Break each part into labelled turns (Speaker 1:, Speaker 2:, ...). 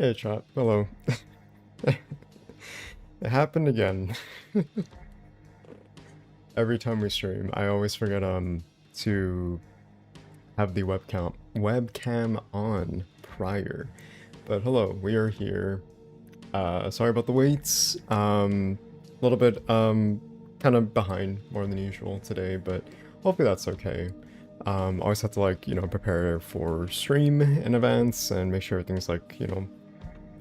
Speaker 1: Hey, chat. Hello. It happened again. Every time we stream, I always forget to have the webcam on prior. But hello, we are here. Sorry about the waits. A little bit kind of behind more than usual today, but hopefully that's okay. Always have to prepare for stream in advance and make sure everything's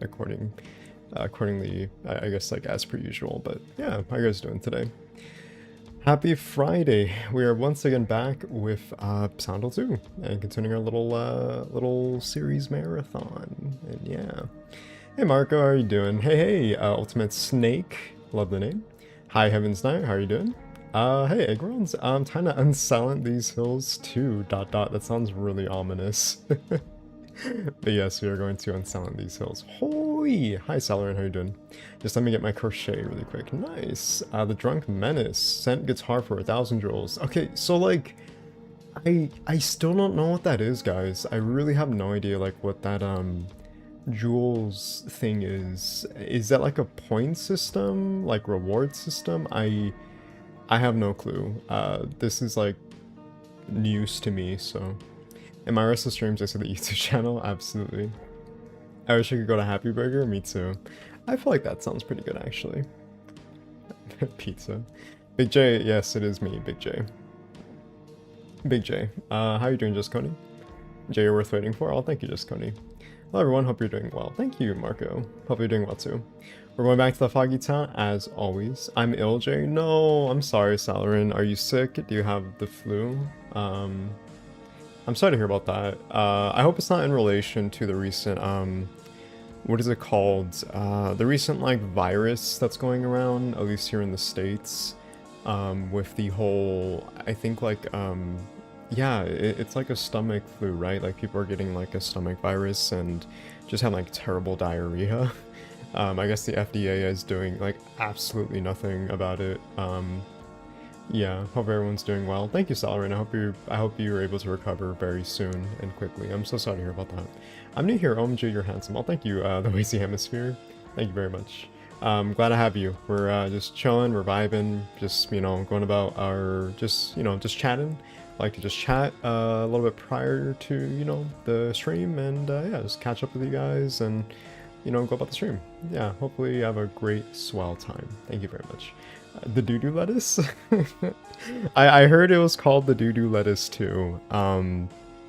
Speaker 1: accordingly, I guess as per usual. But yeah, how are you guys doing today? Happy Friday! We are once again back with Silent Hill 2 and continuing our little series marathon. And yeah. Hey Marco, how are you doing? Hey, Ultimate Snake, love the name. Hi Heaven's Knight, how are you doing? Hey Eggrons, I'm trying to unsilent these hills too, ... That sounds really ominous. But yes, we are going to unsilent these hills. Holy! Hi Salarin, how you doing? Just let me get my crochet really quick. Nice! The Drunk Menace. Sent guitar for 1,000 jewels. Okay, so I still don't know what that is, guys. I really have no idea what that jewels thing is. Is that a point system? Reward system? I have no clue. This is news to me, so... In my rest of the streams, I see the YouTube channel. Absolutely. I wish I could go to Happy Burger. Me too. I feel like that sounds pretty good, actually. Pizza. Big J. Yes, it is me, Big J. Big J. How are you doing, Just Coney? J, you're worth waiting for. Oh, thank you, Just Coney. Hello, everyone. Hope you're doing well. Thank you, Marco. Hope you're doing well, too. We're going back to the Foggy Town, as always. I'm ill, J. No, I'm sorry, Salarin. Are you sick? Do you have the flu? I'm sorry to hear about that. I hope it's not in relation to the recent, what is it called? The recent, virus that's going around, at least here in the States, with the whole, I think, yeah, it's like a stomach flu, right? People are getting, a stomach virus and just having, terrible diarrhea. I guess the FDA is doing, absolutely nothing about it. Yeah, hope everyone's doing well. Thank you, Salarin. I hope you're able to recover very soon and quickly. I'm so sorry to hear about that. I'm new here. OMG, you're handsome. Well, thank you, the Lazy Hemisphere. Thank you very much. Glad to have you. We're just chilling, we're vibing, just going about our just chatting. Like to just chat a little bit prior to the stream, and yeah, just catch up with you guys and go about the stream. Yeah, hopefully you have a great swell time. Thank you very much. The doo-doo lettuce? I heard it was called the doo-doo lettuce too.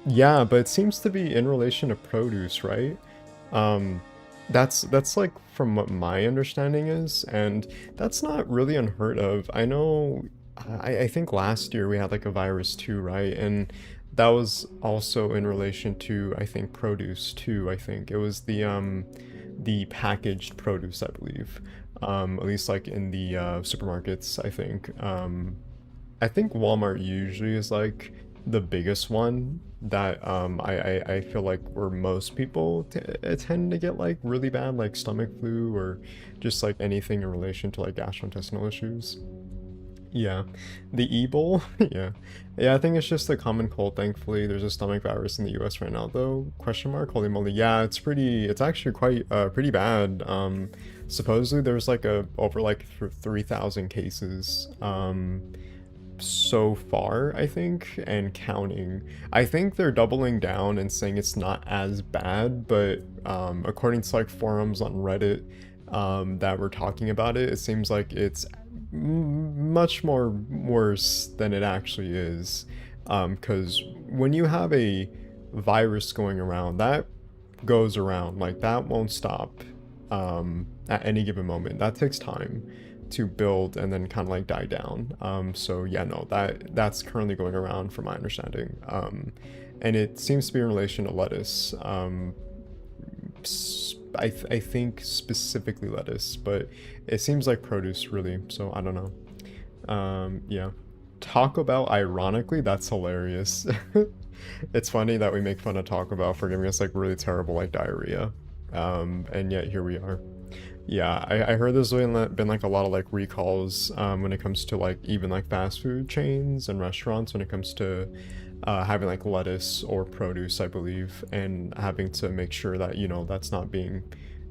Speaker 1: Yeah, but it seems to be in relation to produce, right? That's from what my understanding is, and that's not really unheard of. I know, I think last year we had a virus too, right? And that was also in relation to, I think, produce too. I think it was the packaged produce, I believe. At least in the supermarkets, I think. I think Walmart usually is the biggest one that I feel where most people tend to get really bad stomach flu or just anything in relation to gastrointestinal issues. Yeah, the Ebola. Yeah, I think it's just a common cold. Thankfully, there's a stomach virus in the U.S. right now, though. Question mark? Holy moly! Yeah, it's actually quite pretty bad. Supposedly there's over 3,000 cases so far, I think, and counting. I think they're doubling down and saying it's not as bad, but according to forums on Reddit that were talking about it, it seems like it's much more worse than it actually is, because when you have a virus going around, that goes around, that won't stop at any given moment. That takes time to build and then kind of die down. So yeah, no, that's currently going around from my understanding, and it seems to be in relation to lettuce. I think specifically lettuce, but it seems like produce really, so I don't know. Yeah. Taco Bell, ironically, that's hilarious. It's funny that we make fun of Taco Bell for giving us really terrible diarrhea. And yet here we are. Yeah, I heard there's been a lot of recalls when it comes to even fast food chains and restaurants when it comes to having like lettuce or produce, I believe, and having to make sure that, you know, that's not being,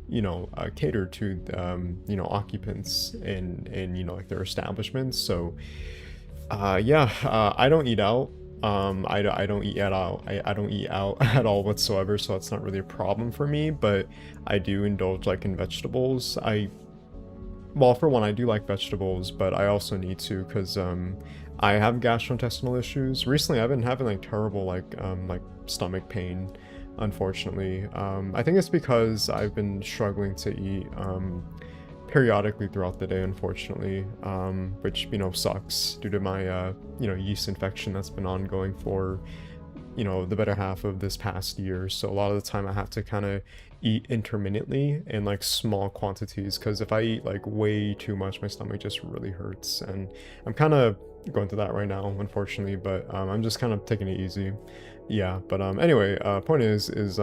Speaker 1: you know, catered to, you know, occupants in, you know, like their establishments. So, yeah, I don't eat out. I don't eat out. I don't eat out at all whatsoever, so that's not really a problem for me. But I do indulge like in vegetables. Well, for one, I do like vegetables, but I also need to because I have gastrointestinal issues. Recently, I've been having like terrible like stomach pain, unfortunately. I think it's because I've been struggling to eat periodically throughout the day, unfortunately, which, you know, sucks due to my you know, yeast infection that's been ongoing for, you know, the better half of this past year. So a lot of the time I have to kind of eat intermittently in like small quantities, because if I eat like way too much, my stomach just really hurts, and I'm kind of going through that right now, unfortunately. But I'm just kind of taking it easy. Yeah, but anyway, point is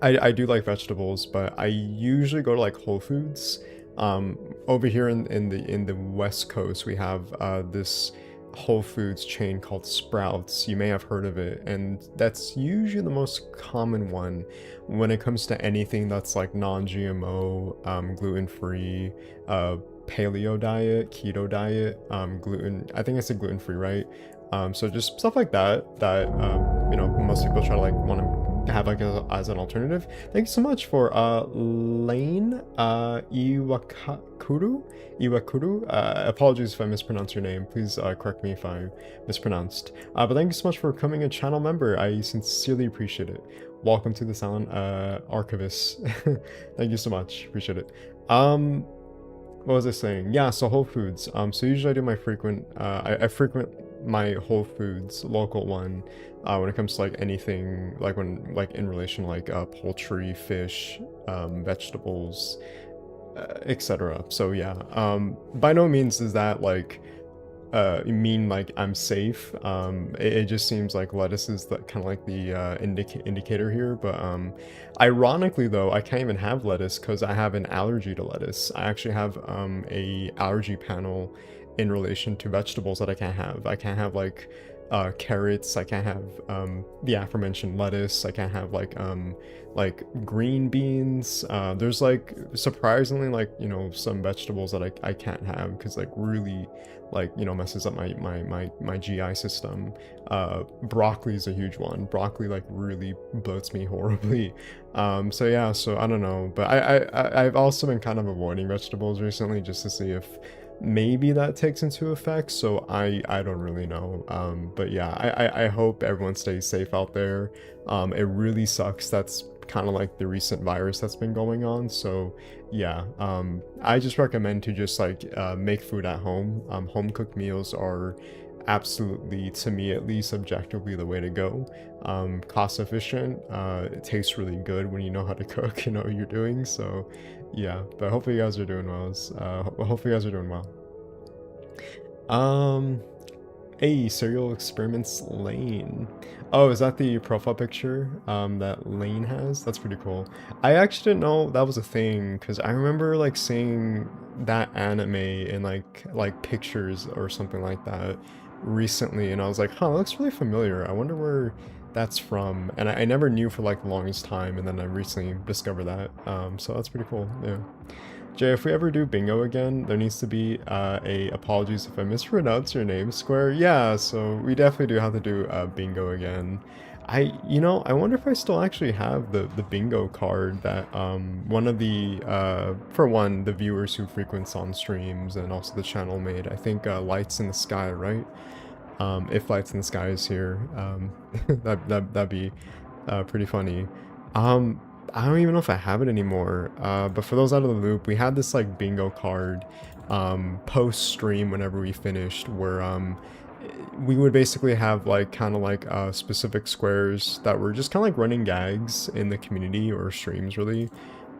Speaker 1: I do like vegetables, but I usually go to like Whole Foods. Over here in the West Coast, we have this Whole Foods chain called Sprouts. You may have heard of it, and that's usually the most common one when it comes to anything that's like non-GMO, gluten-free, paleo diet, keto diet, gluten. I think I said gluten-free, right? So just stuff like that you know, most people try to like want to have like as an alternative. Thank you so much for Lane Iwakuru. Apologies if I mispronounce your name. Please correct me if I mispronounced. But thank you so much for becoming a channel member. I sincerely appreciate it. Welcome to the Silent Archivist. Thank you so much. Appreciate it. What was I saying? Yeah, so Whole Foods. So usually I do my frequent, I frequent my Whole Foods local one when it comes to like anything, like when like in relation to like poultry, fish, vegetables, etc. So yeah, by no means is that like mean like I'm safe. It just seems like lettuce is the kind of like the indicator here. But ironically though, I can't even have lettuce because I have an allergy to lettuce. I actually have a allergy panel in relation to vegetables that I can't have. I can't have like carrots. I can't have the aforementioned lettuce. I can't have like green beans. There's like surprisingly like, you know, some vegetables that I can't have because like really like, you know, messes up my GI system. Broccoli is a huge one. Broccoli like really bloats me horribly. So yeah, so I don't know, but I've also been kind of avoiding vegetables recently just to see if maybe that takes into effect. So I don't really know. But yeah, I hope everyone stays safe out there. It really sucks. That's kind of like the recent virus that's been going on. So yeah, I just recommend to just like make food at home. Home cooked meals are absolutely, to me at least, objectively the way to go. Cost efficient, it tastes really good when you know how to cook, you know what you're doing. So yeah, but hopefully you guys are doing well. Hopefully you guys are doing well. Hey, Serial Experiments Lane. Oh, is that the profile picture that Lane has? That's pretty cool. I actually didn't know that was a thing because I remember like seeing that anime in like pictures or something like that recently, and I was like, huh, that looks really familiar. I wonder where that's from. And I never knew for like the longest time, and then I recently discovered that. So that's pretty cool. Yeah. Jay, if we ever do bingo again, there needs to be a apologies if I mispronounce your name, Square. Yeah, so we definitely do have to do bingo again. You know, I wonder if I still actually have the bingo card that one of the, for one, the viewers who frequents on streams and also the channel made. I think Lights in the Sky, right? If Lights in the Sky is here, that'd be pretty funny. I don't even know if I have it anymore. But for those out of the loop, we had this like bingo card post stream whenever we finished, where we would basically have like kind of like specific squares that were just kind of like running gags in the community or streams really.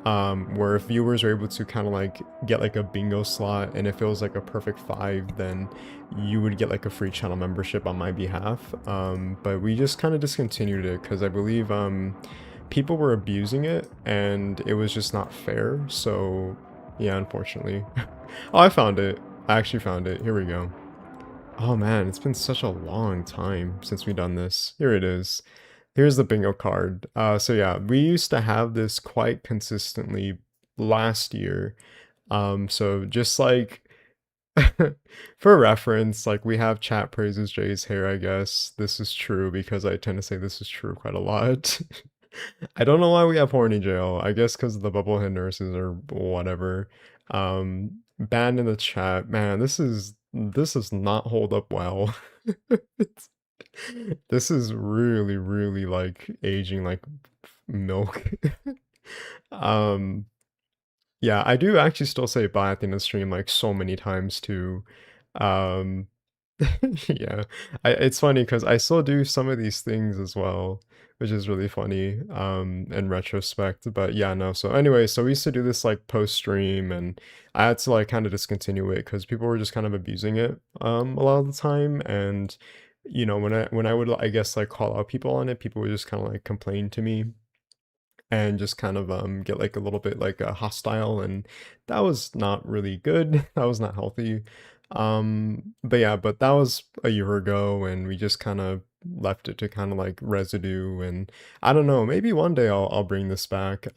Speaker 1: Where if viewers are able to kind of like get like a bingo slot, and if it was like a perfect 5, then you would get like a free channel membership on my behalf. But we just kind of discontinued it because I believe people were abusing it and it was just not fair. So yeah, unfortunately. Oh, I found it. I actually found it. Here we go. Oh man, it's been such a long time since we done this. Here it is. Here's the bingo card. So yeah, we used to have this quite consistently last year. So just like for reference, like we have chat praises Jay's hair, I guess. This is true because I tend to say this is true quite a lot. I don't know why we have horny jail. I guess because the bubblehead nurses or whatever. Banned in the chat. Man, this does not hold up well. It's- this is really, really like aging like milk. Um, yeah, I do actually still say bye at the end of the stream like so many times too. Um, yeah, it's funny because I still do some of these things as well, which is really funny in retrospect. But yeah, no. So anyway, so we used to do this like post stream, and I had to like kind of discontinue it because people were just kind of abusing it a lot of the time. And when I would I guess like call out people on it, people would just kind of like complain to me and just kind of get like a little bit like hostile, and that was not really good. That was not healthy. But yeah, but that was a year ago, and we just kind of left it to kind of like residue. And I don't know, maybe one day I'll bring this back.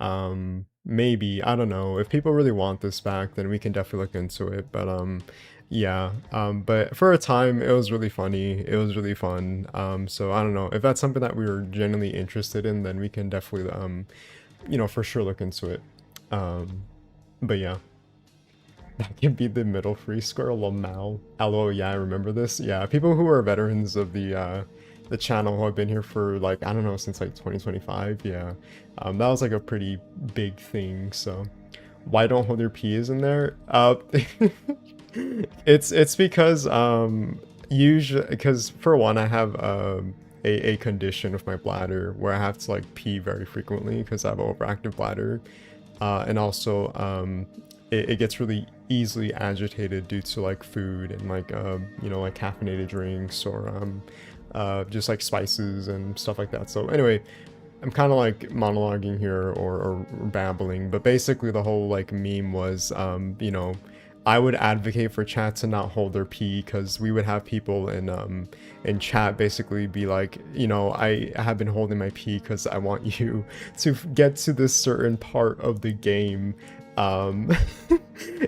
Speaker 1: Maybe, I don't know, if people really want this back, then we can definitely look into it. But yeah, but for a time it was really funny, it was really fun. So I don't know if that's something that we were genuinely interested in, then we can definitely for sure look into it. Um, but yeah, that can be the middle free square Lamau. LO, yeah, I remember this. Yeah, people who are veterans of the channel who have been here for like I don't know since like 2025. Yeah, that was like a pretty big thing. So why don't hold your peas in there? It's because usually because for one I have a condition with my bladder where I have to like pee very frequently because I have an overactive bladder, and also it gets really easily agitated due to like food and like like caffeinated drinks or just like spices and stuff like that. So anyway, I'm kind of like monologuing here or babbling, but basically the whole like meme was, I would advocate for chat to not hold their pee because we would have people in chat basically be like, I have been holding my pee because I want you to get to this certain part of the game. Um,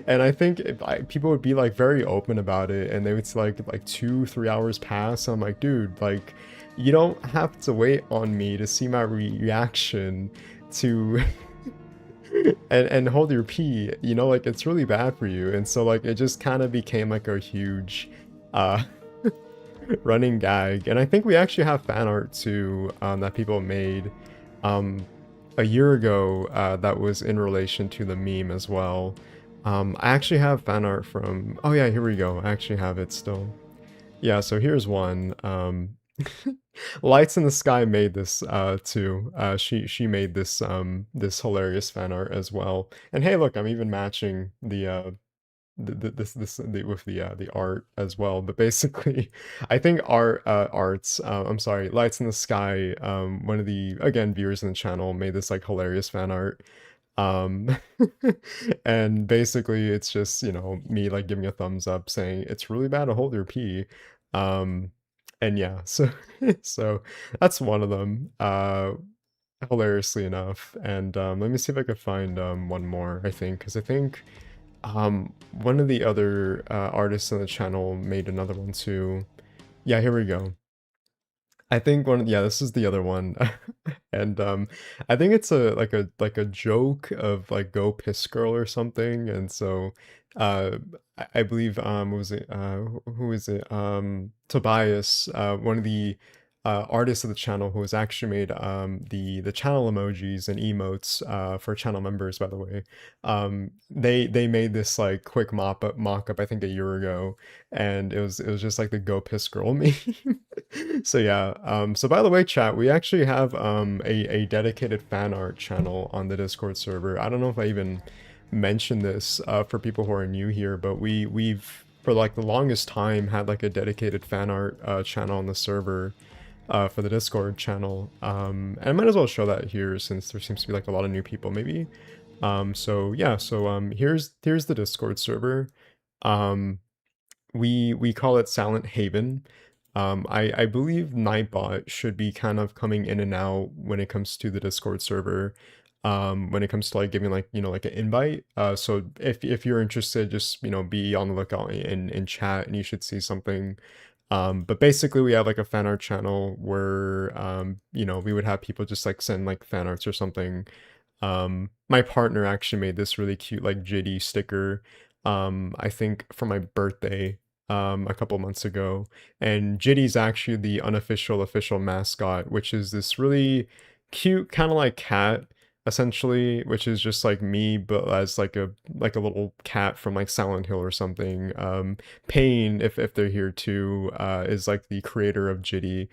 Speaker 1: and I think people would be like very open about it, and they would say like 2-3 hours pass. And I'm like, dude, like you don't have to wait on me to see my reaction to and hold your pee, like it's really bad for you. And so like it just kind of became like a huge uh running gag. And I think we actually have fan art too, that people made um a year ago, that was in relation to the meme as well. I actually have fan art from, oh yeah, here we go, I actually have it still. Yeah, so here's one. Lights in the Sky made this too. She made this hilarious fan art as well. And hey, look, I'm even matching with the art as well. But basically, I think I'm sorry, Lights in the Sky, one of the again viewers in the channel made this like hilarious fan art. Um and basically it's just, me like giving a thumbs up saying it's really bad to hold your pee. Um and yeah, so so that's one of them, hilariously enough. And let me see if I could find one more, I think, because I think one of the other artists on the channel made another one too. Yeah, here we go. I think yeah, this is the other one. And I think it's a joke of like go piss girl or something. And so I believe what was it who is it Tobias, one of the artists of the channel, who has actually made the channel emojis and emotes for channel members, by the way. They made this like quick mock up I think a year ago, and it was just like the go piss girl meme. So yeah, so by the way, chat, we actually have a dedicated fan art channel on the Discord server. I don't know if I even mentioned this for people who are new here, but we've for like the longest time had like a dedicated fan art channel on the server for the Discord channel. And I might as well show that here since there seems to be like a lot of new people maybe. So yeah, so here's the Discord server. Um, we call it Silent Haven. I believe Nightbot should be kind of coming in and out when it comes to the Discord server. When it comes to like giving like, you know, like an invite. So if you're interested, just, you know, be on the lookout in chat and you should see something. But basically we have like a fan art channel where, you know, we would have people just like send like fan arts or something. My partner actually made this really cute like JD sticker, I think for my birthday, a couple months ago. And JD's actually the unofficial official mascot, which is this really cute kind of like cat essentially, which is just like me but as like a little cat from like Silent Hill or something. Payne, if they're here too, is like the creator of Jitty.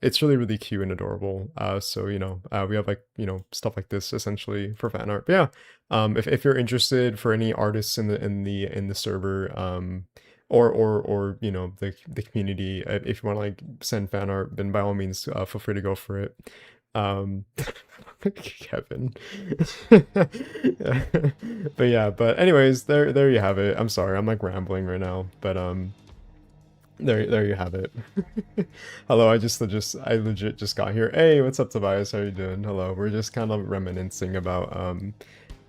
Speaker 1: It's really really cute and adorable. So you know, we have like, you know, stuff like this essentially for fan art. But yeah, if you're interested for any artists in the server, or you know, the community, if you want to like send fan art, then by all means, feel free to go for it. um Kevin. But yeah, but anyways, there you have it. I'm sorry, I'm like rambling right now, but there you have it. Hello, I legit just got here. Hey, what's up, Tobias? How you doing? Hello. We're just kind of reminiscing about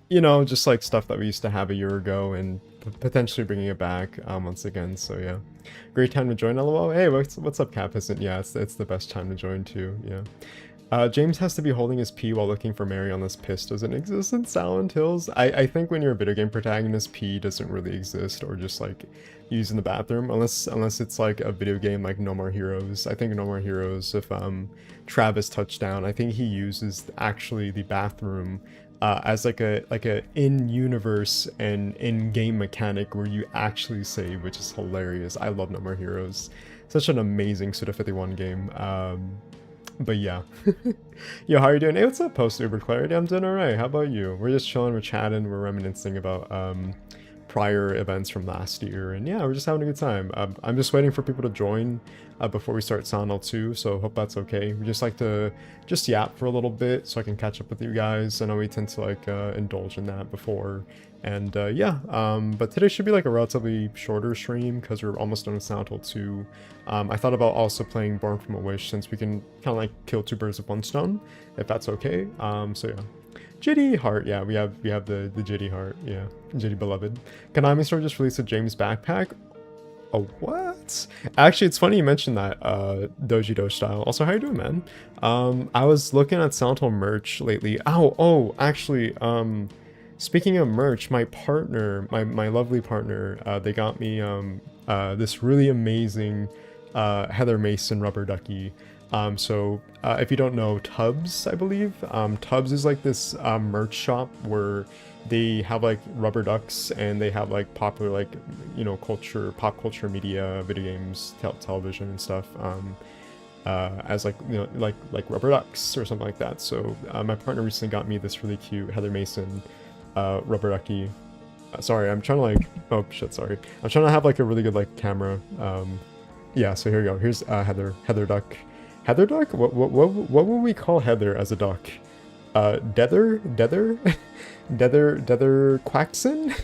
Speaker 1: you know, just like stuff that we used to have a year ago and potentially bringing it back once again. So yeah, great time to join. LOL. Hey, what's up, Capiscent? Yeah, it's the best time to join too. Yeah. James has to be holding his pee while looking for Mary unless piss doesn't exist in Silent Hills. I think when you're a video game protagonist, pee doesn't really exist, or just like use in the bathroom, unless it's like a video game like No More Heroes. I think No More Heroes, if Travis Touchdown, I think he uses actually the bathroom as like a in-universe and in-game mechanic where you actually save, which is hilarious. I love No More Heroes. Such an amazing Suda 51 game. But yeah. Yo, how are you doing? Hey, what's up, Post Uber Clarity? I'm doing alright. How about you? We're just chilling, we're chatting, we're reminiscing about prior events from last year, and yeah, we're just having a good time. I'm just waiting for people to join before we start Silent Hill 2, so hope that's okay. We just like to just yap for a little bit so I can catch up with you guys. I know we tend to like indulge in that before, and yeah, but today should be like a relatively shorter stream because we're almost done with Silent Hill 2. I thought about also playing Born From a Wish since we can kind of like kill two birds with one stone, if that's okay. So yeah. Jitty Heart, yeah, we have the Jitty Heart, yeah, Jitty Beloved. Konami Store just released a James backpack. Oh, what? Actually, it's funny you mentioned that, Doji Doge style. Also, how you doing, man? I was looking at Silent Hill merch lately. Oh, actually, speaking of merch, my partner, my lovely partner, they got me, this really amazing, Heather Mason rubber ducky. So if you don't know Tubbs, I believe, Tubbs is like this merch shop where they have like rubber ducks and they have like popular, like, you know, pop culture media, video games, television and stuff, as like, you know, like rubber ducks or something like that. So my partner recently got me this really cute Heather Mason rubber ducky. Sorry, I'm trying to like, oh shit, sorry. I'm trying to have like a really good like camera. Yeah, so here we go. Here's Heather Duck. Heather duck? What would we call Heather as a duck? Dether Quackson?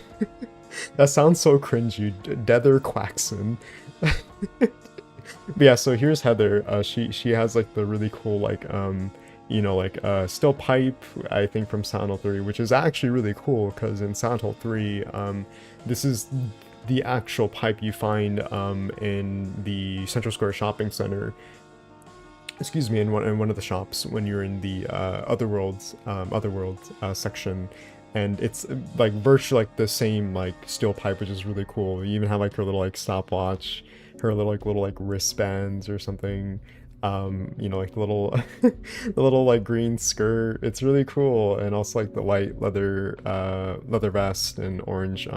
Speaker 1: That sounds so cringy. Dether Quackson. But yeah, so here's Heather. She has like the really cool like you know, like steel pipe, I think from Silent Hill 3, which is actually really cool because in Silent Hill 3, this is the actual pipe you find in the Central Square Shopping Center. Excuse me, in one of the shops when you're in the Otherworld section, and it's like virtually like the same like steel pipe, which is really cool. You even have like her little like stopwatch, her little like wristbands or something. You know, like the little the little like green skirt. It's really cool, and also like the white leather vest and orange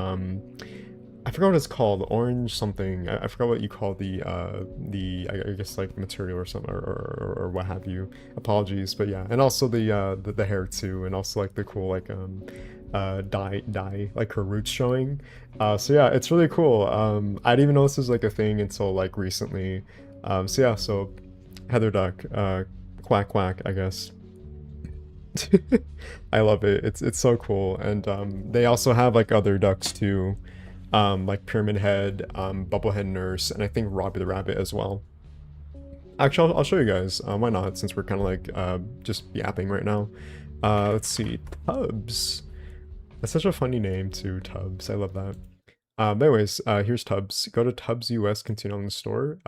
Speaker 1: I forgot what it's called, orange something. I forgot what you call the I guess like material or something or what have you. Apologies, but yeah, and also the hair too, and also like the cool like dye like her roots showing. So yeah, it's really cool. I didn't even know this was like a thing until like recently. So yeah, so Heather Duck, quack quack, I guess. I love it. It's so cool, and they also have like other ducks too. like Pyramid Head, Bubblehead Nurse, and I think Robbie the Rabbit as well. Actually, I'll show you guys. Why not? Since we're kind of like just yapping right now. Let's see, Tubbs. That's such a funny name too, Tubbs. I love that. But anyways, here's Tubbs. Go to Tubbs US, continue on the store.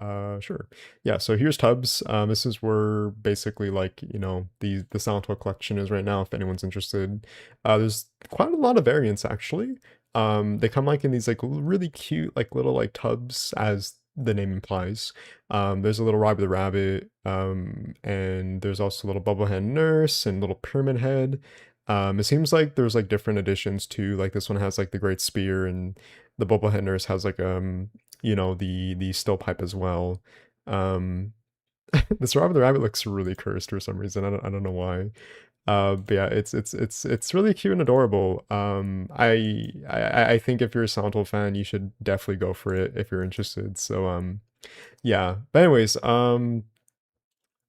Speaker 1: Sure. Yeah, so here's Tubbs. This is where basically like, you know, the Silent Hill collection is right now, if anyone's interested. There's quite a lot of variants actually. They come like in these like really cute, like little like tubs, as the name implies. There's a little Robbie the Rabbit, and there's also a little Bubblehead Nurse and little Pyramid Head. It seems like there's like different editions too. Like this one has like the Great Spear, and the Bubblehead Nurse has like you know, the steel pipe as well. Um this Robbie the Rabbit looks really cursed for some reason. I don't know why. But yeah, it's really cute and adorable. I think if you're a Silent Hill fan, you should definitely go for it if you're interested. So yeah. But anyways,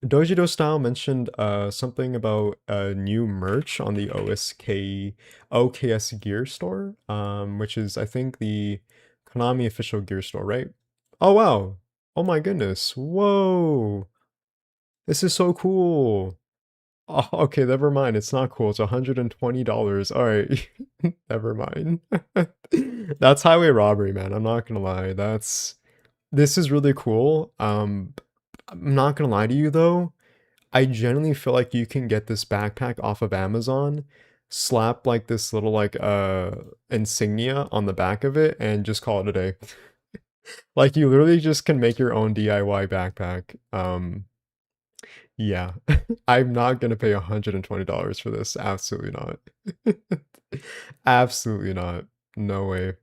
Speaker 1: Dojido Style mentioned something about new merch on the OKS Gear store, which is I think the Konami official gear store, right? Oh wow. Oh my goodness. Whoa. This is so cool. Oh, okay, never mind. It's not cool. It's $120. All right. Never mind. That's highway robbery, man. I'm not gonna lie. This is really cool. I'm not gonna lie to you though. I genuinely feel like you can get this backpack off of Amazon, slap like this little like insignia on the back of it, and just call it a day. Like you literally just can make your own DIY backpack. Yeah. I'm not gonna pay $120 for this. Absolutely not. Absolutely not. No way.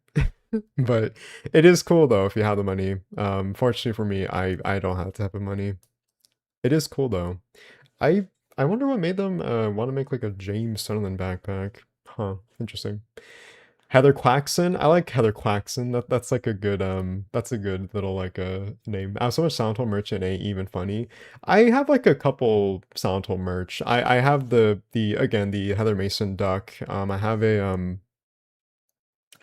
Speaker 1: But it is cool though if you have the money. Fortunately for me, I don't have to have the money. It is cool though. I I wonder what made them want to make like a James Sunderland backpack. Huh, interesting. Heather Quaxon. I like Heather Quaxon. That's like a good that's a good little like name. I have so much Silent Hill merch and ain't even funny. I have like a couple Silent Hill merch. I have the again the Heather Mason duck. I have a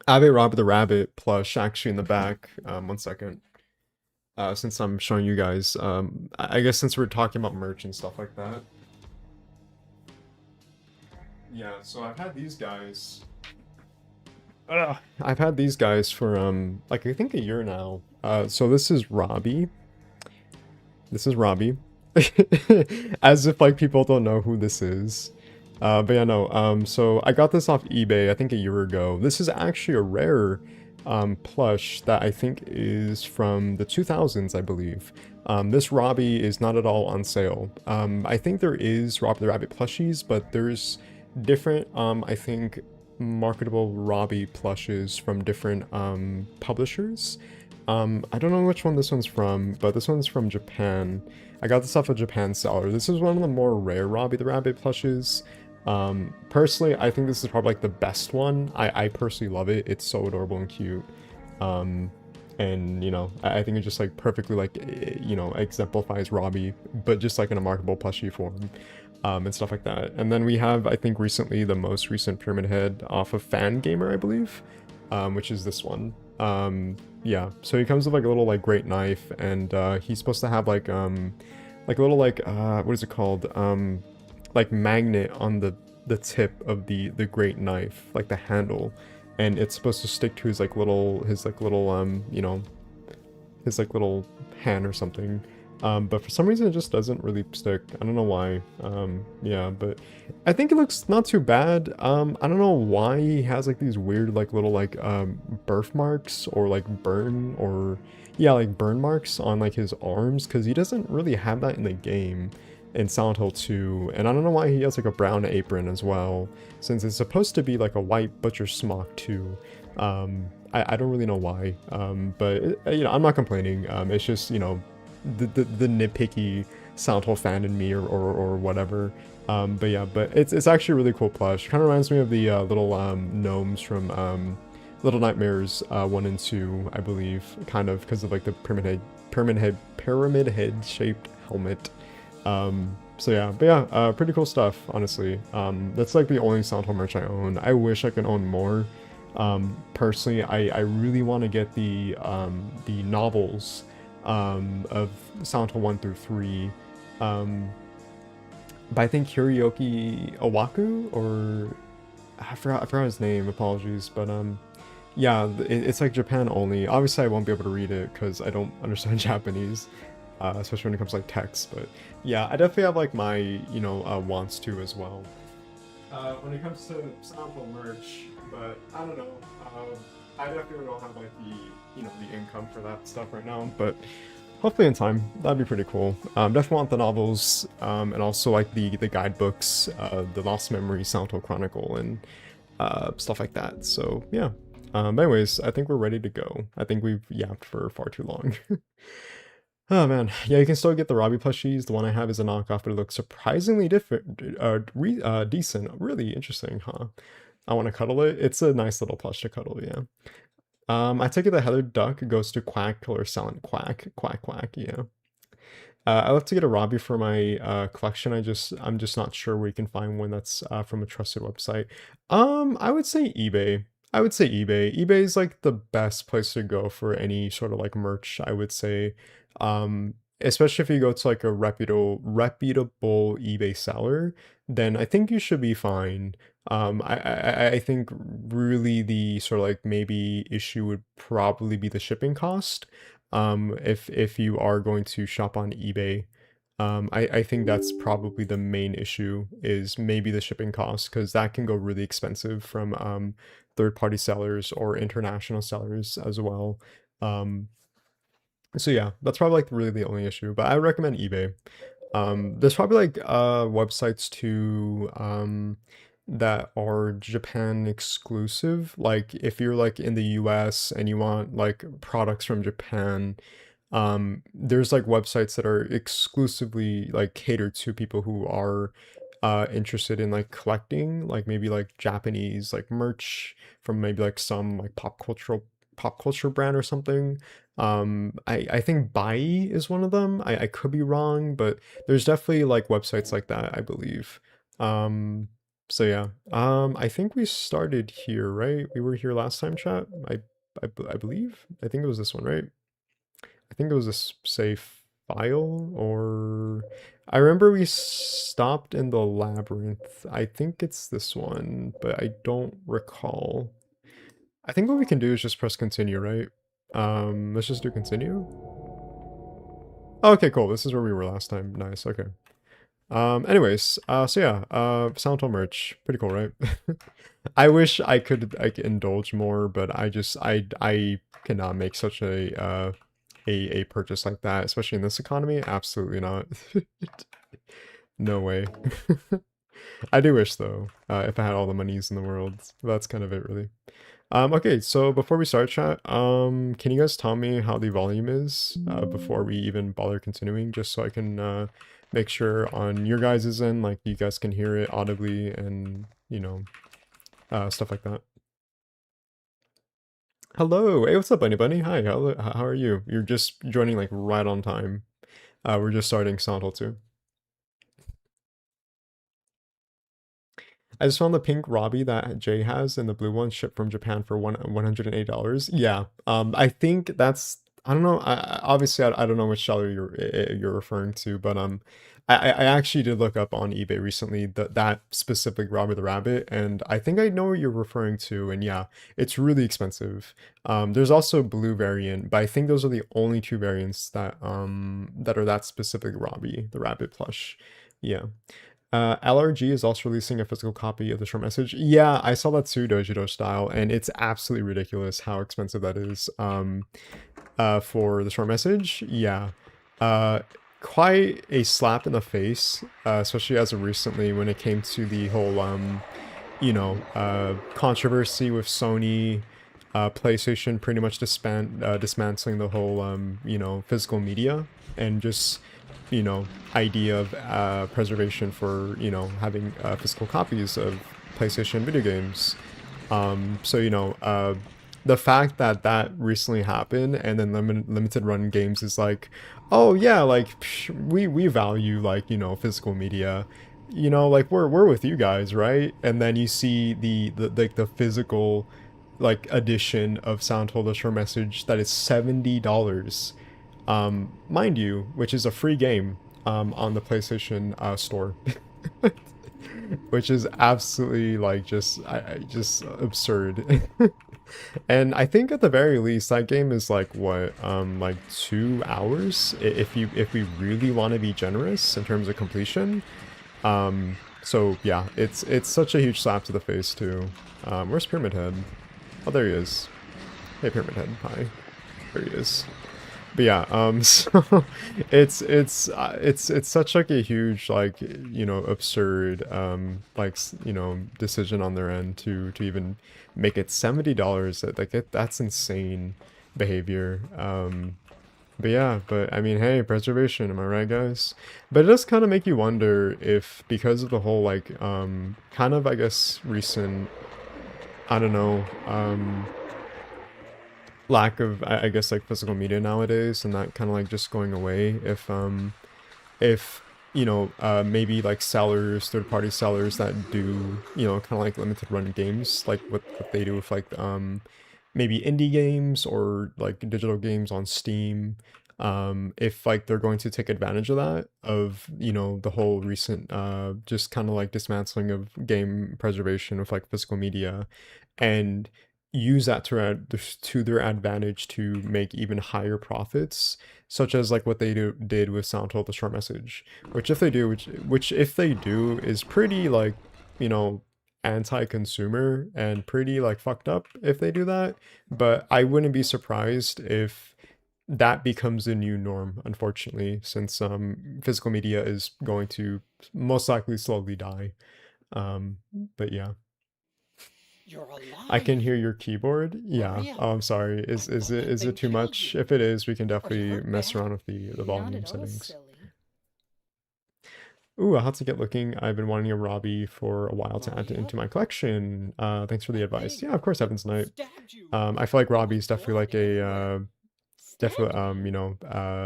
Speaker 1: Robert the Rabbit plush actually in the back. One second. Since I'm showing you guys, I guess since we're talking about merch and stuff like that. Yeah, so I've had these guys. Ugh. I've had these guys for like I think a year now. So this is Robbie. This is Robbie. As if like people don't know who this is. But yeah, no, so I got this off eBay I think a year ago. This is actually a rare plush that I think is from the 2000s, I believe. This Robbie is not at all on sale. I think there is Robbie the Rabbit plushies, but there's different, I think, marketable Robbie plushes from different publishers. I don't know which one this one's from, but this one's from Japan. I got this off a Japan seller. This is one of the more rare Robbie the Rabbit plushes. Personally, I think this is probably like the best one. I personally love it. It's so adorable and cute. And you know, I think it just like perfectly like, you know, exemplifies Robbie, but just like in a marketable plushie form. And stuff like that. And then we have, I think recently, the most recent Pyramid Head off of Fan Gamer, I believe, which is this one. Yeah, so he comes with like a little like great knife, and he's supposed to have like a little like what is it called, like magnet on the tip of the great knife, like the handle, and it's supposed to stick to his little you know, his like little hand or something. But for some reason it just doesn't really stick. I don't know why. Yeah, but I think it looks not too bad. I don't know why he has like these weird like little like birthmarks or like burn or yeah, like burn marks on like his arms, because he doesn't really have that in the game in Silent Hill 2. And I don't know why he has like a brown apron as well, since it's supposed to be like a white butcher smock too. I don't really know why. But you know, I'm not complaining. It's just, you know, the nitpicky Silent Hill fan in me or whatever. But yeah, but it's actually a really cool plush. Kind of reminds me of the little gnomes from Little Nightmares 1 and 2, I believe, kind of because of like the pyramid head shaped helmet. So yeah, but yeah, pretty cool stuff, honestly. That's like the only Silent Hill merch I own. I wish I could own more. Personally, I really want to get the novels of Silent Hill 1 through 3. Um, but I think Hiroyuki Owaku, or I forgot his name, apologies, but yeah, it's like Japan only. Obviously, I won't be able to read it because I don't understand Japanese, especially when it comes to like text. But yeah, I definitely have like my wants to as well. When it comes to sample merch, but I don't know. I definitely don't have like the income for that stuff right now, but hopefully in time that'd be pretty cool. Definitely want the novels, and also like the guidebooks, the Lost Memory, Silent Hill Chronicle, and stuff like that. So yeah. Anyways, I think we're ready to go. I think we've yapped for far too long. Oh man, yeah, you can still get the Robbie plushies. The one I have is a knockoff, but it looks surprisingly different, decent. Really interesting, huh? I want to cuddle it. It's a nice little plush to cuddle, yeah. I take it the Heather Duck goes to Quack or Silent Quack, Quack Quack, yeah. I love to get a Robbie for my collection. I'm just not sure where you can find one that's from a trusted website. I would say eBay. I would say eBay. eBay is like the best place to go for any sort of like merch, I would say. Especially if you go to like a reputable eBay seller, then I think you should be fine. I think really the sort of like maybe issue would probably be the shipping cost. If you are going to shop on eBay, I think that's probably the main issue is maybe the shipping cost because that can go really expensive from third-party sellers or international sellers as well. Um, so yeah, that's probably like really the only issue, but I would recommend eBay. There's probably like websites too that are Japan exclusive. Like if you're like in the US and you want like products from Japan, there's like websites that are exclusively like catered to people who are interested in like collecting like maybe like Japanese like merch from maybe like some like pop culture brand or something. I think Bai is one of them. I could be wrong, but there's definitely like websites like that, I believe. Um, so yeah. I think we started here, right? We were here last time, chat. I believe. I think it was this one, right? I think it was a save file, or I remember we stopped in the labyrinth. I think it's this one, but I don't recall. I think what we can do is just press continue, right? Let's just do continue. Okay, cool. This is where we were last time. Nice. Okay. Anyways, so yeah, Silent Hill merch, pretty cool, right? I wish I could like indulge more, but I cannot make such a purchase like that, especially in this economy. Absolutely not. No way. I do wish though, if I had all the monies in the world. That's kind of it, really. Okay, so before we start chat, can you guys tell me how the volume is before we even bother continuing, just so I can make sure on your guys' end, like you guys can hear it audibly and, you know, stuff like that. Hello, hey, what's up, Bunny Bunny? Hi, how are you? You're just joining like right on time. We're just starting Silent Hill 2. I just found the pink Robbie that Jay has and the blue one shipped from Japan for $108. Yeah. I think that's I don't know. Obviously I don't know which seller you're referring to, but I actually did look up on eBay recently that specific Robbie the Rabbit, and I think I know what you're referring to, and yeah, it's really expensive. There's also blue variant, but I think those are the only two variants that are that specific Robbie the Rabbit plush. Yeah. LRG is also releasing a physical copy of the short message. Yeah, I saw that too, Dojido style, and it's absolutely ridiculous how expensive that is. For the short message, yeah. Quite a slap in the face, especially as of recently when it came to the whole, controversy with Sony, PlayStation pretty much dismantling the whole, physical media and just idea of preservation for having physical copies of PlayStation video games. So the fact that that recently happened and then limited run games is like, oh yeah, like we value like physical media, like we're with you guys, right? And then you see the like the physical like edition of Silent Hill: The Short Message that is $70. Mind you, which is a free game on the PlayStation Store. Which is absolutely like just absurd. And I think at the very least that game is like what like 2 hours if we really want to be generous in terms of completion. So yeah, it's such a huge slap to the face too. Where's Pyramid Head? Oh, there he is. Hey, Pyramid Head. Hi. There he is. But yeah, so it's such like a huge like absurd decision on their end to even make it $70. That's insane behavior. But yeah, but I mean, hey, preservation, am I right, guys? But it does kind of make you wonder if because of the whole like kind of I guess recent, I don't know, lack of I guess like physical media nowadays and that kind of like just going away if maybe like sellers, third-party sellers that do kind of like limited run games like what they do with like maybe indie games or like digital games on Steam, if like they're going to take advantage of that of the whole recent just kind of like dismantling of game preservation with like physical media and use that to their advantage to make even higher profits, such as like what they did with Silent Hill: The Short Message, which if they do, which if they do is pretty like anti-consumer and pretty like fucked up if they do that. But I wouldn't be surprised if that becomes a new norm, unfortunately, since physical media is going to most likely slowly die. But yeah.
Speaker 2: You're
Speaker 1: I can
Speaker 2: alive.
Speaker 1: hear your keyboard. Yeah.
Speaker 2: Maria,
Speaker 1: Oh, I'm sorry.
Speaker 2: I thought that
Speaker 1: Is
Speaker 2: thing
Speaker 1: it too
Speaker 2: killed
Speaker 1: much?
Speaker 2: you.
Speaker 1: If it is, we can
Speaker 2: Are you
Speaker 1: definitely
Speaker 2: hurt
Speaker 1: mess
Speaker 2: bad?
Speaker 1: around with the
Speaker 3: Not
Speaker 1: volume
Speaker 3: at all
Speaker 1: settings.
Speaker 3: silly.
Speaker 1: Ooh, I'll have to get looking. I've been wanting a Robbie for a while to add
Speaker 2: Maria?
Speaker 1: into my collection. Thanks for the
Speaker 2: That
Speaker 1: advice.
Speaker 2: thing,
Speaker 1: Yeah, of course,
Speaker 2: it
Speaker 1: Heaven's Night.
Speaker 2: stabbed you.
Speaker 1: I feel like
Speaker 2: It was
Speaker 1: Robbie's definitely like
Speaker 2: blood
Speaker 1: a
Speaker 2: everywhere.
Speaker 1: definitely
Speaker 3: Stabbed me?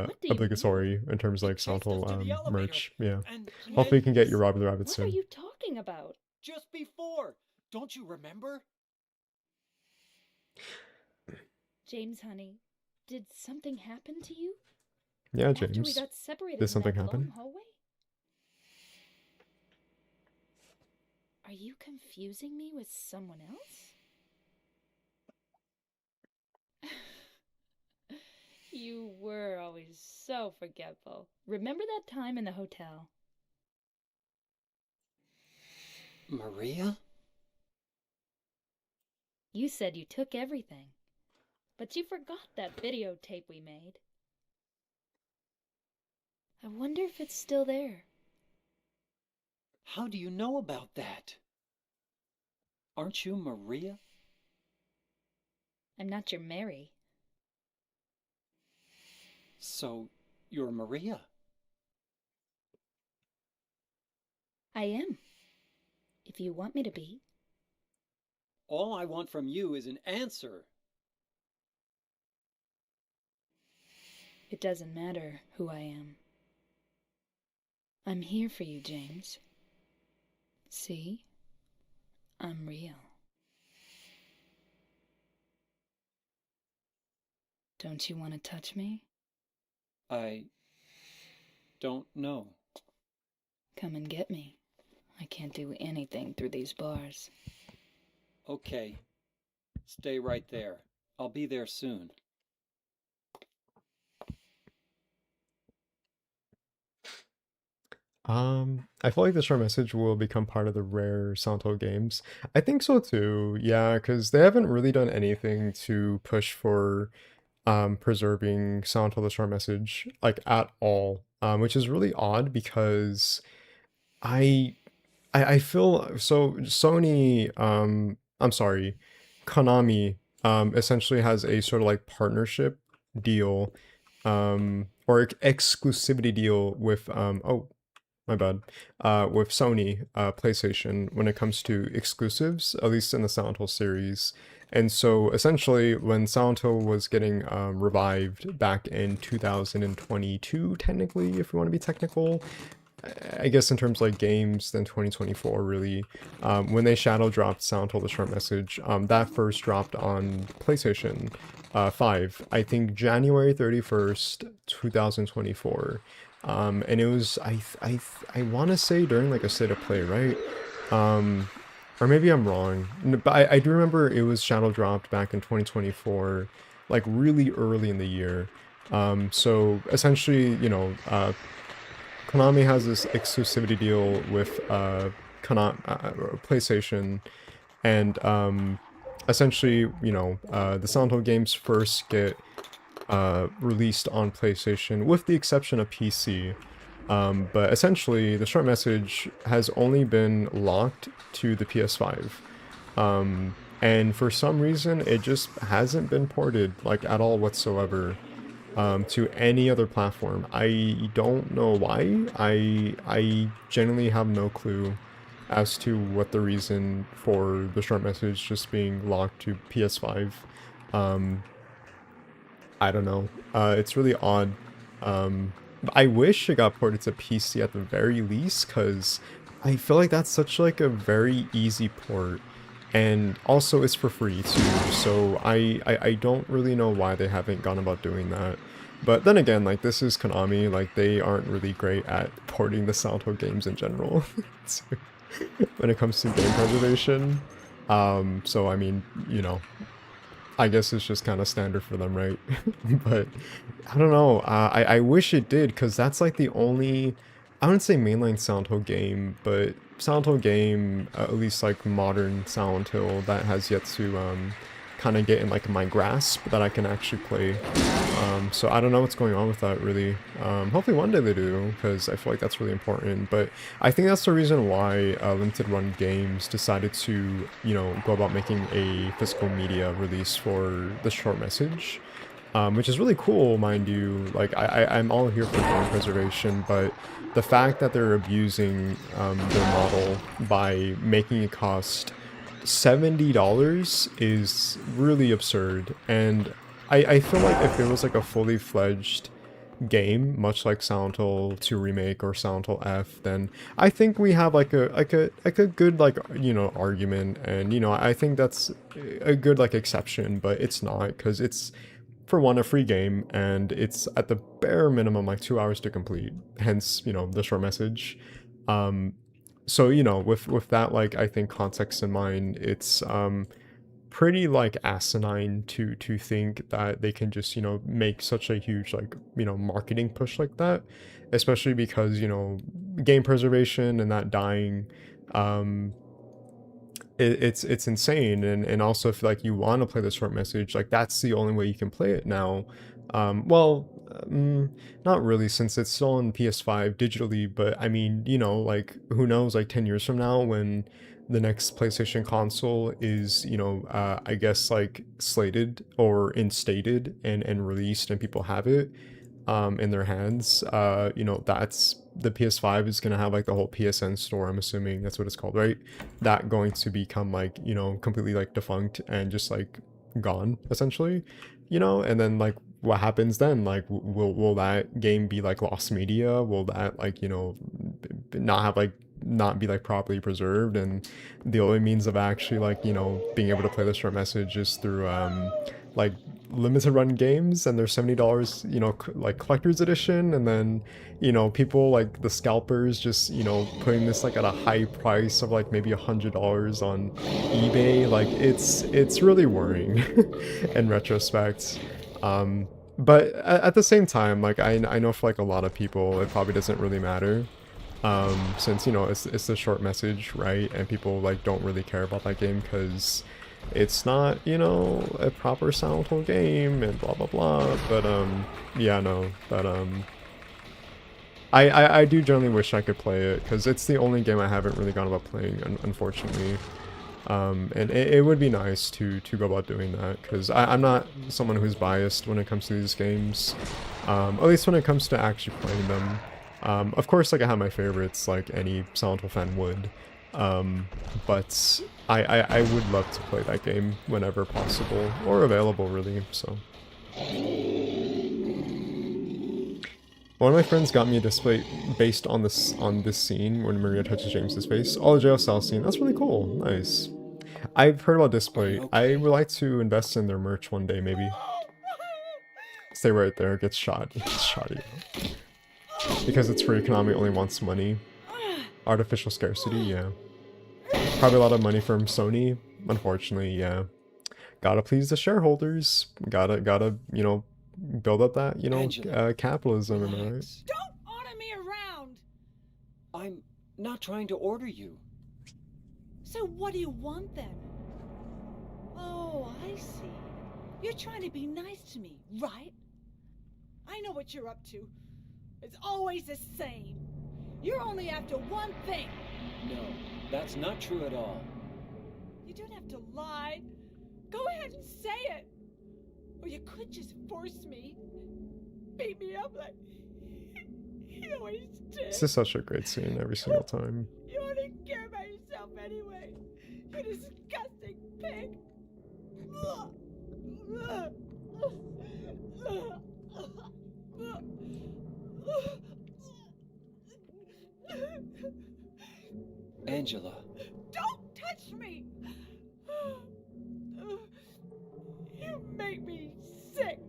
Speaker 3: What do you mean?
Speaker 1: obligatory in terms of
Speaker 2: It
Speaker 1: like
Speaker 2: chased us
Speaker 1: Santal
Speaker 2: to the elevator,
Speaker 1: merch. Yeah.
Speaker 2: and
Speaker 1: Hopefully,
Speaker 2: then
Speaker 1: you can get your Robbie the Rabbit
Speaker 3: What are
Speaker 1: soon.
Speaker 3: you talking about?
Speaker 2: just before. Don't you remember?
Speaker 3: James, honey, did something happen to you?
Speaker 1: Yeah,
Speaker 3: After we
Speaker 1: James.
Speaker 3: got separated
Speaker 1: Did
Speaker 3: in
Speaker 1: something
Speaker 3: that long
Speaker 1: happen?
Speaker 3: hallway? Are you confusing me with someone else? You were always so forgetful. Remember that time in the hotel?
Speaker 2: Maria?
Speaker 3: You said you took everything, but you forgot that videotape we made. I wonder if it's still there.
Speaker 2: How do you know about that? Aren't you Maria?
Speaker 3: I'm not your Mary.
Speaker 2: So, you're Maria.
Speaker 3: I am. If you want me to be.
Speaker 2: All I want from you is an answer.
Speaker 3: It doesn't matter who I am. I'm here for you, James. See? I'm real. Don't you want to touch me?
Speaker 2: I don't know.
Speaker 3: Come and get me. I can't do anything through these bars.
Speaker 2: Okay. Stay right there. I'll be there soon.
Speaker 1: I feel like the short message will become part of the rare Santo games. I think so too. Yeah, because they haven't really done anything to push for preserving Santo the short message like at all. Which is really odd because I I feel so Sony I'm sorry, Konami essentially has a sort of like partnership deal or exclusivity deal with oh my bad. With Sony, PlayStation, when it comes to exclusives, at least in the Silent Hill series. And so essentially, when Silent Hill was getting revived back in 2022, technically, if we want to be technical, I guess in terms of like games than 2024 really, when they shadow dropped Silent Hill the Short Message, that first dropped on PlayStation 5, I think January 31st, 2024. And it was, I want to say during like a state of play, right? Or maybe I'm wrong, but I do remember it was shadow dropped back in 2024, like really early in the year. So essentially, you know, Konami has this exclusivity deal with PlayStation, and essentially, you know, the Silent Hill games first get released on PlayStation, with the exception of PC. But essentially, the short message has only been locked to the PS5. And for some reason, it just hasn't been ported, like, at all whatsoever, to any other platform. I don't know why. I genuinely have no clue as to what the reason for the short message just being locked to PS5. I don't know. It's really odd. I wish it got ported to PC at the very least, because I feel like that's such like a very easy port. And also it's for free too, so I don't really know why they haven't gone about doing that. But then again, like, this is Konami, like, they aren't really great at porting the Silent Hill games in general when it comes to game preservation. So I mean, you know, I guess it's just kind of standard for them, right? But I don't know. I wish it did, because that's like the only, I wouldn't say mainline Silent Hill game, but Silent Hill game, at least like modern Silent Hill, that has yet to kind of get in like my grasp that I can actually play. So I don't know what's going on with that really. Hopefully one day they do, because I feel like that's really important. But I think that's the reason why Limited Run Games decided to, you know, go about making a physical media release for the short message. Which is really cool, mind you. Like, I'm all here for game preservation, but the fact that they're abusing their model by making it cost $70 is really absurd. And I feel like if it was like a fully fledged game, much like Silent Hill 2 Remake or Silent Hill F, then I think we have like a good, like, you know, argument. And, you know, I think that's a good like exception, but it's not, because it's, for one, a free game, and it's at the bare minimum like 2 hours to complete, hence, you know, the short message. So, you know, with that, like, I think context in mind, it's pretty like asinine to think that they can just, you know, make such a huge, like, you know, marketing push like that, especially because, you know, game preservation and that dying, it's insane. And also, if like you want to play the short message, like, that's the only way you can play it now. Not really, since it's still on PS5 digitally, but I mean, you know, like, who knows, like 10 years from now, when the next PlayStation console is, you know, I guess like slated or instated and released, and people have it in their hands, you know, that's, the PS5 is gonna have like the whole PSN store, I'm assuming that's what it's called, right? That going to become like, you know, completely like defunct and just like gone essentially, you know. And then like, what happens then? Like, will that game be like lost media? Will that, like, you know, not have like, not be like properly preserved, and the only means of actually, like, you know, being able to play the short message is through like limited run games, and they're $70, you know, like collector's edition, and then, you know, people like the scalpers just, you know, putting this like at a high price of like maybe $100 on eBay. Like, it's really worrying in retrospect. But at the same time, like, I know for like a lot of people it probably doesn't really matter, since, you know, it's the short message, right? And people like don't really care about that game because it's not, you know, a proper Silent Hill game and blah blah blah. But yeah, no, but I do generally wish I could play it, because it's the only game I haven't really gone about playing, unfortunately. And it would be nice to go about doing that, because I'm not someone who's biased when it comes to these games, at least when it comes to actually playing them. Of course, like, I have my favorites, like any Silent Hill fan would, but I would love to play that game whenever possible, or available, really, so. One of my friends got me a display based on this scene when Maria touches James's face. Oh, the jail cell scene. That's really cool. Nice. I've heard about
Speaker 2: Are you
Speaker 1: display. I
Speaker 2: okay?
Speaker 1: would like to invest in their merch one day, maybe. Stay right there. Gets shot. Gets shot even. Because it's free. Konami only wants money. Artificial scarcity. Yeah. Probably a lot of money from Sony. Unfortunately, yeah. Gotta please the shareholders. Gotta build up that
Speaker 2: Angela,
Speaker 1: capitalism. Am I right?
Speaker 2: relax.
Speaker 4: Don't order me around!
Speaker 2: I'm not trying to order you.
Speaker 4: So what do you want then? Oh, I see. You're trying to be nice to me, right? I know what you're up to. It's always the same. You're only after one thing.
Speaker 2: No, that's not true at all.
Speaker 4: You don't have to lie. Go ahead and say it. Or you could just force me. Beat me up like you always did.
Speaker 1: This is such a great scene every single time.
Speaker 4: You only care about yourself anyway. You disgusting pig.
Speaker 2: Angela,
Speaker 4: Don't touch me. You make me sick.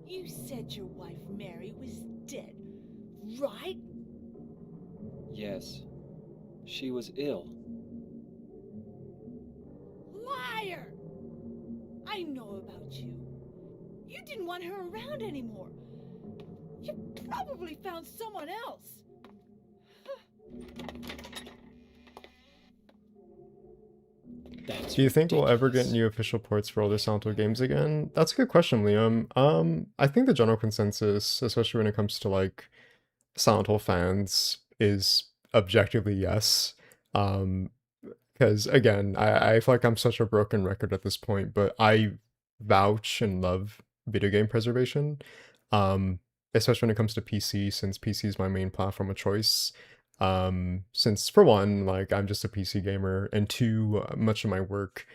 Speaker 4: You said your wife Mary was dead, right?
Speaker 2: yes. She was ill.
Speaker 4: Liar! I know about you. You didn't want her around anymore. You probably found someone else.
Speaker 2: That's
Speaker 1: Do you think we'll ever get
Speaker 2: ridiculous.
Speaker 1: new official ports for older Silent Hill games again? That's a good question, Liam. I think the general consensus, especially when it comes to like Silent Hill fans, is objectively yes. Um, because again, I feel like I'm such a broken record at this point, but I vouch and love video game preservation. Um, Especially when it comes to PC, since PC is my main platform of choice. Since for one, like I'm just a PC gamer, and two, much of my work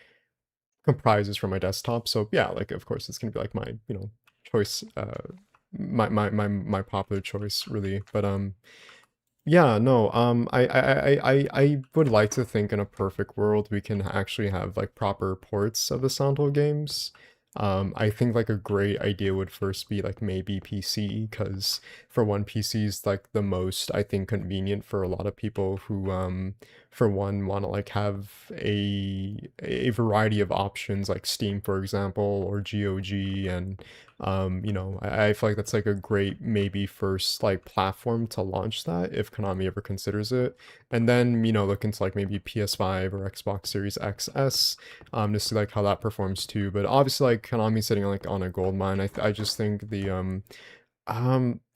Speaker 1: comprises from my desktop. So yeah, like of course it's gonna be like my, choice, my popular choice really. But yeah, no, I would like to think in a perfect world we can actually have like proper ports of the Silent Hill games. I think like a great idea would first be like maybe PC, because for one, PC is like the most I think convenient for a lot of people who for one want to like have a variety of options like Steam, for example, or GOG, and I feel like that's like a great maybe first like platform to launch that if Konami ever considers it. And then, look into like maybe PS5 or Xbox Series XS, to see like how that performs too. But obviously like Konami's sitting like on a gold mine. I just think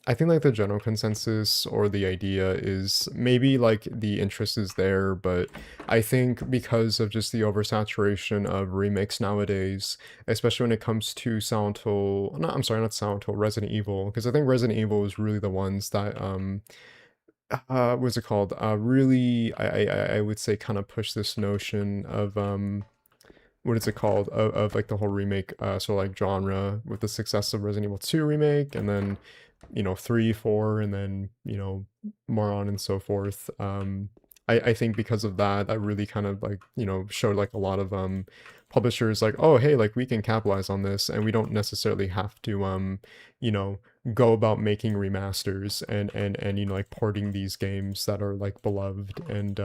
Speaker 1: I think like the general consensus or the idea is maybe like the interest is there, but I think because of just the oversaturation of remakes nowadays, especially when it comes to Silent Hill, no, I'm sorry, not Silent Hill, Resident Evil, because I think Resident Evil is really the ones that what's it called? Really, I would say kind of push this notion of what is it called of like the whole remake sort of like genre with the success of Resident Evil 2 remake, and then 3, 4, and then more on and so forth. I think because of that, that really kind of like showed like a lot of publishers like, oh hey, like we can capitalize on this, and we don't necessarily have to you know go about making remasters and like porting these games that are like beloved, and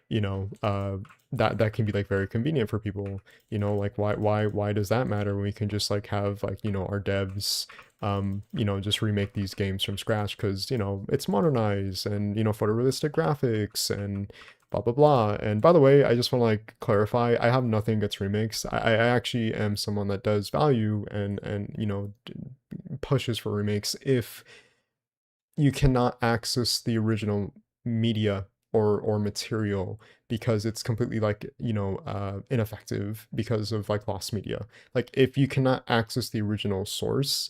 Speaker 1: you know uh that can be like very convenient for people. Like why does that matter when we can just like have like our devs just remake these games from scratch, because it's modernized, and photorealistic graphics and blah blah blah. And by the way, I just want to like clarify, I have nothing against remakes. I actually am someone that does value and pushes for remakes if you cannot access the original media or material, because it's completely like ineffective because of like lost media. Like if you cannot access the original source,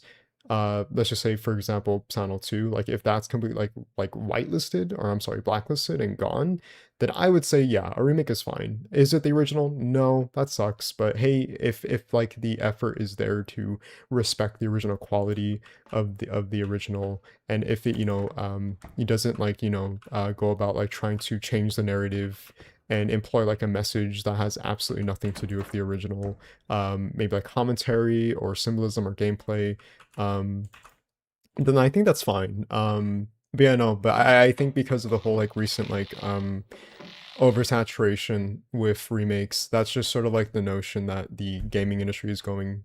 Speaker 1: let's just say, for example, Silent Hill 2, like if that's completely like whitelisted, or I'm sorry, blacklisted and gone, then I would say yeah, a remake is fine. Is it the original? No, that sucks. But hey, if like the effort is there to respect the original quality of the original, and if it, it doesn't like, go about like trying to change the narrative and employ like a message that has absolutely nothing to do with the original, maybe like commentary or symbolism or gameplay, um, then I think that's fine. But yeah, no, but I think because of the whole like recent like oversaturation with remakes, that's just sort of like the notion that the gaming industry is going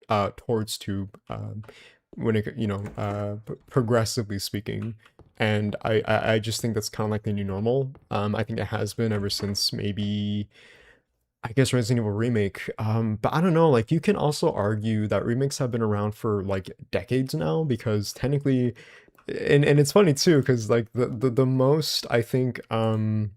Speaker 1: towards to, when it, progressively speaking. And I just think that's kind of like the new normal. I think it has been ever since maybe, I guess, Resident Evil Remake. But I don't know, like you can also argue that remakes have been around for like decades now, because technically, and it's funny too, because like the most I think, the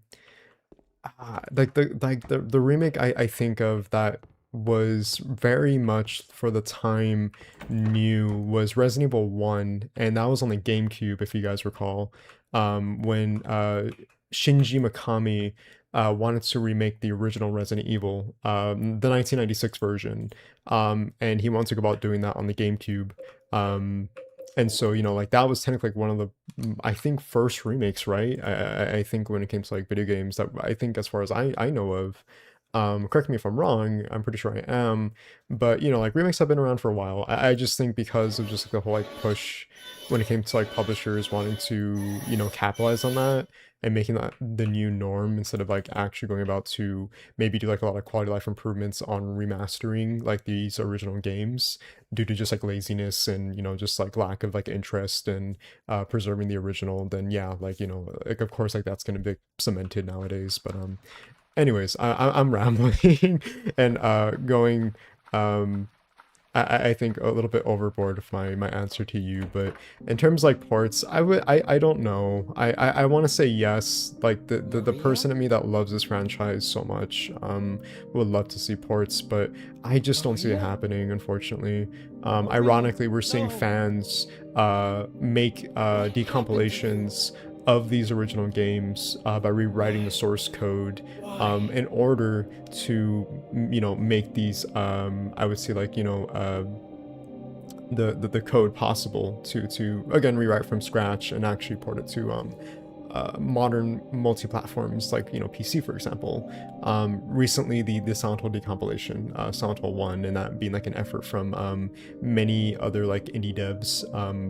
Speaker 1: remake I think of that was very much for the time new was Resident Evil 1, and that was on the GameCube, if you guys recall. When Shinji Mikami wanted to remake the original Resident Evil, the 1996 version, and he wanted to go about doing that on the GameCube. Um, and so, like that was technically like one of the, I think, first remakes, right? I think when it came to like video games, that I think, as far as I know of, correct me if I'm wrong, I'm pretty sure I am, but like remakes have been around for a while. I just think because of just like the whole like push when it came to like publishers wanting to, capitalize on that and making that the new norm, instead of like actually going about to maybe do like a lot of quality of life improvements on remastering like these original games, due to just like laziness and, just like lack of like interest in preserving the original. Then yeah, like, like of course like that's going to be cemented nowadays. But anyways, I'm rambling and going, um I think a little bit overboard with my answer to you. But in terms of like ports, I don't know. I want to say yes. Like the person in me that loves this franchise so much would love to see ports, but I just don't see it happening, unfortunately. Ironically, we're seeing fans make decompilations of these original games by rewriting the source code in order to, make these, I would say, like, the code possible to again rewrite from scratch and actually port it to modern multi-platforms, like, PC, for example. Recently, the Silent Hill decompilation, Silent Hill 1, and that being like an effort from many other like indie devs,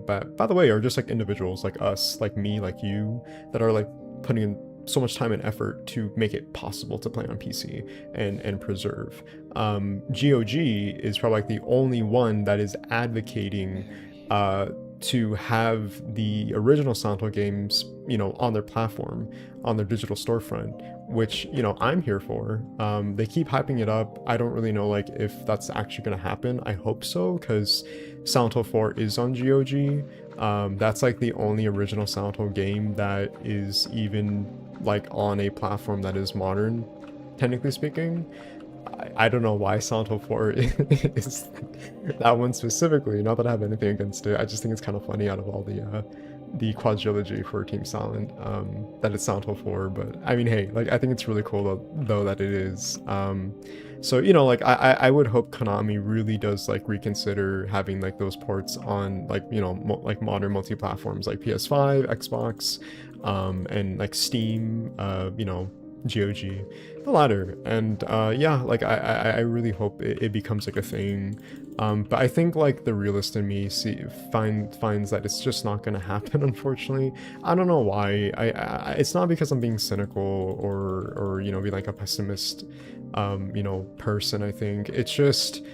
Speaker 1: but by the way, are just like individuals like us, like me, like you, that are like putting in so much time and effort to make it possible to play on PC and preserve. GOG is probably like the only one that is advocating to have the original Silent Hill games, on their platform, on their digital storefront, which, I'm here for. They keep hyping it up. I don't really know like if that's actually going to happen. I hope so, because Silent Hill 4 is on GOG. That's like the only original Silent Hill game that is even like on a platform that is modern, technically speaking. I don't know why Silent Hill 4 is that one specifically. Not that I have anything against it. I just think it's kind of funny, out of all the quadrilogy for Team Silent, that it's Silent Hill 4. But I mean, hey, like I think it's really cool though that it is. So like I would hope Konami really does like reconsider having like those ports on like, like modern multi-platforms like PS5, Xbox, and like Steam, GOG, the latter. And yeah, like I really hope it becomes like a thing. But I think like the realist in me finds that it's just not gonna happen, unfortunately. I don't know why. It's not because I'm being cynical or being like a pessimist person. I think it's just,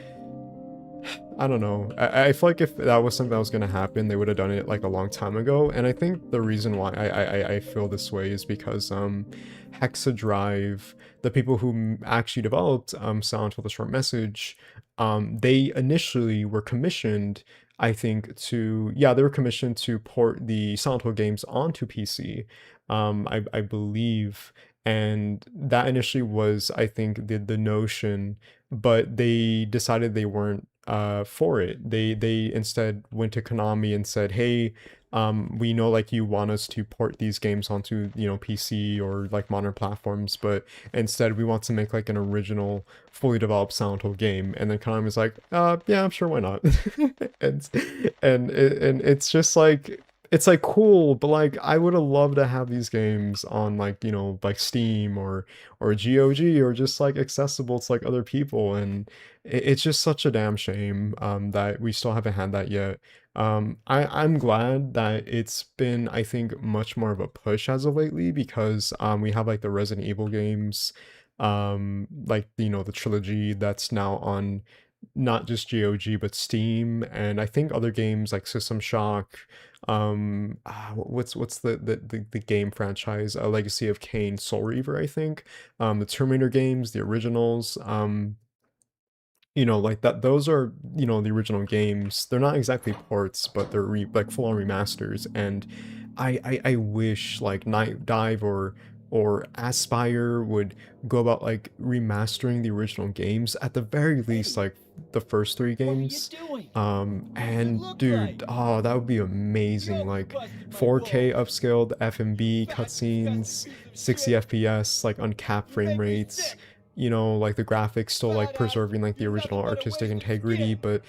Speaker 1: I don't know. I feel like if that was something that was going to happen, they would have done it like a long time ago. And I think the reason why I feel this way is because Hexadrive, the people who actually developed Silent Hill: The Short Message, they initially were commissioned, I think, they were commissioned to port the Silent Hill games onto PC, I believe. And that initially was, I think, the notion, but they decided they weren't for it. They instead went to Konami and said, "Hey, we know like you want us to port these games onto, you know, PC or like modern platforms, but instead we want to make like an original, fully developed Silent Hill game." And then Konami was like, yeah, I'm sure, why not?" and and it's just like it's like cool, but like I would have loved to have these games on like, you know, like Steam or GOG or just like accessible to like other people, and it's just such a damn shame that we still haven't had that yet. I'm glad that it's been, I think, much more of a push as of lately because we have like the Resident Evil games, like, you know, the trilogy that's now on not just GOG but Steam, and I think other games like System Shock, what's the game franchise, a Legacy of Kain, Soul Reaver, I think, the Terminator games, the originals, you know, like that, those are, you know, the original games. They're not exactly ports, but they're like full-on remasters. And I wish like Night Dive or Aspire would go about like remastering the original games, at the very least, like the first three
Speaker 2: What are you
Speaker 1: games.
Speaker 2: doing? What does it
Speaker 1: And
Speaker 2: look
Speaker 1: dude,
Speaker 2: like?
Speaker 1: oh, that would be
Speaker 2: You're
Speaker 1: amazing. Like
Speaker 2: busting my
Speaker 1: 4K
Speaker 2: balls.
Speaker 1: upscaled
Speaker 2: You
Speaker 1: FMV
Speaker 2: fat, disgusting
Speaker 1: cutscenes,
Speaker 2: piece of
Speaker 1: 60
Speaker 2: shit.
Speaker 1: FPS, like uncapped
Speaker 2: You
Speaker 1: frame
Speaker 2: make me
Speaker 1: rates,
Speaker 2: sick.
Speaker 1: you know, like the graphics still like
Speaker 2: Fat ass,
Speaker 1: preserving like the
Speaker 2: you're
Speaker 1: original
Speaker 2: nothing but a
Speaker 1: artistic
Speaker 2: wasted
Speaker 1: integrity,
Speaker 2: skin.
Speaker 1: but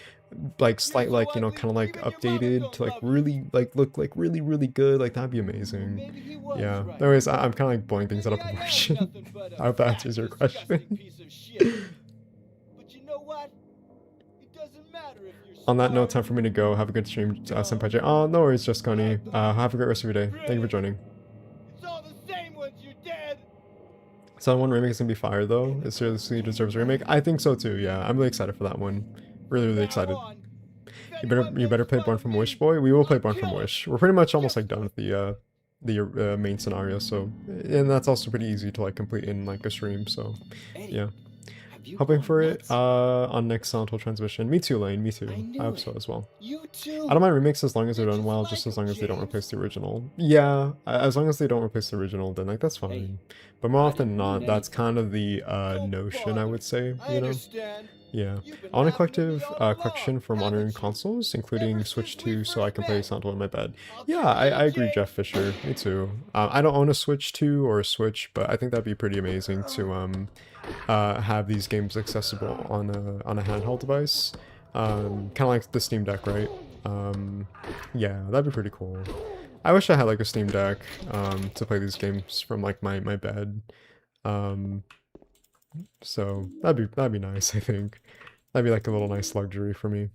Speaker 1: like
Speaker 2: You're
Speaker 1: slight,
Speaker 2: so
Speaker 1: like, you know,
Speaker 2: ugly,
Speaker 1: kind of like
Speaker 2: even your mother
Speaker 1: updated
Speaker 2: don't
Speaker 1: to like
Speaker 2: love you.
Speaker 1: really like look like really really good. Like that'd be amazing.
Speaker 2: Maybe he was
Speaker 1: Yeah.
Speaker 2: right.
Speaker 1: Anyways, I'm kind of like blowing things out of
Speaker 2: Maybe I am
Speaker 1: proportion.
Speaker 2: nothing but a
Speaker 1: I hope that
Speaker 2: fat,
Speaker 1: answers your
Speaker 2: disgusting
Speaker 1: question.
Speaker 2: piece of shit. But you know what? It doesn't matter if you're
Speaker 1: On that note,
Speaker 2: smart,
Speaker 1: time for me to go. Have a good stream,
Speaker 2: dumb,
Speaker 1: Senpai J. Oh, no worries, just Connie.
Speaker 2: ugly,
Speaker 1: Have a great rest of your day. Thank you for
Speaker 2: pretty.
Speaker 1: joining.
Speaker 2: It's all the same once you're dead.
Speaker 1: Silent One remake is gonna be fire though. It seriously deserves a remake. I think so too. Yeah, I'm really excited for that one. Really, really
Speaker 2: Now
Speaker 1: excited.
Speaker 2: on, if anyone
Speaker 1: You better
Speaker 2: makes
Speaker 1: play
Speaker 2: fun
Speaker 1: Born
Speaker 2: of
Speaker 1: from
Speaker 2: me,
Speaker 1: Wish, boy. We will play
Speaker 2: I'll
Speaker 1: Born from
Speaker 2: kill him.
Speaker 1: Wish. We're pretty much almost
Speaker 2: Just
Speaker 1: like done with the main scenario, so, and that's also pretty easy to like complete in like a stream. So
Speaker 2: Eddie,
Speaker 1: yeah,
Speaker 2: have you
Speaker 1: hoping
Speaker 2: gone
Speaker 1: for it
Speaker 2: nuts?
Speaker 1: on next Silent Hill transmission. Me too, Lane. Me too.
Speaker 2: I knew
Speaker 1: I hope
Speaker 2: it.
Speaker 1: so as well.
Speaker 2: You too.
Speaker 1: I don't mind remakes as long as they're
Speaker 2: You're
Speaker 1: done
Speaker 2: just
Speaker 1: well,
Speaker 2: like
Speaker 1: just as
Speaker 2: him,
Speaker 1: long as they don't
Speaker 2: James.
Speaker 1: replace the original. Yeah, as long as they don't replace the original, then like that's
Speaker 2: Hey,
Speaker 1: fine. But more
Speaker 2: I
Speaker 1: often
Speaker 2: didn't
Speaker 1: than
Speaker 2: mean
Speaker 1: not, that's
Speaker 2: anything.
Speaker 1: kind of the
Speaker 2: Don't
Speaker 1: notion, I
Speaker 2: bother.
Speaker 1: would say,
Speaker 2: I
Speaker 1: you know?
Speaker 2: understand.
Speaker 1: Yeah.
Speaker 2: You've been
Speaker 1: I want a
Speaker 2: laughing at me
Speaker 1: collective
Speaker 2: all
Speaker 1: collection
Speaker 2: along,
Speaker 1: for modern
Speaker 2: haven't you?
Speaker 1: consoles, including
Speaker 2: Ever
Speaker 1: Switch
Speaker 2: since we
Speaker 1: 2, so I
Speaker 2: first
Speaker 1: can play
Speaker 2: met.
Speaker 1: Silent Hill in my bed.
Speaker 2: I'll
Speaker 1: Yeah,
Speaker 2: tell you,
Speaker 1: I agree,
Speaker 2: James.
Speaker 1: Jeff Fisher. Me too. I don't own a Switch 2 or a Switch, but I think that'd be pretty amazing to have these games accessible on a handheld device. Kind of like the Steam Deck, right? Yeah, that'd be pretty cool. I wish I had like a Steam Deck to play these games from like my bed. So that'd be nice, I think. That'd be like a little nice luxury for me.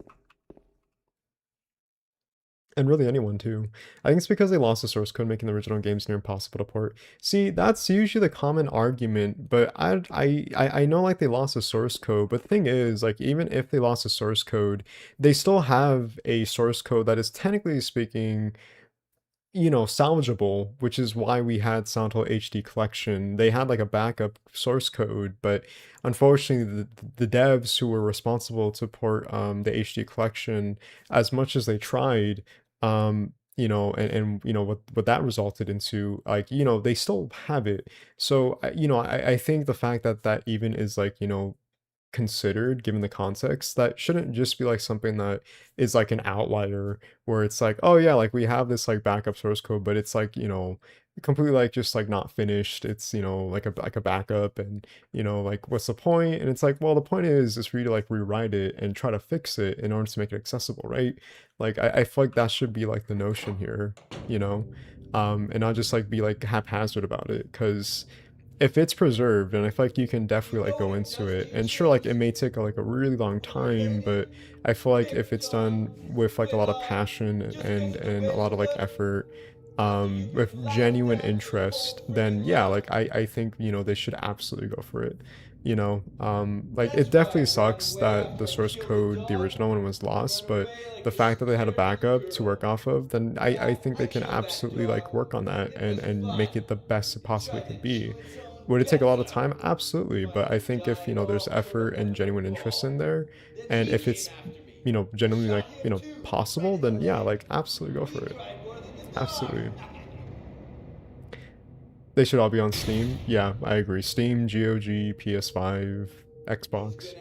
Speaker 1: And really anyone too. I think it's because they lost the source code, making the original games near impossible to port. See, that's usually the common argument, but I know like they lost the source code, but the thing is, like even if they lost the source code, they still have a source code that is technically speaking, you know, salvageable, which is why we had Silent Hill HD Collection. They had like a backup source code, but unfortunately, the devs who were responsible to port the HD Collection, as much as they tried, you know, and you know what that resulted into, like, you know, they still have it. So you know, I think the fact that that even is like, you know, considered given the context, that shouldn't just be like something that is like an outlier where it's like, oh yeah, like we have this like backup source code, but it's like, you know, completely like just like not finished. It's, you know, like a backup, and you know, like what's the point? And it's like, well, the point is for you to like rewrite it and try to fix it in order to make it accessible, right? Like I feel like that should be like the notion here, you know, and not just like be like haphazard about it, because if it's preserved, and I feel like you can definitely like go into it, and sure, like it may take like a really long time, but I feel like if it's done with like a lot of passion and a lot of like effort, with genuine interest, then yeah, like I think, you know, they should absolutely go for it. You know, like it definitely sucks that the source code, the original one, was lost, but the fact that they had a backup to work off of, then I think they can absolutely like work on that and make it the best it possibly could be. Would it take a lot of time? Absolutely. But I think if, you know, there's effort and genuine interest in there, and if it's, you know, genuinely like, you know, possible, then yeah, like absolutely go for it. Absolutely. They should all be on Steam. Yeah, I agree. Steam, GOG, PS5, Xbox.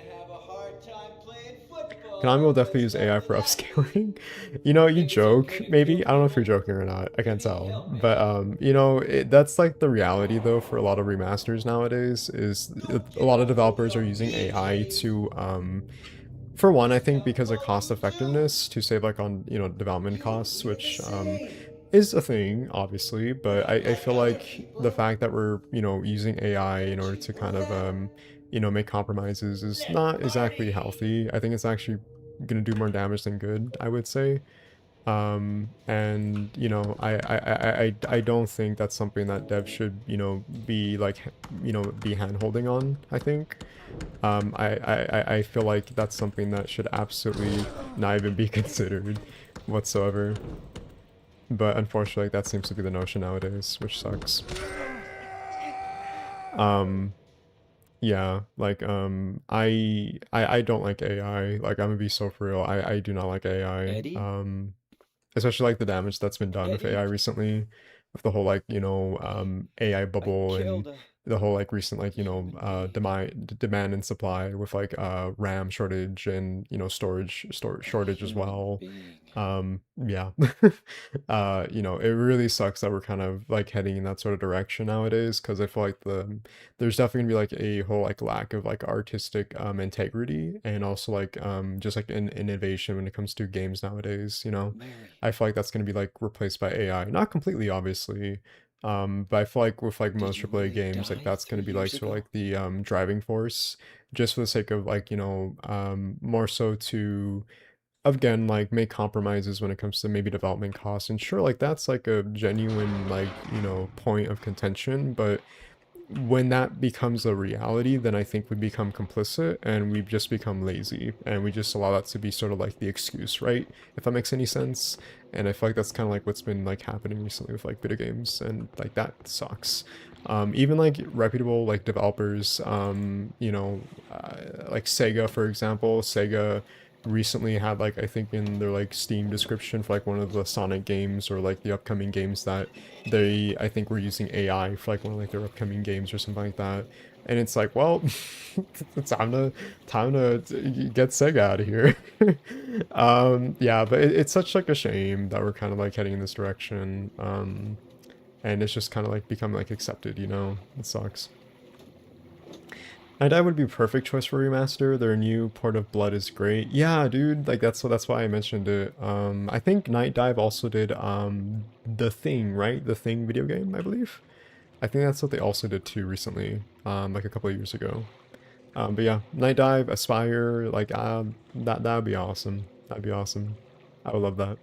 Speaker 1: Konami will definitely use AI for upscaling. You know, you joke, maybe. I don't know if you're joking or not. I can't tell. But, you know, that's like the reality, though, for a lot of remasters nowadays, is a lot of developers are using AI to, for one, I think because of cost effectiveness, to save, like, on, you know, development costs, which, is a thing, obviously, but I feel like the fact that we're, you know, using AI in order to kind of, you know, make compromises is not exactly healthy. I think it's actually gonna do more damage than good, I would say. And you know, I don't think that's something that devs should, you know, be like, you know, be hand holding on, I think. I feel like that's something that should absolutely not even be considered whatsoever. But unfortunately, that seems to be the notion nowadays, which sucks. Yeah, like, I don't like AI. Like, I'm gonna be so for real. I do not like AI.
Speaker 2: Eddie?
Speaker 1: Especially like the damage that's been done with
Speaker 2: Eddie?
Speaker 1: AI recently, with the whole like, you know, AI
Speaker 2: I
Speaker 1: bubble and
Speaker 2: killed a
Speaker 1: the whole like recent like, you know,
Speaker 2: human being.
Speaker 1: demand and supply with like RAM shortage and, you know, storage
Speaker 2: A
Speaker 1: shortage as
Speaker 2: human
Speaker 1: well.
Speaker 2: being.
Speaker 1: Yeah. You know, it really sucks that we're kind of like heading in that sort of direction nowadays, because I feel like there's definitely gonna be like a whole like lack of like artistic integrity, and also like just like an innovation when it comes to games nowadays, you know.
Speaker 2: Mary,
Speaker 1: I feel like that's gonna be like replaced by AI. Not completely, obviously. But I feel like with like
Speaker 2: did
Speaker 1: most
Speaker 2: you
Speaker 1: AAA
Speaker 2: really
Speaker 1: games, like
Speaker 2: die
Speaker 1: that's gonna be like
Speaker 2: 3 years
Speaker 1: sort of
Speaker 2: ago?
Speaker 1: like the driving force, just for the sake of like, you know, more so to again like make compromises when it comes to maybe development costs. And sure, like that's like a genuine like, you know, point of contention, but when that becomes a reality, then I think we become complicit and we just become lazy and we just allow that to be sort of like the excuse, right? If that makes any sense. And I feel like that's kind of like what's been like happening recently with like video games, and like that sucks. Even like reputable like developers, you know, like Sega, for example. Sega recently had like, I think in their like Steam description for like one of the Sonic games or like the upcoming games, that they, I think, were using AI for like one of like their upcoming games or something like that. And it's like, well, it's time to get Sega out of here. Yeah, but it's such like a shame that we're kind of like heading in this direction. And it's just kind of like become like accepted, you know. It sucks. Night Dive would be a perfect choice for remaster. Their new Port of Blood is great. Yeah, dude, like that's why I mentioned it. I think Night Dive also did The Thing, right? The Thing video game, I believe. I think that's what they also did too recently, like a couple of years ago. But yeah, Night Dive, Aspire, like that would be awesome. That'd be awesome. I would love that.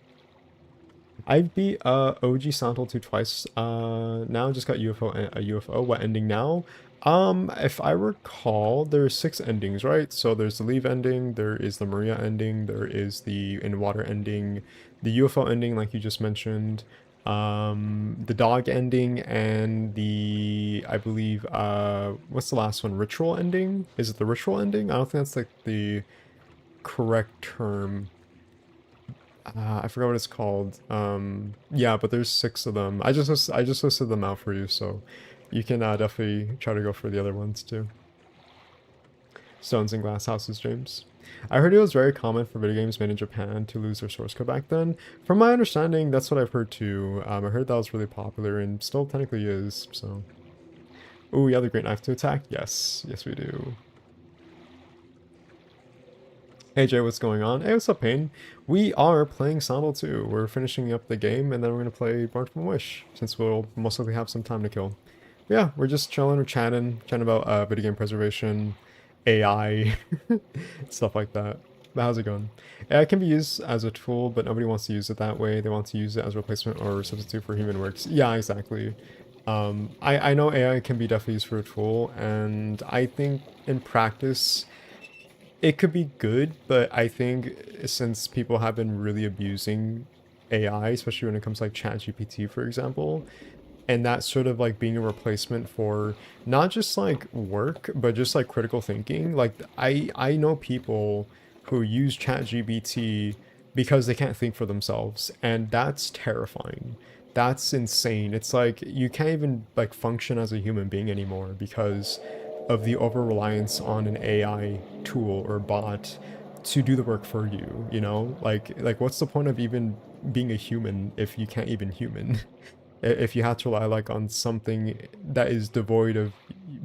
Speaker 1: I've beat OG Silent Hill 2 twice. Now just got UFO a UFO. What ending now? If I recall, there's 6 endings, right? So there's the Leave ending, there is the Maria ending, there is the In Water ending, the UFO ending, like you just mentioned, the dog ending, and the, I believe, what's the last one? Ritual ending? Is it the ritual ending? I don't think that's like the correct term. I forgot what it's called. Yeah, but there's 6 of them. I just listed them out for you, so you can definitely try to go for the other ones too. Stones and Glass Houses, James. I heard it was very common for video games made in Japan to lose their source code back then. From my understanding, that's what I've heard too. I heard that was really popular and still technically is, so. Ooh, yeah, the Great Knife to Attack? Yes. Yes, we do. Hey Jay, what's going on? Hey, what's up, Payne? We are playing Silent Hill 2. We're finishing up the game, and then we're going to play Born from Wish, since we'll most likely have some time to kill. But yeah, we're just chilling, we're chatting about video game preservation, AI, stuff like that. But how's it going? AI can be used as a tool, but nobody wants to use it that way. They want to use it as a replacement or substitute for human works. Yeah, exactly. I know AI can be definitely used for a tool, and I think in practice it could be good, but I think since people have been really abusing AI, especially when it comes to like ChatGPT, for example, and that sort of like being a replacement for not just like work, but just like critical thinking. Like I know people who use ChatGPT because they can't think for themselves, and that's terrifying. That's insane. It's like you can't even like function as a human being anymore because of the over reliance on an AI tool or bot to do the work for you, you know? Like what's the point of even being a human if you can't even human? If you have to rely like on something that is devoid of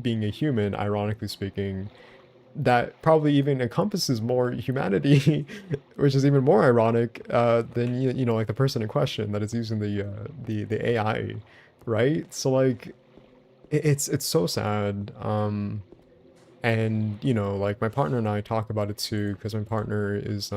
Speaker 1: being a human, ironically speaking, that probably even encompasses more humanity, which is even more ironic than you know like the person in question that is using the AI, right? So like it's so sad. And you know like my partner and I talk about it too because my partner is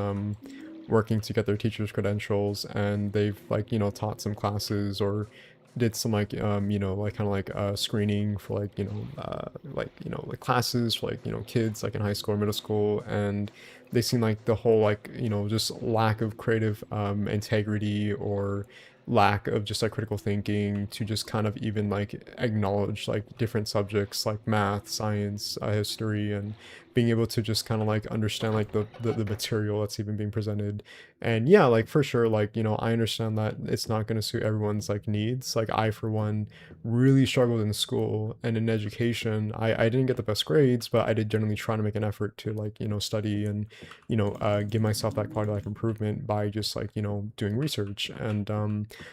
Speaker 1: working to get their teacher's credentials, and they've like you know taught some classes or did some like you know like kind of like screening for like you know like classes for like you know kids like in high school or middle school, and they seem like the whole like you know just lack of creative integrity or lack of just like critical thinking to just kind of even like acknowledge like different subjects like math, science, history, and being able to just kind of like understand like the material that's even being presented. And yeah, like for sure, like you know I understand that it's not going to suit everyone's like needs. Like I for one really struggled in school and in education. I didn't get the best grades, but I did generally try to make an effort to like you know study and you know give myself that quality of life improvement by just like you know doing research. And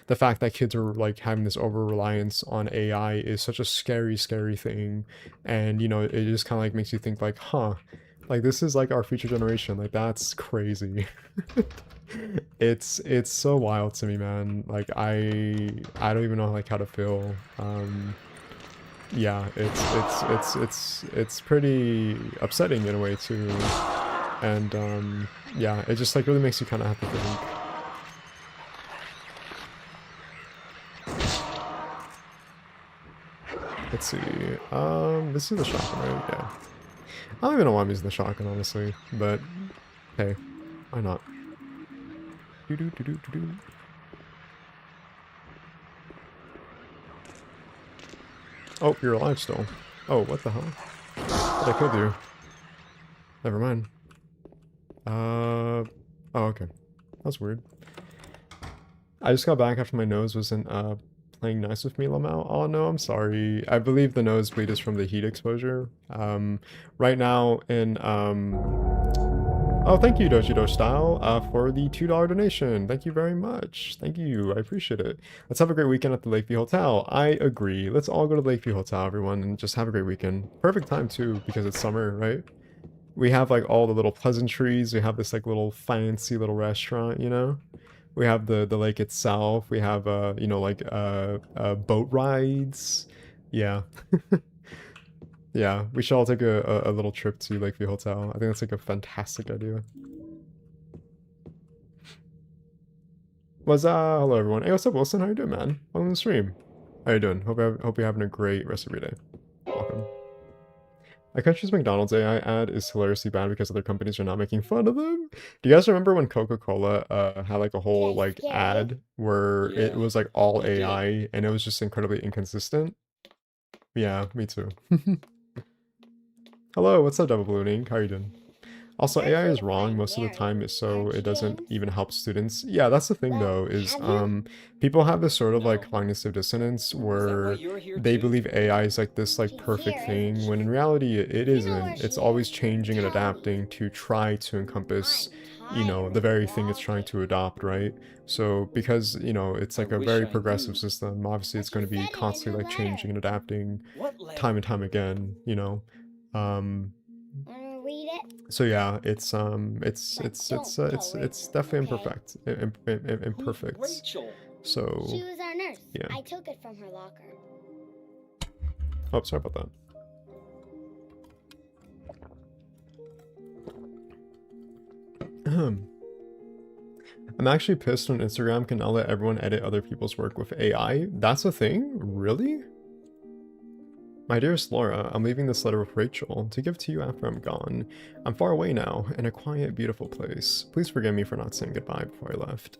Speaker 1: the fact that kids are like having this over reliance on AI is such a scary, scary thing. And you know, it just kind of like makes you think like, huh, like this is like our future generation. Like that's crazy. It's so wild to me, man. Like I don't even know like how to feel. Yeah, it's pretty upsetting in a way too. And yeah, it just like really makes you kind of have to think. Let's see. This is the shotgun, right? Yeah. I don't even know why I'm using the shotgun, honestly, but hey, why not? Doo -doo -doo -doo -doo -doo. Oh, you're alive still. Oh, what the hell? But I killed you. Never mind. Oh, okay. That's weird. I just got back after my nose wasn't playing nice with me, Lamau. Oh no, I'm sorry. I believe the nosebleed is from the heat exposure. Right now in oh, thank you, Dojido Style, for the $2 donation. Thank you very much. Thank you. I appreciate it. Let's have a great weekend at the Lakeview Hotel. I agree. Let's all go to the Lakeview Hotel, everyone, and just have a great weekend. Perfect time too, because it's summer, right? We have like all the little pleasantries. We have this like little fancy little restaurant, you know? We have the lake itself. We have you know like boat rides. Yeah. Yeah, we should all take a little trip to Lakeview Hotel. I think that's like a fantastic idea. Hello everyone. Hey, what's up, Wilson? How you doing, man? Welcome to the stream. How you doing? Hope you're having a great rest of your day. Welcome. My country's McDonald's AI ad is hilariously bad because other companies are not making fun of them. Do you guys remember when Coca-Cola had like a whole like ad where it was like all
Speaker 2: I did.
Speaker 1: AI and it was just incredibly inconsistent? Yeah, me too. Hello, what's up, Double Ballooning? How are you doing? Also, AI is wrong most of the time, so it doesn't even help students. Yeah, that's the thing though, is people have this sort of like
Speaker 2: No.
Speaker 1: cognitive dissonance
Speaker 2: Is that
Speaker 1: where
Speaker 2: why you're here
Speaker 1: they
Speaker 2: too?
Speaker 1: believe AI is like this like perfect thing, when in reality it isn't. It's always changing and adapting to try to encompass, you know, the very thing it's trying to adopt, right? So because, you know, it's like
Speaker 2: I
Speaker 1: a
Speaker 2: wish
Speaker 1: very
Speaker 2: I
Speaker 1: progressive
Speaker 2: knew.
Speaker 1: system, obviously it's going to be constantly like changing and adapting
Speaker 2: What
Speaker 1: time
Speaker 2: letter?
Speaker 1: and time again, you know. Um
Speaker 5: Wanna read it?
Speaker 1: so yeah, it's definitely
Speaker 5: okay?
Speaker 2: Who's
Speaker 1: imperfect.
Speaker 2: Rachel?
Speaker 1: So
Speaker 5: She was our nurse.
Speaker 1: yeah.
Speaker 5: I took it from her locker.
Speaker 1: Oh, sorry about that. I'm actually pissed when Instagram can now let everyone edit other people's work with AI. That's a thing? Really? My dearest Laura, I'm leaving this letter with Rachel to give to you after I'm gone. I'm far away now, in a quiet, beautiful place. Please forgive me for not saying goodbye before I left.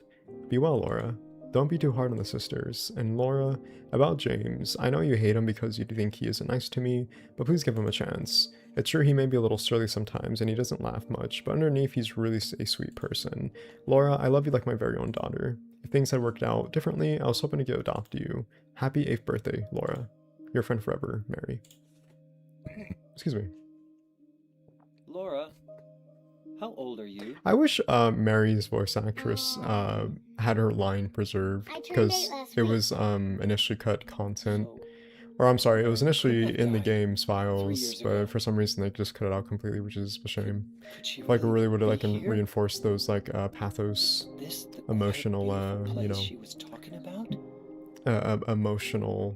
Speaker 1: Be well, Laura. Don't be too hard on the sisters. And Laura, about James, I know you hate him because you think he isn't nice to me, but please give him a chance. It's true he may be a little surly sometimes and he doesn't laugh much, but underneath he's really a sweet person. Laura, I love you like my very own daughter. If things had worked out differently, I was hoping to get adopt you. Happy 8th birthday, Laura. Your friend forever, Mary. Excuse me.
Speaker 2: Laura, How old are you?
Speaker 1: I wish Mary's voice actress had her line preserved,
Speaker 5: I turned 8
Speaker 1: because
Speaker 5: last
Speaker 1: it
Speaker 5: week.
Speaker 1: was initially cut content.
Speaker 2: So,
Speaker 1: Or I'm sorry, it was
Speaker 2: where
Speaker 1: initially
Speaker 2: did
Speaker 1: in the
Speaker 2: Beth die?
Speaker 1: game's
Speaker 2: 3
Speaker 1: files,
Speaker 2: years
Speaker 1: but
Speaker 2: ago?
Speaker 1: for some reason they just cut it out completely, which is a shame.
Speaker 2: Could she
Speaker 1: Like it really would have
Speaker 2: be
Speaker 1: like
Speaker 2: here?
Speaker 1: reinforced those like pathos,
Speaker 2: Is this the
Speaker 1: emotional,
Speaker 2: quiet, beautiful
Speaker 1: you
Speaker 2: place
Speaker 1: know,
Speaker 2: she was talking about?
Speaker 1: emotional,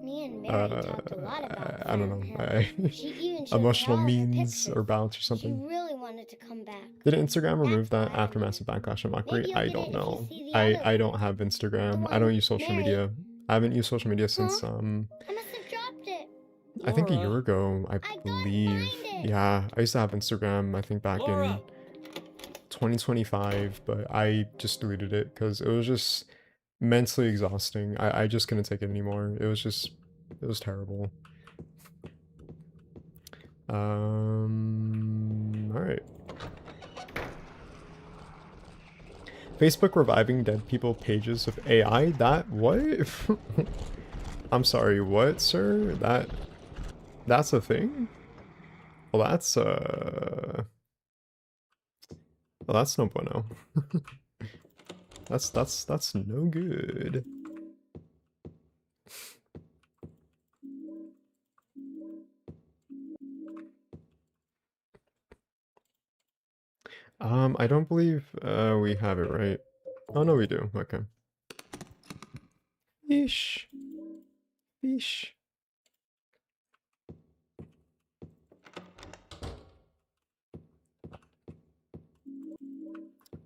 Speaker 5: Me and Mary talked a lot about
Speaker 1: I don't
Speaker 5: Silent
Speaker 1: know,
Speaker 5: Hill. She even showed me
Speaker 1: emotional
Speaker 5: all of her
Speaker 1: means or
Speaker 5: pictures.
Speaker 1: bouts or
Speaker 5: She
Speaker 1: something.
Speaker 5: really wanted to come back.
Speaker 1: Did Instagram remove
Speaker 5: That's
Speaker 1: that
Speaker 5: why I'm
Speaker 1: after
Speaker 5: here.
Speaker 1: massive backlash and mockery?
Speaker 5: Maybe you'll
Speaker 1: I
Speaker 5: get
Speaker 1: don't
Speaker 5: it if you
Speaker 1: know.
Speaker 5: see the other
Speaker 1: I
Speaker 5: one.
Speaker 1: don't have
Speaker 5: The
Speaker 1: Instagram. I
Speaker 5: one
Speaker 1: don't use social
Speaker 5: Mary.
Speaker 1: media. I haven't used social media
Speaker 5: Huh?
Speaker 1: since
Speaker 5: I must have dropped it.
Speaker 1: I think a year
Speaker 2: Laura.
Speaker 1: ago, I
Speaker 5: I couldn't
Speaker 1: believe.
Speaker 5: find it.
Speaker 1: Yeah, I used to have Instagram, I think back in
Speaker 2: Laura!
Speaker 1: 2025, but I just deleted it because it was just mentally exhausting. I just couldn't take it anymore. It was terrible. Alright. Facebook reviving dead people pages of AI? That, what? I'm sorry, what, sir? That's a thing? Well, that's no bueno. That's no good. I don't believe we have it right. Oh no, we do. Okay. Yeesh. Yeesh.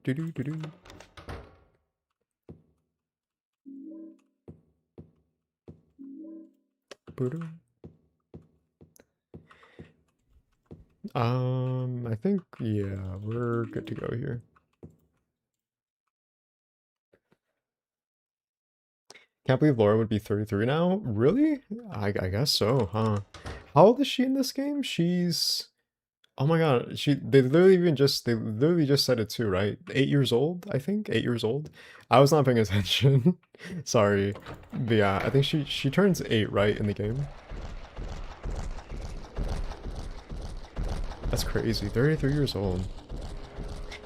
Speaker 1: Do do do do. Boo-doo. I think, yeah, we're good to go here. Can't believe Laura would be 33 now? Really? I guess so, huh? How old is she in this game? She's... Oh my god, they literally just said it too, right? 8 years old, I think? 8 years old? I was not paying attention. Sorry. But yeah, I think she turns 8, right, in the game? That's crazy, 33 years old.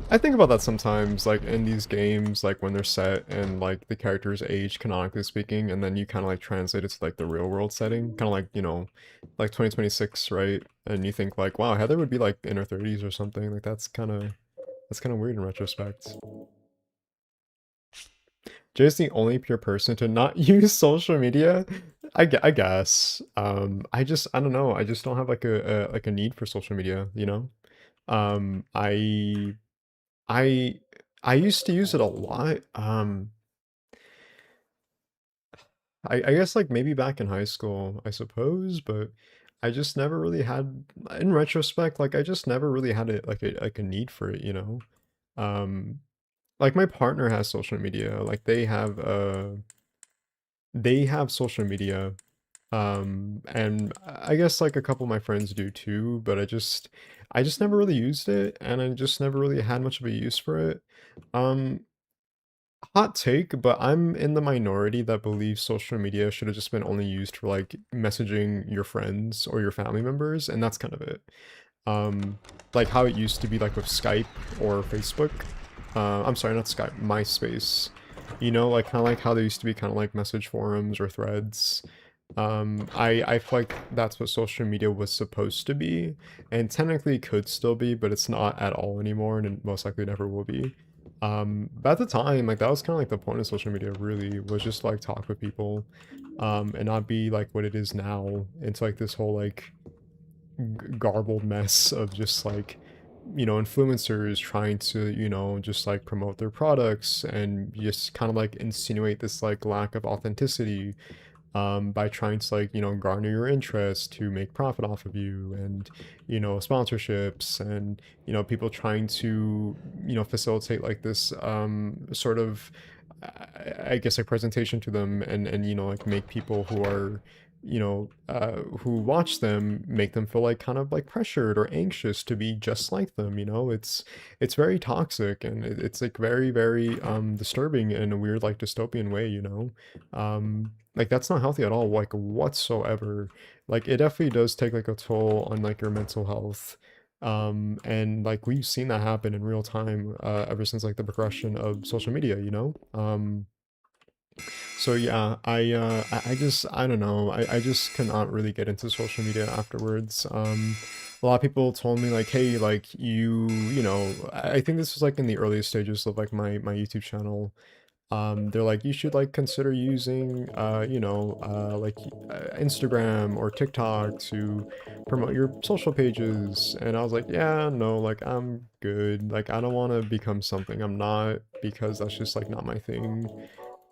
Speaker 1: I think about that sometimes, like, in these games, like, when they're set and, like, the character's age, canonically speaking, and then you kind of, like, translate it to, like, the real-world setting. Kind of like, you know, like, 2026, right? And you think, like, wow, Heather would be, like, in her 30s or something. Like, that's kind of weird in retrospect. Jay's the only pure person to not use social media? I guess. I don't know. I just don't have, like, a need for social media, you know? Um, I... I I used to use it a lot. I guess like maybe back in high school, I suppose, but I just never really had, in retrospect, like I just never really had a need for it, you know? Um, like my partner has social media, like they have social media, and I guess like a couple of my friends do too, but I just never really used it, and I just never really had much of a use for it. Um, Hot take, but I'm in the minority that believes social media should have just been only used for like messaging your friends or your family members, and that's kind of it. Um, like how it used to be like with Skype or Facebook. I'm sorry, not Skype, MySpace. You know, like kind of like how there used to be kind of like message forums or threads. I feel like that's what social media was supposed to be, and technically could still be, but it's not at all anymore, and it most likely never will be. But at the time, like that was kind of like the point of social media really was just like talk with people, and not be like what it is now. It's like this whole like garbled mess of just like, you know, influencers trying to, you know, just like promote their products and just kind of like insinuate this like lack of authenticity by trying to like, you know, garner your interest to make profit off of you, and, you know, sponsorships, and, you know, people trying to, you know, facilitate like this sort of I guess like presentation to them, and you know, like make people who are, you know, who watch them, make them feel like kind of like pressured or anxious to be just like them, you know? It's very toxic, and it's like very disturbing in a weird like dystopian way, you know? Like that's not healthy at all, like whatsoever. Like it definitely does take like a toll on like your mental health. And like we've seen that happen in real time ever since like the progression of social media, you know? So yeah, I just I don't know. I just cannot really get into social media afterwards. A lot of people told me like, hey, like you know, I think this was like in the earliest stages of like my YouTube channel. They're like, you should like consider using you know, like Instagram or TikTok to promote your social pages. And I was like, yeah, no, like I'm good. Like I don't want to become something I'm not because that's just like not my thing.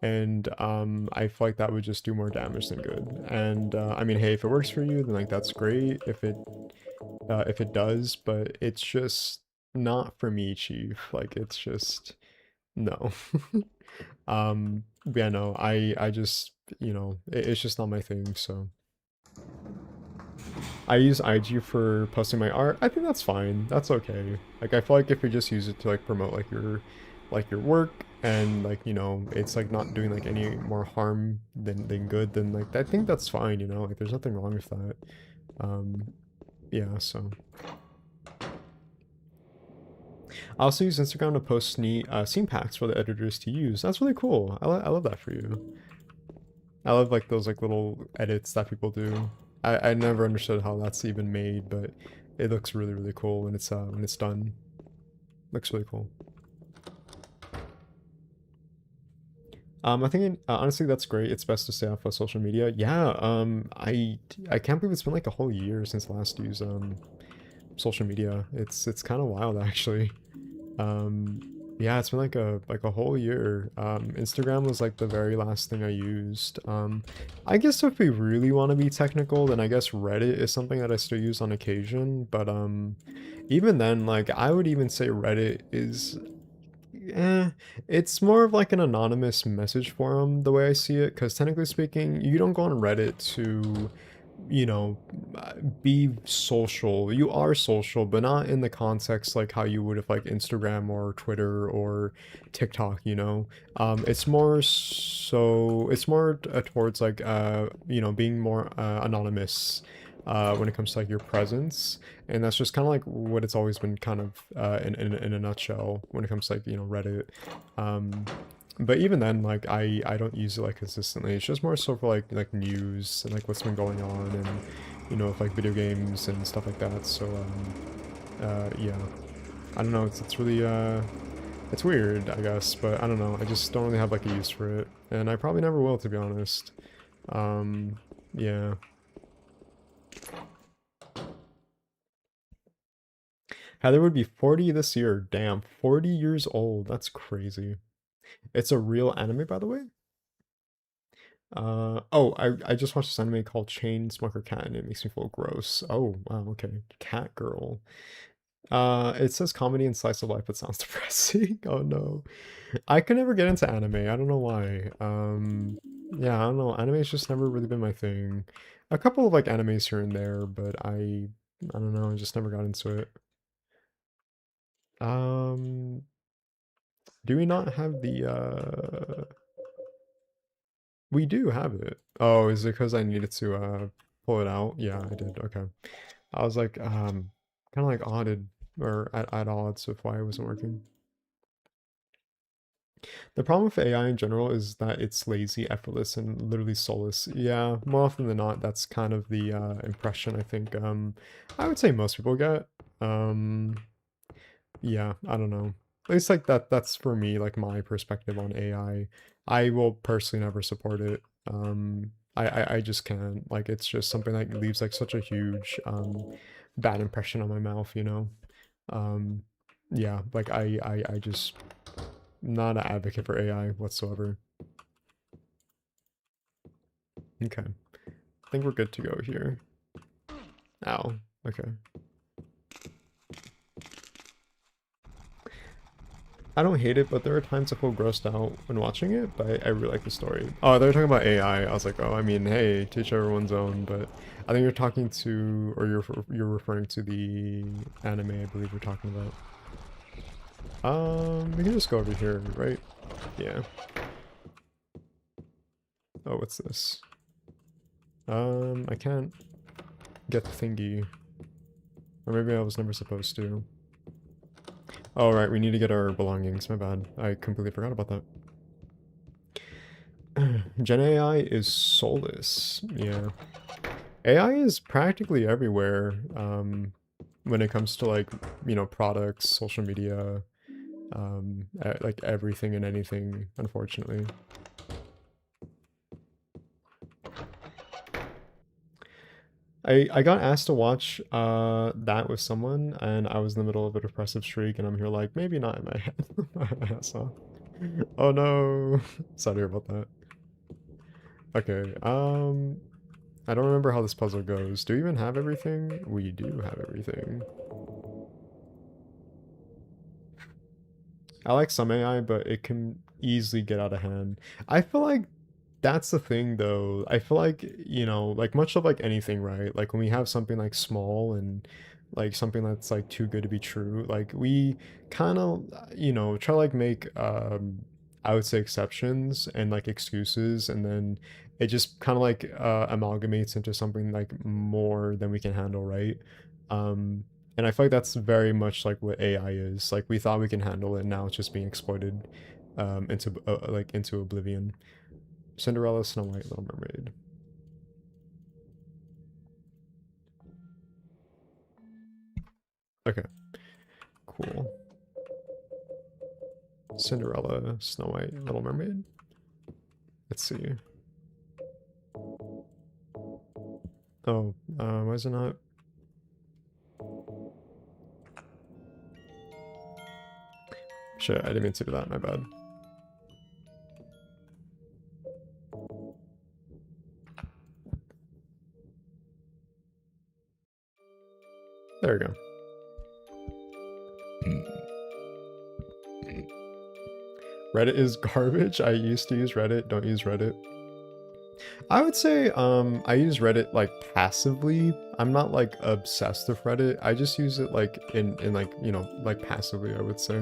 Speaker 1: And I feel like that would just do more damage than good. And I mean, hey, if it works for you, then like that's great. If it does, but it's just not for me, Chief. Like it's just no. Yeah, no, I just, you know, it's just not my thing. So I use IG for posting my art. I think that's fine. That's okay. Like I feel like if you just use it to like promote like your work and like, you know, it's like not doing like any more harm than good, then like I think that's fine, you know? Like there's nothing wrong with that. Yeah, so I also use Instagram to post neat scene packs for the editors to use. That's really cool. I love that for you. I love like those like little edits that people do. I never understood how that's even made, but it looks really cool when it's done. Looks really cool. I think honestly that's great. It's best to stay off of social media. Yeah, I can't believe it's been like a whole year since last used social media. It's kind of wild actually. Um, yeah, it's been like a whole year. Instagram was like the very last thing I used. I guess if we really want to be technical, then I guess Reddit is something that I still use on occasion. But even then, like I would even say Reddit is it's more of like an anonymous message forum the way I see it, because technically speaking, you don't go on Reddit to, you know, be social. You are social, but not in the context like how you would have like Instagram or Twitter or TikTok, you know. It's more so it's more towards like you know, being more anonymous when it comes to like your presence, and that's just kind of like what it's always been kind of in a nutshell when it comes to like, you know, Reddit. um but even then, like I don't use it like consistently. It's just more so for like news and like what's been going on, and you know, with like video games and stuff like that. So yeah, I don't know, it's really it's weird, I guess, but I don't know, I just don't really have like a use for it, and I probably never will, to be honest. Yeah. Heather would be 40 this year. Damn, 40 years old. That's crazy. It's a real anime, by the way. Oh, I just watched this anime called Chain Smoker Cat, and it makes me feel gross. Oh, wow, okay. Cat girl. It says comedy and slice of life, but sounds depressing. Oh no. I could never get into anime. I don't know why. Yeah, I don't know. Anime's just never really been my thing. A couple of like animes here and there, but I don't know, I just never got into it. Um, do we not have the we do have it. Oh, is it because I needed to pull it out? Yeah, I did. Okay. I was like kind of like odded or at odds with why it wasn't working. The problem with AI in general is that it's lazy, effortless, and literally soulless. Yeah, more often than not, that's kind of the impression I think I would say most people get. Um Yeah, I don't know. At least like that's for me, like my perspective on AI. I will personally never support it. I just can't. Like it's just something that leaves like such a huge bad impression on my mouth, you know? Um yeah, like I just not an advocate for AI whatsoever. Okay. I think we're good to go here. Ow. Okay. I don't hate it, but there are times I feel grossed out when watching it, but I really like the story. Oh, they're talking about AI. I was like, oh, I mean, hey, teach everyone's own, but I think you're talking to, or you're referring to the anime I believe you're talking about. We can just go over here, right? Yeah. Oh, what's this? I can't get the thingy. Or maybe I was never supposed to. Oh, right, we need to get our belongings. My bad. I completely forgot about that. Gen AI is soulless. Yeah. AI is practically everywhere when it comes to, like, you know, products, social media, like everything and anything, unfortunately. I got asked to watch that with someone, and I was in the middle of a depressive streak, and I'm here like, maybe not in my head. So, oh no. Sorry to hear about that. Okay, I don't remember how this puzzle goes. Do we even have everything? We do have everything. I like some AI, but it can easily get out of hand. I feel like that's the thing though. I feel like, you know, like much of like anything, right? Like when we have something like small and like something that's like too good to be true, like we kind of, you know, try to like make I would say exceptions and like excuses, and then it just kind of like amalgamates into something like more than we can handle, right? Um and I feel like that's very much like what AI is. Like we thought we can handle it, now it's just being exploited into like into oblivion. Cinderella, Snow White, Little Mermaid. Okay, cool. Cinderella, Snow White, Little Mermaid. Let's see. Oh, why is it not? Shit, I didn't mean to do that, my bad. There we go. Reddit is garbage. I used to use Reddit, don't use Reddit. I would say I use Reddit like passively. I'm not like obsessed with Reddit. I just use it like in like, you know, like passively, I would say.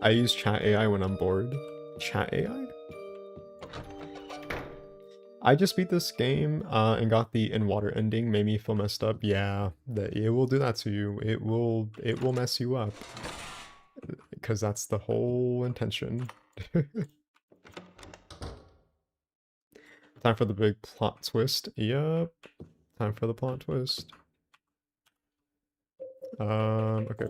Speaker 1: I use chat AI when I'm bored. Chat AI? I just beat this game and got the in water ending, made me feel messed up. Yeah, it will do that to you. It will mess you up. Because that's the whole intention. Time for the big plot twist. Yep. Time for the plot twist. Okay.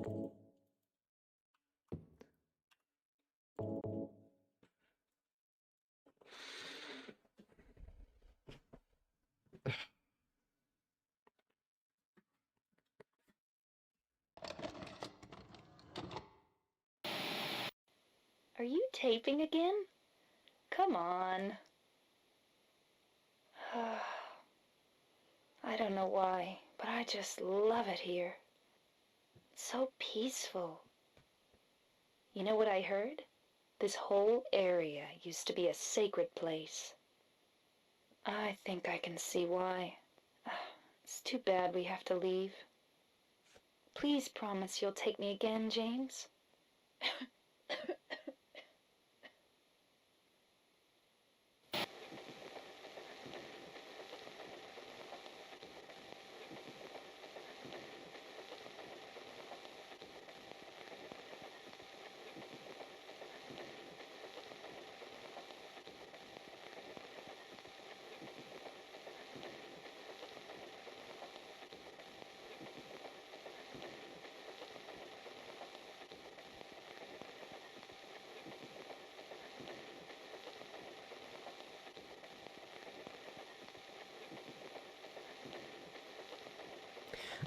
Speaker 3: Are you taping again? Come on. I don't know why, but I just love it here. It's so peaceful. You know what I heard? This whole area used to be a sacred place. I think I can see why. It's too bad we have to leave. Please promise you'll take me again, James.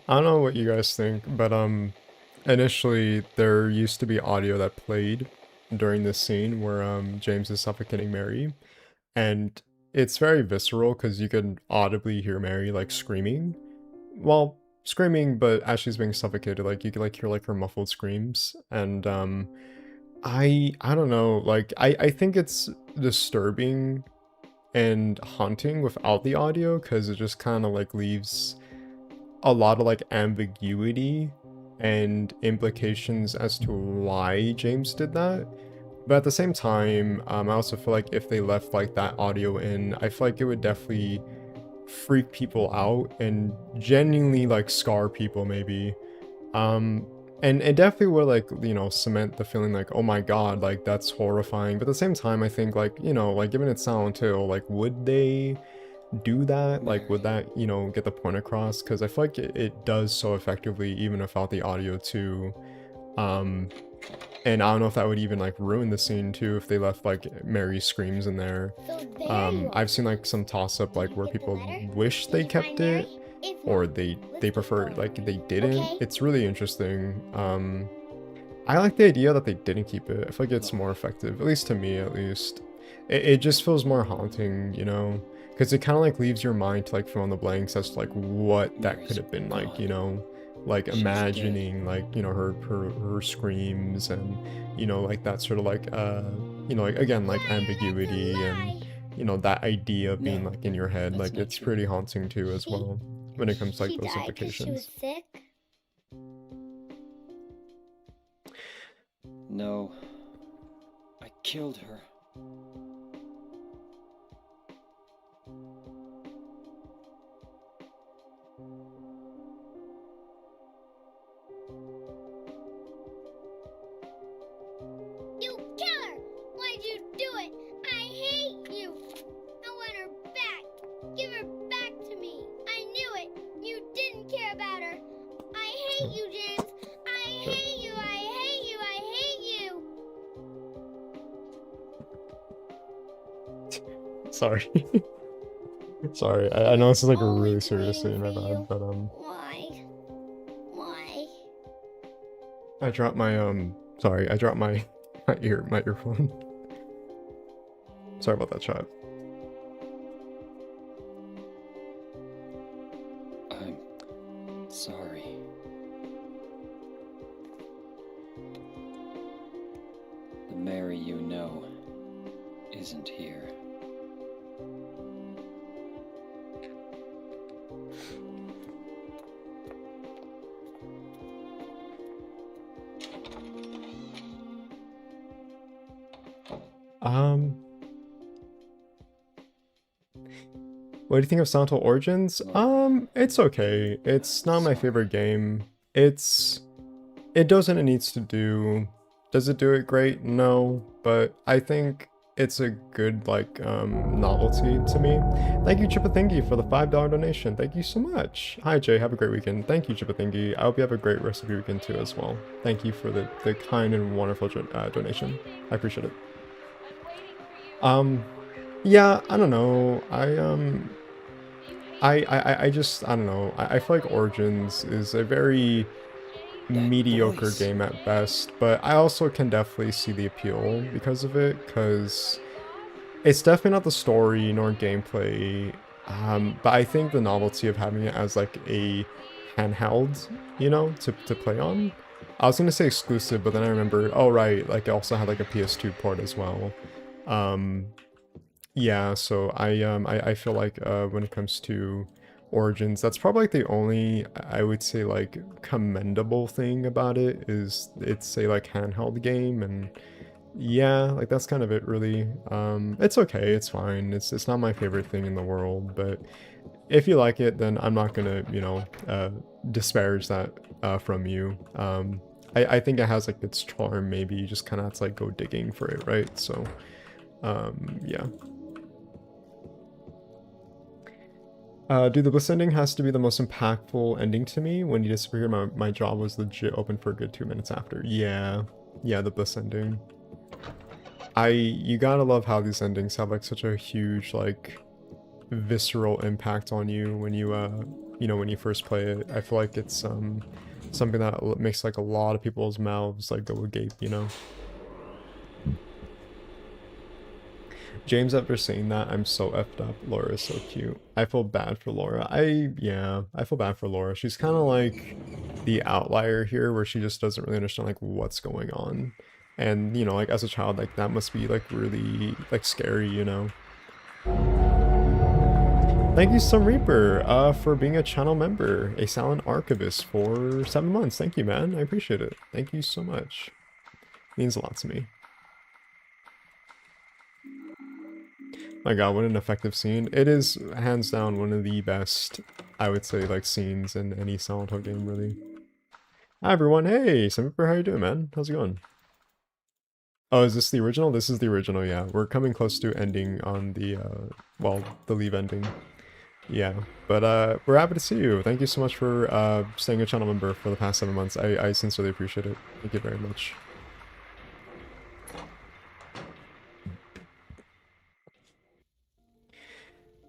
Speaker 1: I don't know what you guys think, but initially there used to be audio that played during this scene where James is suffocating Mary, and it's very visceral because you can audibly hear Mary like screaming. Well, screaming, but as she's being suffocated, like you can like hear like her muffled screams, and I don't know, like I think it's disturbing and haunting without the audio because it just kind of like leaves a lot of like ambiguity and implications as to why James did that. But at the same time, I also feel like if they left like that audio in, I feel like it would definitely freak people out and genuinely like scar people maybe. And it definitely would like, you know, cement the feeling like, oh my god, like that's horrifying. But at the same time, I think like, you know, like given it's Silent Hill, like would they do that? Like would that, you know, get the point across? Because I feel like it does so effectively even without the audio too. And I don't know if that would even like ruin the scene too if they left like Mary's screams in there.
Speaker 5: So there you
Speaker 1: I've
Speaker 5: are.
Speaker 1: seen like some toss up like
Speaker 5: Did you
Speaker 1: where
Speaker 5: get the
Speaker 1: people
Speaker 5: letter?
Speaker 1: wish
Speaker 5: Did
Speaker 1: they
Speaker 5: you
Speaker 1: kept
Speaker 5: find
Speaker 1: it,
Speaker 5: Mary? If
Speaker 1: or
Speaker 5: not,
Speaker 1: they
Speaker 5: let's
Speaker 1: prefer
Speaker 5: keep
Speaker 1: like
Speaker 5: going.
Speaker 1: they didn't.
Speaker 5: Okay?
Speaker 1: It's really interesting. I like the idea that they didn't keep it. I feel like it's more effective, at least to me at least. It just feels more haunting, you know, because it kind of like leaves your mind to like fill in the blanks as to like what that
Speaker 2: Mary's
Speaker 1: could have been like,
Speaker 2: gone.
Speaker 1: you know, like
Speaker 2: She's
Speaker 1: imagining like, you know, her screams and, you know, like that sort of like you know, like again like
Speaker 5: Mary, that's a
Speaker 1: ambiguity and,
Speaker 5: lie.
Speaker 1: you know, that idea being
Speaker 2: No,
Speaker 1: like in your head,
Speaker 2: that's
Speaker 1: like
Speaker 2: not
Speaker 1: it's
Speaker 2: true.
Speaker 1: pretty haunting too as
Speaker 5: She-
Speaker 1: well when it comes to like
Speaker 5: She
Speaker 1: those
Speaker 5: died because she was
Speaker 1: implications.
Speaker 5: sick.
Speaker 2: No, I killed her.
Speaker 5: You killer! Why'd you do it? I hate you! I want her back! Give her back to me! I knew it! You didn't care about her! I hate you, James! I hate you! I hate you! I hate you!
Speaker 1: Sorry. Sorry, I know this is like a really
Speaker 5: Always
Speaker 1: serious
Speaker 5: waiting
Speaker 1: scene, my
Speaker 5: for
Speaker 1: bad,
Speaker 5: you.
Speaker 1: but
Speaker 5: Why? Why?
Speaker 1: I dropped my sorry, I dropped my my earphone. Sorry about that, chat.
Speaker 2: I'm sorry. The Mary you know isn't here.
Speaker 1: What do you think of Silent Hill Origins? It's okay. It's not my favorite game. It does what it needs to do. Does it do it great? No, but I think it's a good like novelty to me. Thank you Chipathingy for the $5 donation. Thank you so much. Hi Jay, have a great weekend. Thank you Chipathingy. I hope you have a great rest of your weekend too as well. Thank you for the kind and wonderful donation. I appreciate it. Yeah, I don't know. I just I don't know. I feel like Origins is a very mediocre
Speaker 2: voice.
Speaker 1: game at best, but I also can definitely see the appeal because of it, because it's definitely not the story nor gameplay, but I think the novelty of having it as like a handheld, you know, to play on. I was gonna say exclusive, but then I remembered, oh right, like it also had like a PS2 port as well. Yeah, so I feel like when it comes to Origins, that's probably like the only, I would say, like commendable thing about it is it's a like handheld game, and yeah, like that's kind of it really. It's okay, it's fine. It's not my favorite thing in the world, but if you like it, then I'm not gonna, you know, disparage that from you. I think it has like its charm. Maybe you just kind of have to like go digging for it, right? So yeah. Dude, the Bliss ending has to be the most impactful ending to me. When you disappeared, my jaw was legit open for a good 2 minutes after. Yeah, the Bliss ending. You gotta love how these endings have like such a huge like visceral impact on you when you you know, when you first play it. I feel like it's something that makes like a lot of people's mouths like go agape, you know. James, after saying that, I'm so effed up. Laura is so cute. I feel bad for Laura. Yeah, I feel bad for Laura. She's kind of like the outlier here where she just doesn't really understand like what's going on. And, you know, like as a child, like that must be like really like scary, you know. Thank you, Sun Reaper, for being a channel member, a Silent Archivist for 7 months. Thank you, man. I appreciate it. Thank you so much. It means a lot to me. My god, what an effective scene. It is hands down one of the best, I would say, like, scenes in any Silent Hill game, really. Hi everyone, hey! Simper, how you doing, man? How's it going? Oh, is this the original? This is the original, yeah. We're coming close to ending on the, well, the leave ending. Yeah, but, we're happy to see you. Thank you so much for, staying a channel member for the past 7 months. I sincerely appreciate it. Thank you very much.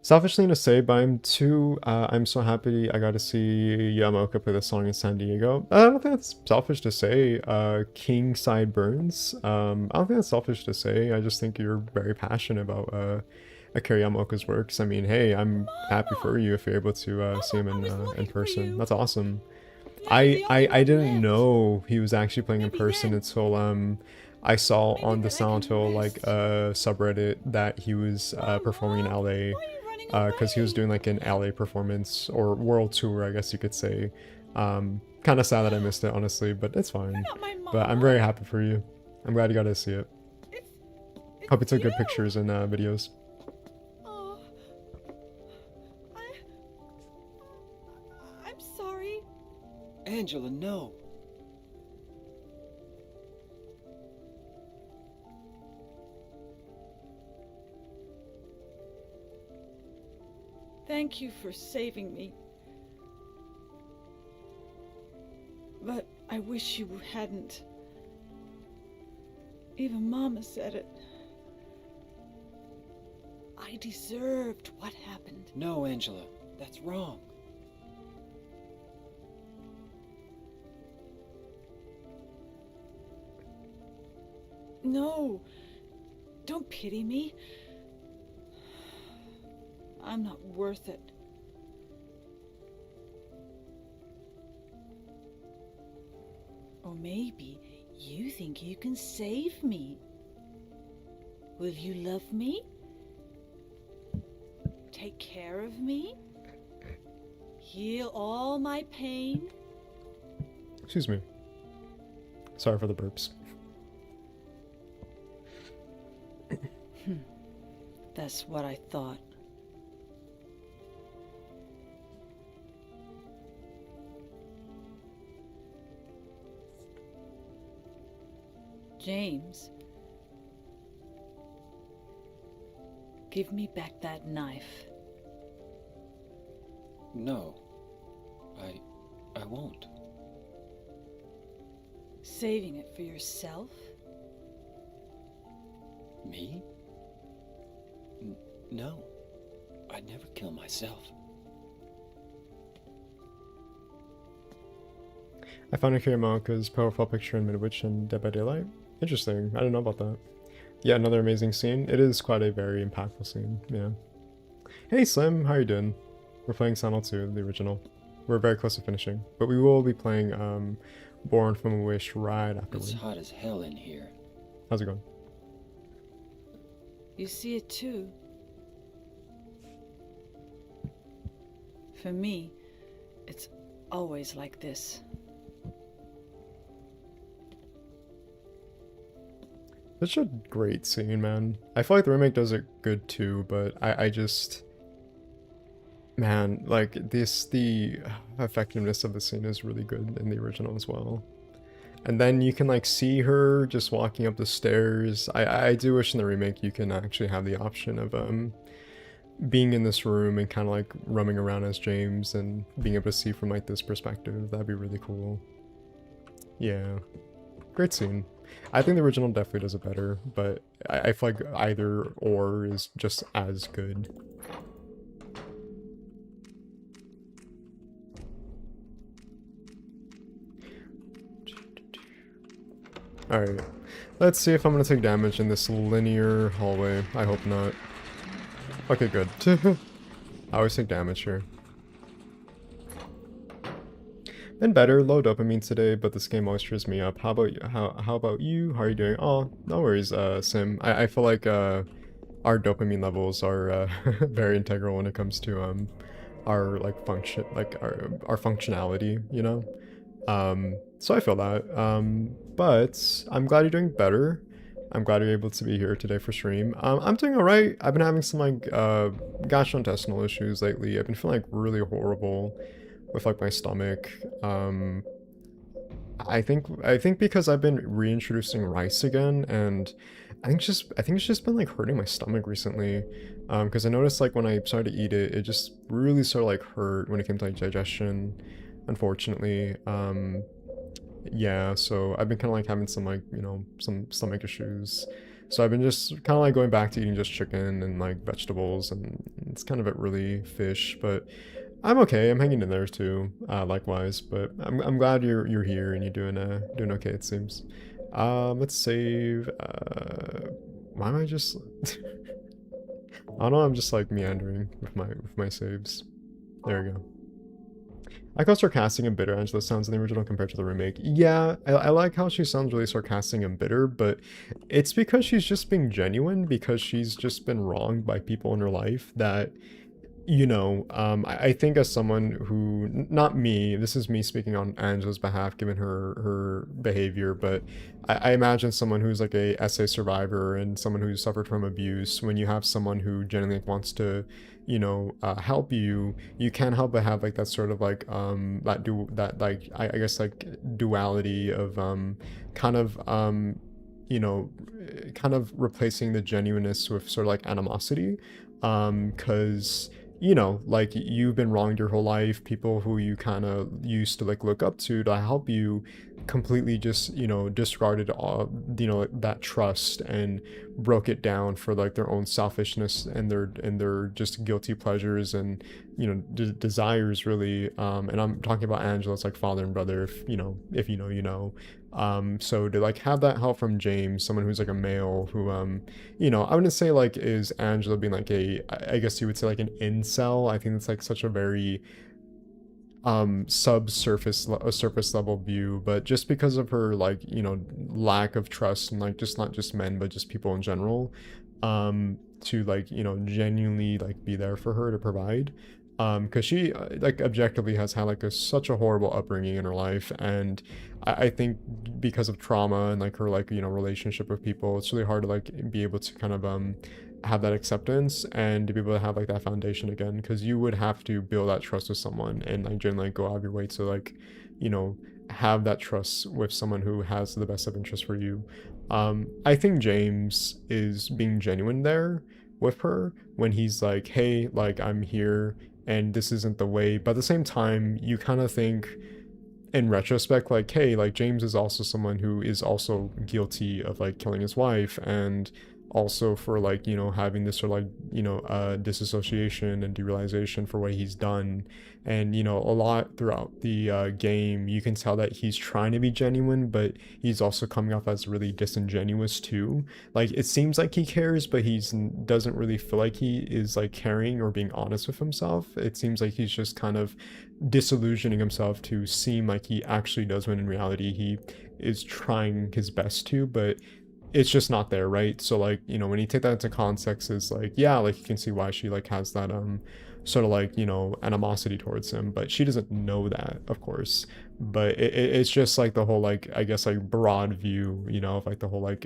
Speaker 1: Selfishly to say, but I'm so happy I got to see Yamaoka play this song in San Diego. I don't think that's selfish to say, King Sideburns. I don't think that's selfish to say. I just think you're very passionate about, Akira Yamaoka's works. I mean, hey, I'm happy for you if you're able to, see him in person. That's awesome. I didn't know he was actually playing in person until, I saw on the Silent Hill, like, subreddit that he was, performing in LA. Because he was doing like an LA performance or world tour, I guess you could say. Kind of sad that I missed it, honestly, but it's fine. But I'm very happy for you. I'm glad you got to see it. Hope you took good pictures and videos.
Speaker 4: Oh, I'm sorry.
Speaker 2: Angela, no.
Speaker 4: Thank you for saving me. But I wish you hadn't. Even Mama said it. I deserved what happened.
Speaker 2: No, Angela, that's wrong.
Speaker 4: No, don't pity me. I'm not worth it. Or maybe you think you can save me. Will you love me? Take care of me? Heal all my pain?
Speaker 1: Excuse me. Sorry for the burps.
Speaker 4: That's what I thought. James, give me back that knife.
Speaker 2: No, I won't.
Speaker 4: Saving it for yourself?
Speaker 2: Me? No, I'd never kill myself.
Speaker 1: I found Akira Yamaoka's profile picture in Midwich and Dead by Daylight. Interesting. I didn't know about that. Yeah, another amazing scene. It is quite a very impactful scene. Yeah. Hey Slim, how are you doing? We're playing Silent Hill 2, the original. We're very close to finishing, but we will be playing Born from a Wish right afterwards.
Speaker 2: It's hot as hell in here.
Speaker 1: How's it going?
Speaker 4: You see it too. For me, it's always like this.
Speaker 1: Such a great scene, man. I feel like the remake does it good too, but I just... Man, like, the effectiveness of the scene is really good in the original as well. And then you can, like, see her just walking up the stairs. I do wish in the remake you can actually have the option of, being in this room and kind of, like, roaming around as James and being able to see from, like, this perspective. That'd be really cool. Yeah. Great scene. I think the original definitely does it better, but I feel like either or is just as good. Alright, let's see if I'm gonna take damage in this linear hallway. I hope not. Okay, good. I always take damage here. Been better, low dopamine today, but this game always cheers me up. How about you? How about you? How are you doing? Oh, no worries, Sim. I feel like our dopamine levels are very integral when it comes to our like function, like our functionality, you know. So I feel that. But I'm glad you're doing better. I'm glad you're able to be here today for stream. I'm doing alright. I've been having some like gastrointestinal issues lately. I've been feeling like really horrible with like my stomach. I think because I've been reintroducing rice again, and I think it's just been like hurting my stomach recently. Because I noticed like when I started to eat it, it just really sort of like hurt when it came to like digestion, unfortunately. Yeah, so I've been kind of like having some like, some stomach issues. So I've been just kind of like going back to eating just chicken and like vegetables, and it's kind of it really fish, but I'm okay. I'm hanging in there too, likewise. But I'm glad you're here and you're doing okay. It seems. Let's save. Why am I just? I don't know. I'm just like meandering with my saves. There we go. I like how sarcastic and bitter Angela sounds in the original compared to the remake. Yeah, I like how she sounds really sarcastic and bitter, but it's because she's just being genuine, because she's just been wronged by people in her life that, I think as someone who, not me, this is me speaking on Angela's behalf given her behavior, but I imagine someone who's like a SA survivor and someone who's suffered from abuse, when you have someone who genuinely wants to, help you, you can't help but have like that sort of like, I guess like duality of, kind of, kind of replacing the genuineness with sort of like animosity, because like you've been wronged your whole life. People who you kind of used to like look up to help you completely just, discarded all, that trust and broke it down for like their own selfishness and their just guilty pleasures and, desires really. And I'm talking about Angela's like father and brother, if you know. So to like have that help from James, someone who's like a male who, I wouldn't say like is Angela being like I guess you would say like an incel. I think it's like such a very surface level view, but just because of her like, lack of trust and like just not just men but just people in general, to like, genuinely like be there for her to provide. Because she like objectively has had like such a horrible upbringing in her life, and I think because of trauma and like her like relationship with people, it's really hard to like be able to kind of have that acceptance and to be able to have like that foundation again, because you would have to build that trust with someone and like generally go out of your way to like have that trust with someone who has the best of interest for you. I think James is being genuine there with her when he's like, hey, like I'm here and this isn't the way, but at the same time you kind of think in retrospect like, hey, like James is also someone who is also guilty of like killing his wife, and also for like having this sort of like disassociation and derealization for what he's done. And a lot throughout the game you can tell that he's trying to be genuine, but he's also coming off as really disingenuous too. Like it seems like he cares, but he doesn't really feel like he is like caring or being honest with himself. It seems like he's just kind of disillusioning himself to seem like he actually does, when in reality he is trying his best to, but it's just not there, right? So like when you take that into context, is like, yeah, like you can see why she like has that sort of like animosity towards him, but she doesn't know that, of course. But it's just like the whole like, I guess like broad view of like the whole like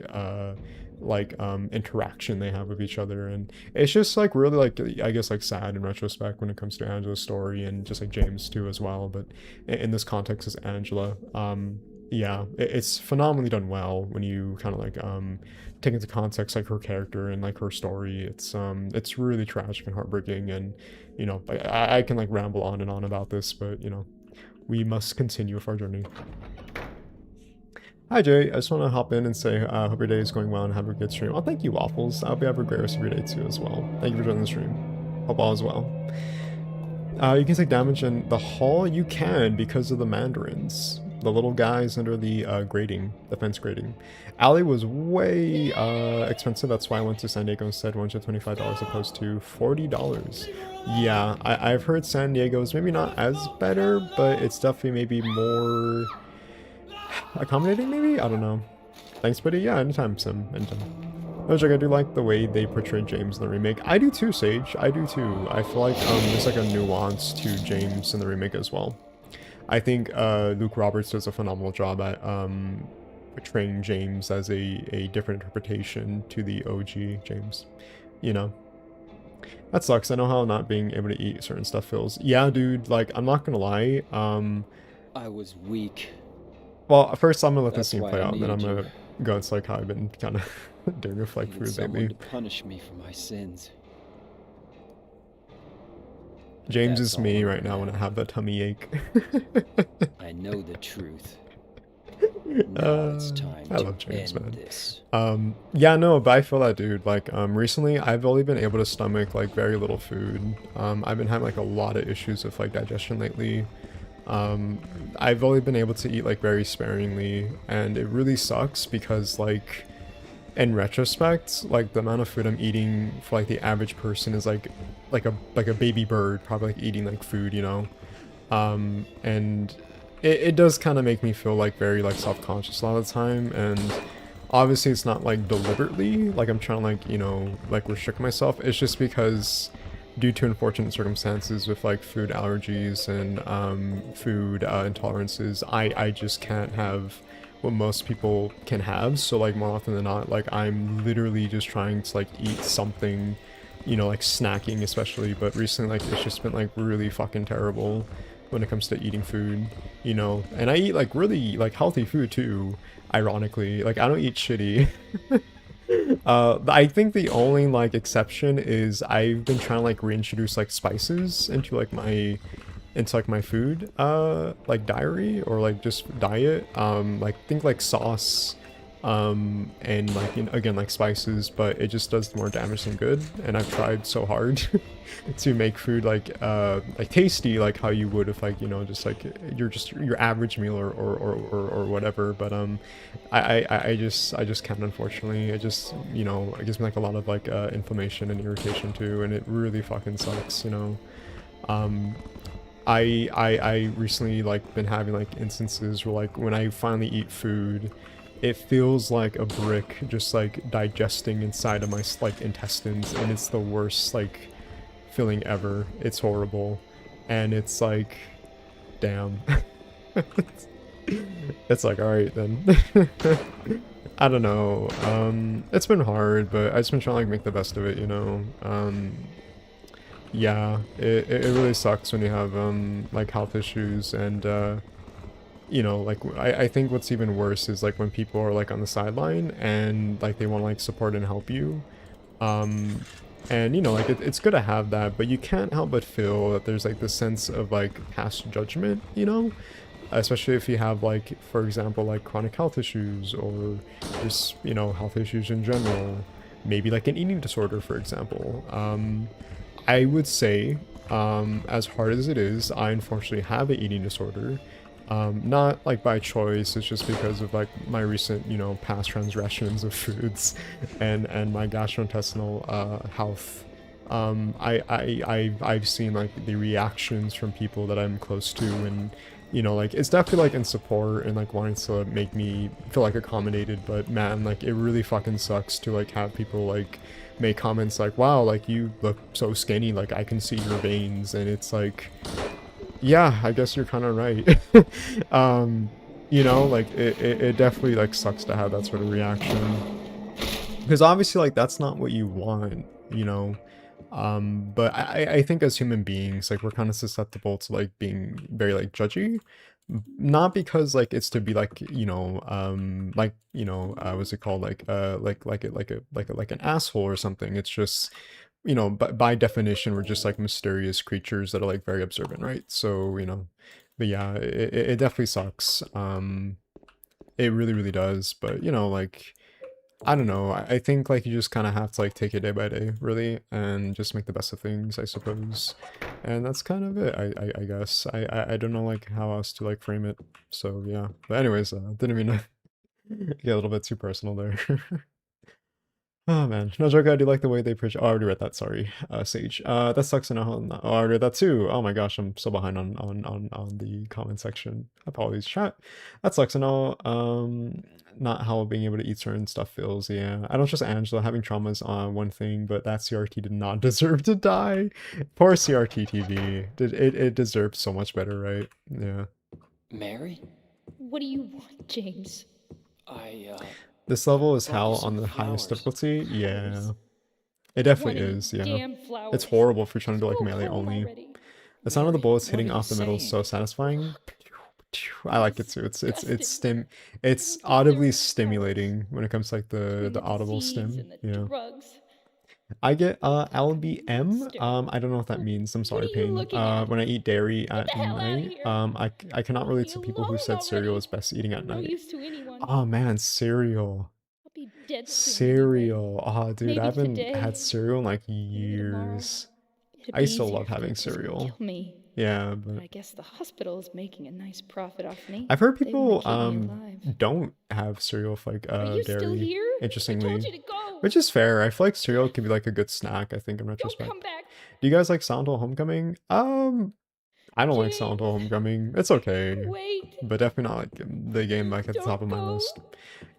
Speaker 1: interaction they have with each other, and it's just like really like, I guess like sad in retrospect when it comes to Angela's story, and just like James too as well, but in this context is Angela. Yeah, it's phenomenally done well when you kind of like take into context like her character and like her story. It's really tragic and heartbreaking, and like I can like ramble on and on about this, but we must continue with our journey. Hi Jay, I just want to hop in and say hope your day is going well and have a good stream. Oh, thank you, Waffles. I hope you have a great rest of your day too as well. Thank you for joining the stream. Hope all is well. You can take damage in the hall. You can, because of the mandarins, the little guys under the the fence grating. Alley was way expensive. That's why I went to San Diego instead. $125 opposed to $40. Yeah, I've heard San Diego is maybe not as better, but it's definitely maybe more accommodating, maybe? I don't know. Thanks, buddy. Yeah, anytime, Sim. Anytime. I do like the way they portrayed James in the remake. I do too, Sage. I do too. I feel like there's like a nuance to James in the remake as well. I think Luke Roberts does a phenomenal job at portraying James as a different interpretation to the OG James, you know. That sucks. I know how not being able to eat certain stuff feels. Yeah, dude, like, I'm not gonna lie.
Speaker 2: I was weak.
Speaker 1: Well, first I'm gonna let this
Speaker 2: That's
Speaker 1: scene
Speaker 2: why
Speaker 1: play
Speaker 2: I
Speaker 1: out, and then I'm
Speaker 2: needed you.
Speaker 1: gonna go into like how I've been kind of doing with like
Speaker 2: Needed
Speaker 1: food
Speaker 2: someone
Speaker 1: lately.
Speaker 2: to punish me for my sins.
Speaker 1: James
Speaker 2: That's
Speaker 1: is
Speaker 2: all
Speaker 1: me
Speaker 2: over
Speaker 1: right now when I
Speaker 2: now.
Speaker 1: have that tummy ache.
Speaker 2: I know the truth. Now it's time
Speaker 1: I
Speaker 2: to
Speaker 1: love James,
Speaker 2: end
Speaker 1: man.
Speaker 2: this.
Speaker 1: Yeah, no, but I feel that, dude. Like, recently I've only been able to stomach like very little food. I've been having like a lot of issues with like digestion lately. I've only been able to eat like very sparingly, and it really sucks because like in retrospect, like the amount of food I'm eating for like the average person is like a baby bird probably like eating like food, you know. And it does kind of make me feel like very like self-conscious a lot of the time, and obviously it's not like deliberately like I'm trying to like, you know, like restrict myself. It's just because due to unfortunate circumstances with like food allergies and food intolerances, I just can't have what most people can have. So like more often than not, like I'm literally just trying to like eat something, you know, like snacking especially, but recently like it's just been like really fucking terrible when it comes to eating food, you know. And I eat like really like healthy food too, ironically. Like I don't eat shitty. I think the only like exception is I've been trying to like reintroduce like spices into like my food like diary or like just diet, like think like sauce, and like, you know, again like spices, but it just does more damage than good, and I've tried so hard to make food like tasty like how you would if like, you know, just like your average meal or whatever. But I just can't, unfortunately. It just, you know, it gives me like a lot of like inflammation and irritation too, and it really fucking sucks, you know. um I recently like been having like instances where like when I finally eat food, it feels like a brick just like digesting inside of my like intestines, and it's the worst like feeling ever. It's horrible, and it's like, damn. It's like, all right then. I don't know. It's been hard, but I just been trying to like make the best of it, you know. Yeah, it really sucks when you have like health issues, and you know, like I think what's even worse is like when people are like on the sideline and like they want to like support and help you. um and you know, like it's good to have that, but you can't help but feel that there's like this sense of like past judgment, you know, especially if you have like, for example, like chronic health issues or just, you know, health issues in general, maybe like an eating disorder, for example. I would say, as hard as it is, I unfortunately have an eating disorder. Not like by choice, it's just because of like my recent, you know, past transgressions of foods and my gastrointestinal health. I've seen like the reactions from people that I'm close to, and you know, like it's definitely like in support and like wanting to make me feel like accommodated, but man, like it really fucking sucks to like have people like make comments like, wow, like you look so skinny, like I can see your veins, and it's like, yeah, I guess you're kind of right. You know, like it definitely like sucks to have that sort of reaction, because obviously like that's not what you want, you know. But I think as human beings, like we're kind of susceptible to like being very like judgy, not because like it's to be like, you know, like, you know, what's it called, like an asshole or something. It's just, you know, by definition we're just like mysterious creatures that are like very observant, right? So, you know, but yeah, it definitely sucks. It really does, but you know, like I don't know. I think like you just kind of have to like take it day by day, really, and just make the best of things, I suppose. And that's kind of it, I guess. I don't know like how else to like frame it. So yeah. But anyways, didn't mean to get a little bit too personal there. Oh man, no joke. I do like the way they preach. Oh, I already read that. Sorry, Sage. That sucks. To know how. Oh, I read that too. Oh my gosh, I'm so behind on the comment section. Apologies, chat. That sucks. To know. Not how being able to eat certain stuff feels. Yeah, I don't trust Angela. Having traumas on one thing, but that CRT did not deserve to die. Poor CRT TV. Did it deserved so much better, right? Yeah.
Speaker 2: Mary?
Speaker 3: What do you want, James?
Speaker 1: This level is
Speaker 2: brought you
Speaker 1: hell
Speaker 2: some
Speaker 1: on the highest
Speaker 2: flowers.
Speaker 1: difficulty. Yeah,
Speaker 6: Flowers?
Speaker 1: it definitely
Speaker 6: What in
Speaker 1: is. Yeah,
Speaker 6: damn flowers?
Speaker 1: it's horrible if you're trying to do like
Speaker 6: Go
Speaker 1: melee
Speaker 6: home
Speaker 1: only.
Speaker 6: already.
Speaker 1: The sound of the
Speaker 2: Mary,
Speaker 1: bullets
Speaker 2: what
Speaker 1: hitting
Speaker 2: are you
Speaker 1: off the metal is so
Speaker 2: saying?
Speaker 1: satisfying. I like it too.
Speaker 6: Disgusting.
Speaker 1: It's
Speaker 6: I don't
Speaker 1: audibly
Speaker 6: deserve flowers.
Speaker 1: stimulating when it comes to like
Speaker 6: Between
Speaker 1: the
Speaker 6: the
Speaker 1: audible
Speaker 6: disease
Speaker 1: stim.
Speaker 6: and the
Speaker 1: Yeah.
Speaker 6: drugs.
Speaker 1: I get
Speaker 6: Like a
Speaker 1: LBM.
Speaker 6: monster.
Speaker 1: I don't know what that means. I'm
Speaker 6: What
Speaker 1: sorry,
Speaker 6: are you
Speaker 1: Pain.
Speaker 6: looking at?
Speaker 1: When I eat dairy
Speaker 6: Get the
Speaker 1: at
Speaker 6: hell out of
Speaker 1: night,
Speaker 6: here.
Speaker 1: I cannot relate
Speaker 6: Leave
Speaker 1: to
Speaker 6: me
Speaker 1: people who
Speaker 6: alone
Speaker 1: said cereal
Speaker 6: already.
Speaker 1: is best eating at
Speaker 6: I'm no
Speaker 1: night.
Speaker 6: use to anyone.
Speaker 1: Oh man, cereal.
Speaker 6: I'll be dead soon anyway.
Speaker 1: Cereal. Oh, dude, I
Speaker 6: Maybe
Speaker 1: haven't
Speaker 6: today.
Speaker 1: had cereal in like
Speaker 6: Maybe tomorrow.
Speaker 1: years.
Speaker 6: It'd
Speaker 1: I
Speaker 6: be
Speaker 1: used to
Speaker 6: easier
Speaker 1: love
Speaker 6: if they
Speaker 1: having
Speaker 6: just
Speaker 1: cereal.
Speaker 6: kill me.
Speaker 1: Yeah,
Speaker 6: But
Speaker 1: but
Speaker 6: I guess the hospital is making a nice profit off me.
Speaker 1: I've heard
Speaker 6: They want
Speaker 1: people
Speaker 6: to keep me alive.
Speaker 1: don't have cereal with like
Speaker 6: Are you still
Speaker 1: dairy,
Speaker 6: here? I told
Speaker 1: interestingly.
Speaker 6: you to go.
Speaker 1: Which is fair. I feel like cereal could be like a good snack, I think, in
Speaker 6: Don't
Speaker 1: retrospect.
Speaker 6: come back.
Speaker 1: Do you guys like Silent Hill Homecoming? I don't like Silent Hill
Speaker 6: James,
Speaker 1: Homecoming. It's okay.
Speaker 6: wait.
Speaker 1: But definitely not like the game like at the top
Speaker 6: Don't
Speaker 1: of my
Speaker 6: go.
Speaker 1: list.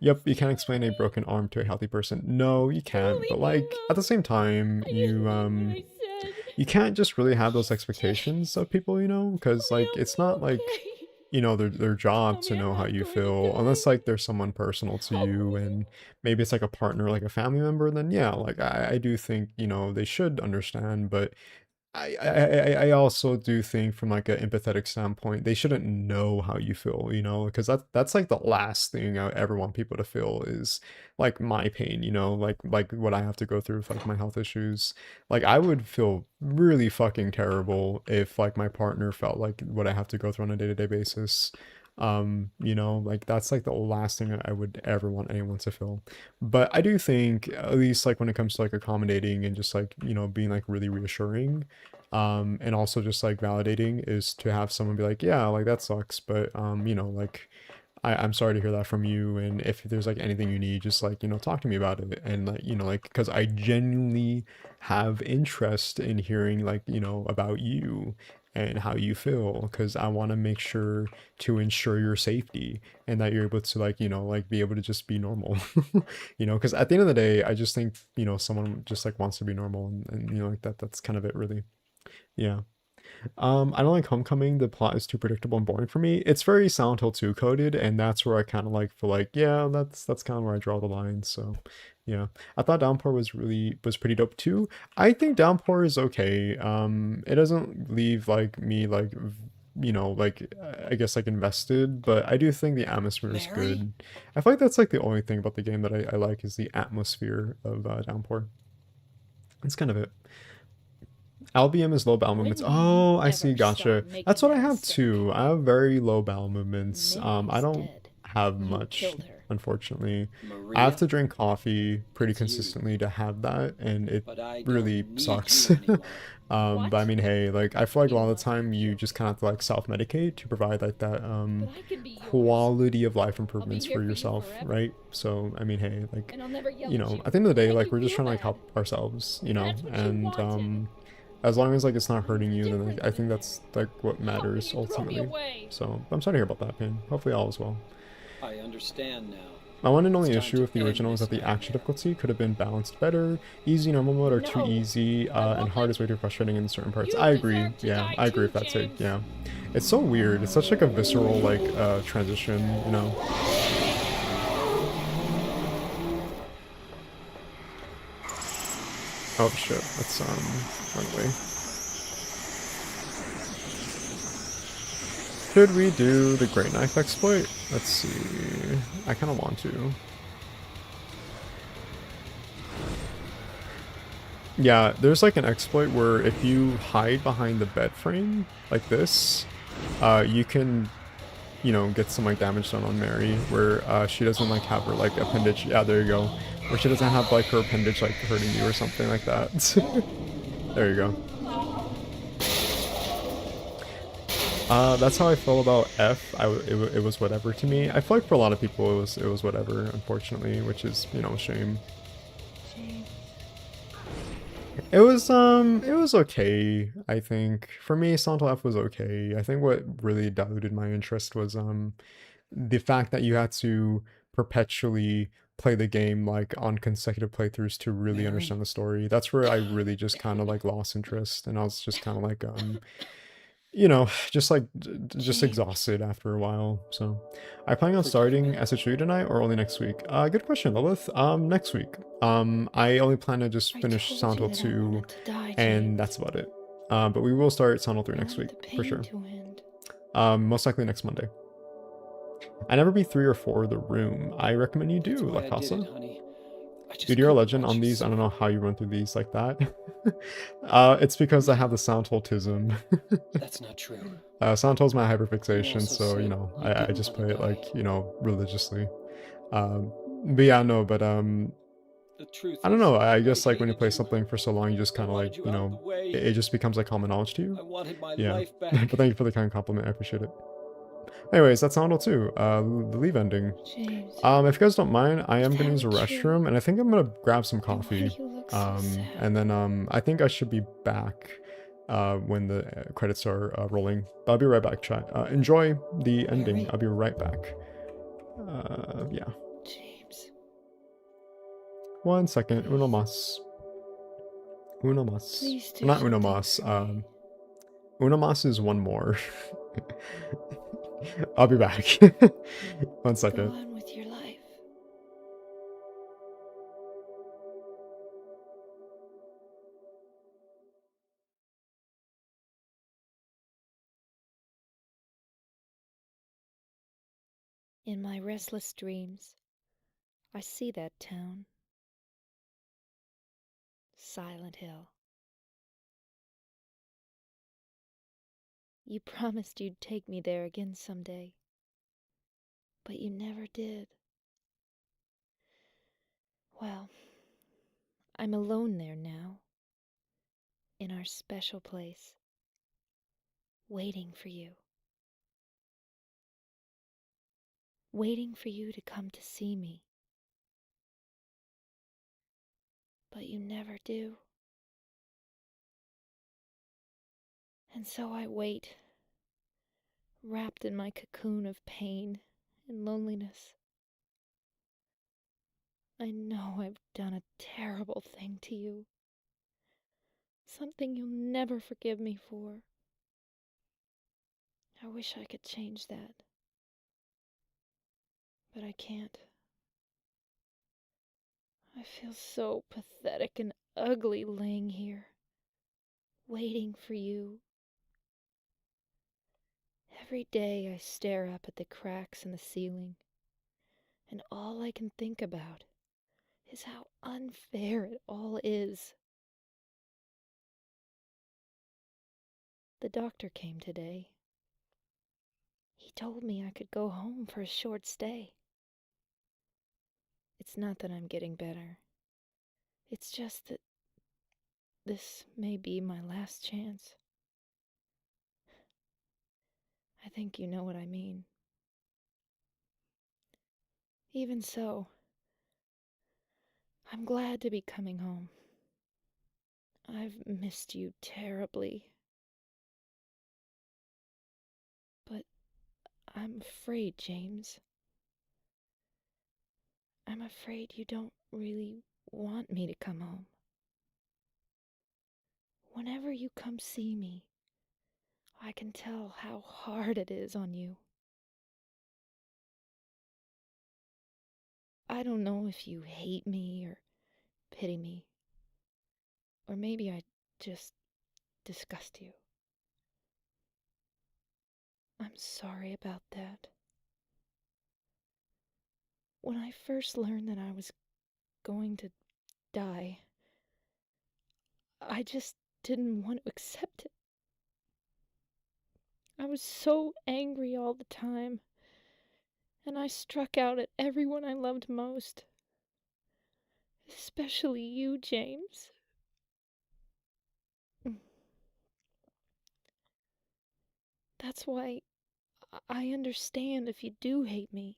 Speaker 1: Yep, you can't explain a broken arm to a healthy person. No, you
Speaker 6: Don't
Speaker 1: can't.
Speaker 6: leave
Speaker 1: But
Speaker 6: me
Speaker 1: like at the
Speaker 6: alone.
Speaker 1: same time,
Speaker 6: I didn't mean what I said.
Speaker 1: you can't just really have those expectations of people, you know, because
Speaker 6: Tell me
Speaker 1: like
Speaker 6: I'll
Speaker 1: it's
Speaker 6: be
Speaker 1: not like
Speaker 6: okay.
Speaker 1: you know their job
Speaker 6: Tell
Speaker 1: to
Speaker 6: me I'm
Speaker 1: know how
Speaker 6: not
Speaker 1: you
Speaker 6: going to
Speaker 1: feel,
Speaker 6: die.
Speaker 1: unless like there's someone personal to you
Speaker 6: Oh,
Speaker 1: and maybe it's like a partner, like a family member. Then yeah, like I do think you know they should understand, but I also do think from like an empathetic standpoint, they shouldn't know how you feel, you know, because that's like the last thing I ever want people to feel is like my pain, you know, like what I have to go through with like my health issues. Like I would feel really fucking terrible if like my partner felt like what I have to go through on a day-to-day basis. You know, like that's like the last thing I would ever want anyone to feel. But I do think at least like when it comes to like accommodating and just like, you know, being like really reassuring, and also just like validating is to have someone be like, yeah, like that sucks, but you know, like I'm sorry to hear that from you, and if there's like anything you need, just like, you know, talk to me about it. And like, you know, like because I genuinely have interest in hearing like, you know, about you and how you feel, because I want to make sure to ensure your safety and that you're able to like, you know, like be able to just be normal. You know, because at the end of the day, I just think, you know, someone just like wants to be normal, and you know, like that's kind of it really. Yeah. I don't like Homecoming. The plot is too predictable and boring for me. It's very Silent Hill 2 coded, and that's where I kind of like feel like, yeah, that's kind of where I draw the line. So, yeah. I thought Downpour was pretty dope too. I think Downpour is okay. It doesn't leave like me like you know, like I guess like invested, but I do think the atmosphere is
Speaker 2: Mary?
Speaker 1: good. I feel like that's like the only thing about the game that I like is the atmosphere of Downpour. That's kind of it. LBM is low bowel
Speaker 6: When
Speaker 1: movements.
Speaker 6: will you
Speaker 1: Oh, I see.
Speaker 6: ever stop
Speaker 1: Gotcha.
Speaker 6: making
Speaker 1: That's what I
Speaker 6: that
Speaker 1: have
Speaker 6: sound?
Speaker 1: too. I have very low bowel movements. I
Speaker 6: Mary's
Speaker 1: don't
Speaker 6: dead.
Speaker 1: have
Speaker 6: You
Speaker 1: much,
Speaker 6: killed her.
Speaker 1: unfortunately. I have
Speaker 2: Maria?
Speaker 1: to drink coffee pretty
Speaker 2: It's you.
Speaker 1: consistently to have that, and it
Speaker 2: But I
Speaker 1: really
Speaker 2: don't need
Speaker 1: sucks.
Speaker 2: you anymore.
Speaker 1: But I
Speaker 6: What?
Speaker 1: mean, hey, like I feel like a
Speaker 6: You
Speaker 1: lot of the
Speaker 6: must be
Speaker 1: time you
Speaker 6: joking.
Speaker 1: just kind of have to like self-medicate to provide like that
Speaker 6: But I could be yours.
Speaker 1: quality of life
Speaker 6: I'll be
Speaker 1: improvements
Speaker 6: here
Speaker 1: for
Speaker 6: for you
Speaker 1: yourself,
Speaker 6: forever.
Speaker 1: right? So I mean, hey, like
Speaker 6: And I'll never yell
Speaker 1: you
Speaker 6: at
Speaker 1: know,
Speaker 6: you.
Speaker 1: at the end of the day,
Speaker 6: Make
Speaker 1: like
Speaker 6: you
Speaker 1: we're just
Speaker 6: feel
Speaker 1: trying to like
Speaker 6: bad.
Speaker 1: help ourselves, you know,
Speaker 6: That's what you
Speaker 1: and
Speaker 6: wanted.
Speaker 1: as long as like it's not
Speaker 6: I'm
Speaker 1: hurting you, then like,
Speaker 6: different
Speaker 1: I
Speaker 6: than
Speaker 1: think
Speaker 6: that.
Speaker 1: that's like what
Speaker 6: How can
Speaker 1: matters
Speaker 6: you throw me
Speaker 1: ultimately.
Speaker 6: away?
Speaker 1: So I'm sorry to hear about that, Pain. Hopefully all is well.
Speaker 2: I understand now.
Speaker 1: My one and
Speaker 2: It's
Speaker 1: only
Speaker 2: time
Speaker 1: issue
Speaker 2: to
Speaker 1: with the
Speaker 2: end
Speaker 1: original was
Speaker 2: this
Speaker 1: that the action
Speaker 2: nightmare.
Speaker 1: difficulty could have been balanced better. Easy normal mode are too
Speaker 6: No.
Speaker 1: easy,
Speaker 6: I
Speaker 1: and
Speaker 6: won't
Speaker 1: hard
Speaker 6: let
Speaker 1: is way too frustrating in certain parts.
Speaker 6: you
Speaker 1: I agree.
Speaker 6: deserve to
Speaker 1: Yeah,
Speaker 6: die
Speaker 1: I agree
Speaker 6: too,
Speaker 1: with that take.
Speaker 6: James.
Speaker 1: Yeah, it's so weird. It's such like a visceral like transition, you know. Oh shit, let's run away. Should we do the Great Knife exploit? Let's see. I kind of want to. Yeah, there's like an exploit where if you hide behind the bed frame like this, you can, you know, get some like damage done on Mary where she doesn't like have her like appendage. Yeah, there you go. Where she doesn't have like her appendage like hurting you or something like that. There you go. That's how I feel about F. It was whatever to me. I feel like for a lot of people it was whatever, unfortunately, which is, you know, a shame. It was okay, I think. For me, Silent Hill F was okay. I think what really diluted my interest was the fact that you had to perpetually play the game like on consecutive playthroughs to really
Speaker 2: Mary?
Speaker 1: understand the story. That's where I really just kind of like lost interest, and I was just kind of like you know, just like just
Speaker 6: James.
Speaker 1: exhausted after a while. So, are you planning on
Speaker 2: Forgive
Speaker 1: starting
Speaker 2: me.
Speaker 1: SHU tonight or only next week? Good question, Lilith. Next week. I only plan to just
Speaker 6: I
Speaker 1: finish
Speaker 6: told
Speaker 1: Silent
Speaker 6: you
Speaker 1: Hill
Speaker 6: that I
Speaker 1: 2,
Speaker 6: wanted to die,
Speaker 1: and
Speaker 6: James.
Speaker 1: that's about it. But we will start Silent Hill 3
Speaker 6: I
Speaker 1: next week
Speaker 6: want the
Speaker 1: for
Speaker 6: pain
Speaker 1: sure.
Speaker 6: to end.
Speaker 1: Most likely next Monday. I never beat 3 or 4 The Room. I recommend you
Speaker 2: That's
Speaker 1: do,
Speaker 2: why
Speaker 1: La
Speaker 2: I did it,
Speaker 1: Casa.
Speaker 2: honey. I just
Speaker 1: Dude, you're a
Speaker 2: couldn't
Speaker 1: legend
Speaker 2: watch
Speaker 1: on
Speaker 2: you
Speaker 1: these. I don't know
Speaker 2: suffer.
Speaker 1: how you run through these like that. It's because I have the sound autism.
Speaker 2: That's not true.
Speaker 1: Sound is my
Speaker 2: You
Speaker 1: hyperfixation,
Speaker 2: also
Speaker 1: so, you
Speaker 2: said
Speaker 1: know,
Speaker 2: you
Speaker 1: I
Speaker 2: didn't
Speaker 1: just
Speaker 2: want
Speaker 1: play
Speaker 2: to
Speaker 1: it
Speaker 2: die.
Speaker 1: like, you know, religiously. But yeah, no, but
Speaker 2: The truth
Speaker 1: I don't
Speaker 2: is,
Speaker 1: know. I guess like when you
Speaker 2: hated
Speaker 1: play
Speaker 2: you.
Speaker 1: something for so long, you just
Speaker 2: I
Speaker 1: kind of like,
Speaker 2: wanted you
Speaker 1: you
Speaker 2: out of
Speaker 1: know,
Speaker 2: the way.
Speaker 1: it just becomes like common knowledge to you.
Speaker 2: I wanted my
Speaker 1: Yeah.
Speaker 2: life back.
Speaker 1: But thank you for the kind compliment. I appreciate it. Anyways, that's Sound too. The leave ending.
Speaker 6: James.
Speaker 1: If you guys don't mind, I am
Speaker 6: Is
Speaker 1: gonna
Speaker 6: that
Speaker 1: use a
Speaker 6: true?
Speaker 1: restroom, and I think I'm gonna grab some
Speaker 6: Then why
Speaker 1: coffee.
Speaker 6: do you look so sad?
Speaker 1: And then I think I should be back when the credits are rolling. I'll be right back, chat. Enjoy the ending.
Speaker 6: Mary?
Speaker 1: I'll be right back. Yeah.
Speaker 6: James.
Speaker 1: 1 second. Uno
Speaker 6: Please.
Speaker 1: mas. Uno mas.
Speaker 6: Please do
Speaker 1: Not uno
Speaker 6: something
Speaker 1: mas.
Speaker 6: for me.
Speaker 1: Uno mas is one more. I'll be back. 1
Speaker 6: Go
Speaker 1: second.
Speaker 6: on with your life. In my restless dreams, I see that town. Silent Hill. You promised you'd take me there again someday, but you never did. Well, I'm alone there now, in our special place, waiting for you. Waiting for you to come to see me. But you never do. And so I wait, wrapped in my cocoon of pain and loneliness. I know I've done a terrible thing to you. Something you'll never forgive me for. I wish I could change that. But I can't. I feel so pathetic and ugly laying here, waiting for you. Every day I stare up at the cracks in the ceiling, and all I can think about is how unfair it all is. The doctor came today. He told me I could go home for a short stay. It's not that I'm getting better. It's just that this may be my last chance. I think you know what I mean. Even so, I'm glad to be coming home. I've missed you terribly. But I'm afraid, James. I'm afraid you don't really want me to come home. Whenever you come see me, I can tell how hard it is on you. I don't know if you hate me or pity me, or maybe I just disgust you. I'm sorry about that. When I first learned that I was going to die, I just didn't want to accept it. I was so angry all the time, and I struck out at everyone I loved most. Especially you, James. That's why I understand if you do hate me.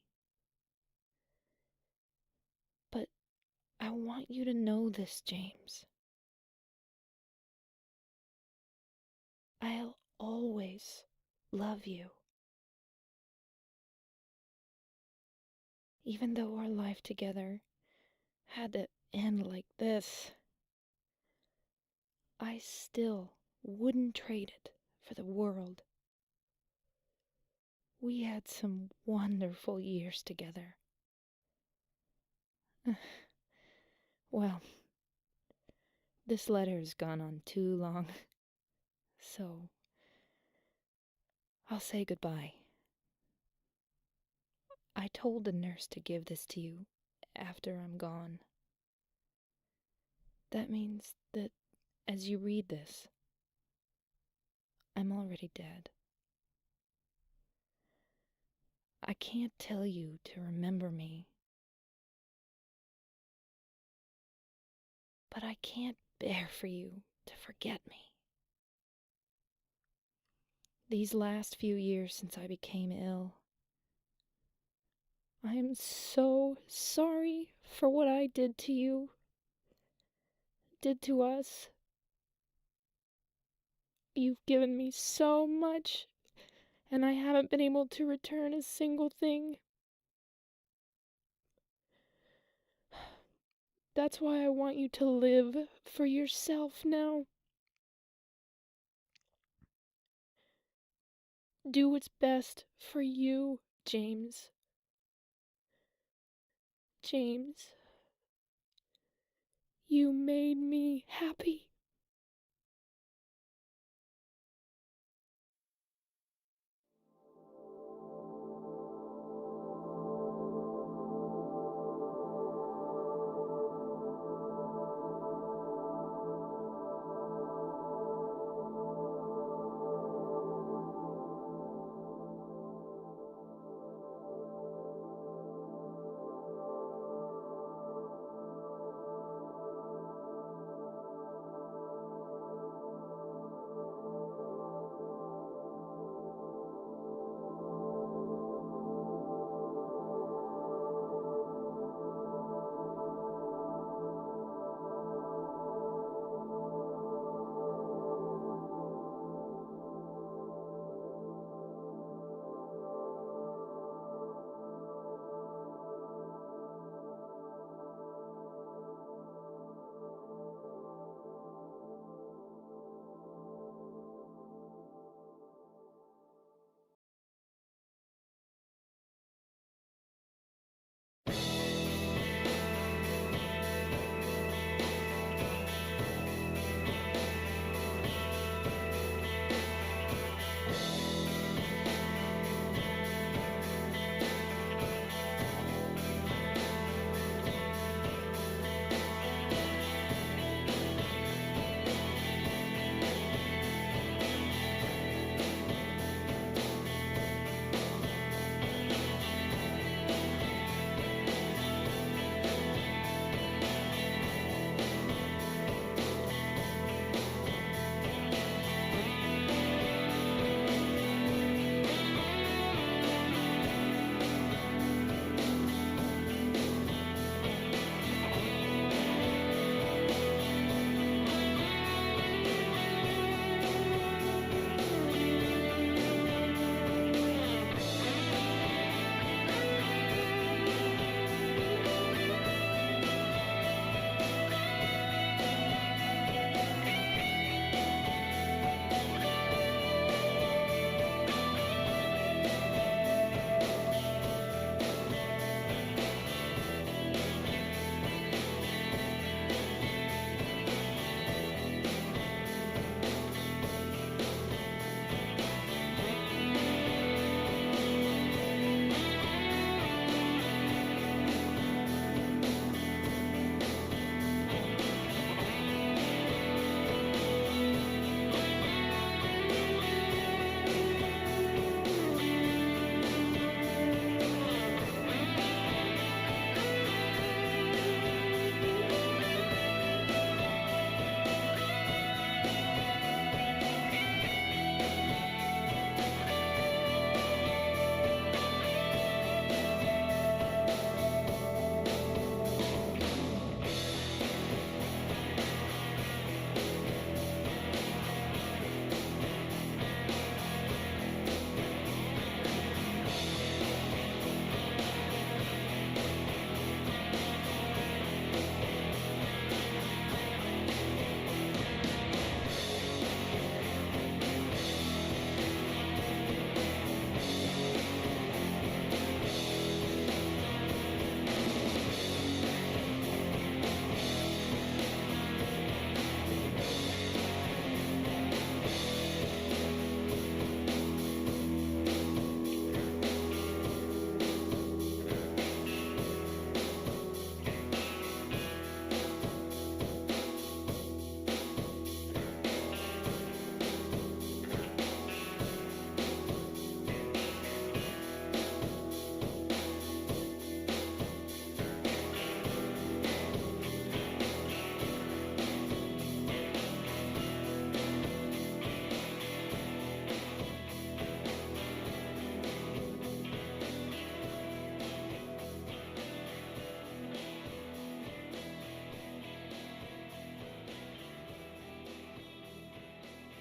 Speaker 6: But I want you to know this, James. I'll always love you. Even though our life together had to end like this, I still wouldn't trade it for the world. We had some wonderful years together. Well, this letter has gone on too long, so I'll say goodbye. I told the nurse to give this to you after I'm gone. That means that as you read this, I'm already dead. I can't tell you to remember me, but I can't bear for you to forget me. These last few years since I became ill, I am so sorry for what I did to you, did to us. You've given me so much, and I haven't been able to return a single thing. That's why I want you to live for yourself now. Do what's best for you, James. James, you made me happy.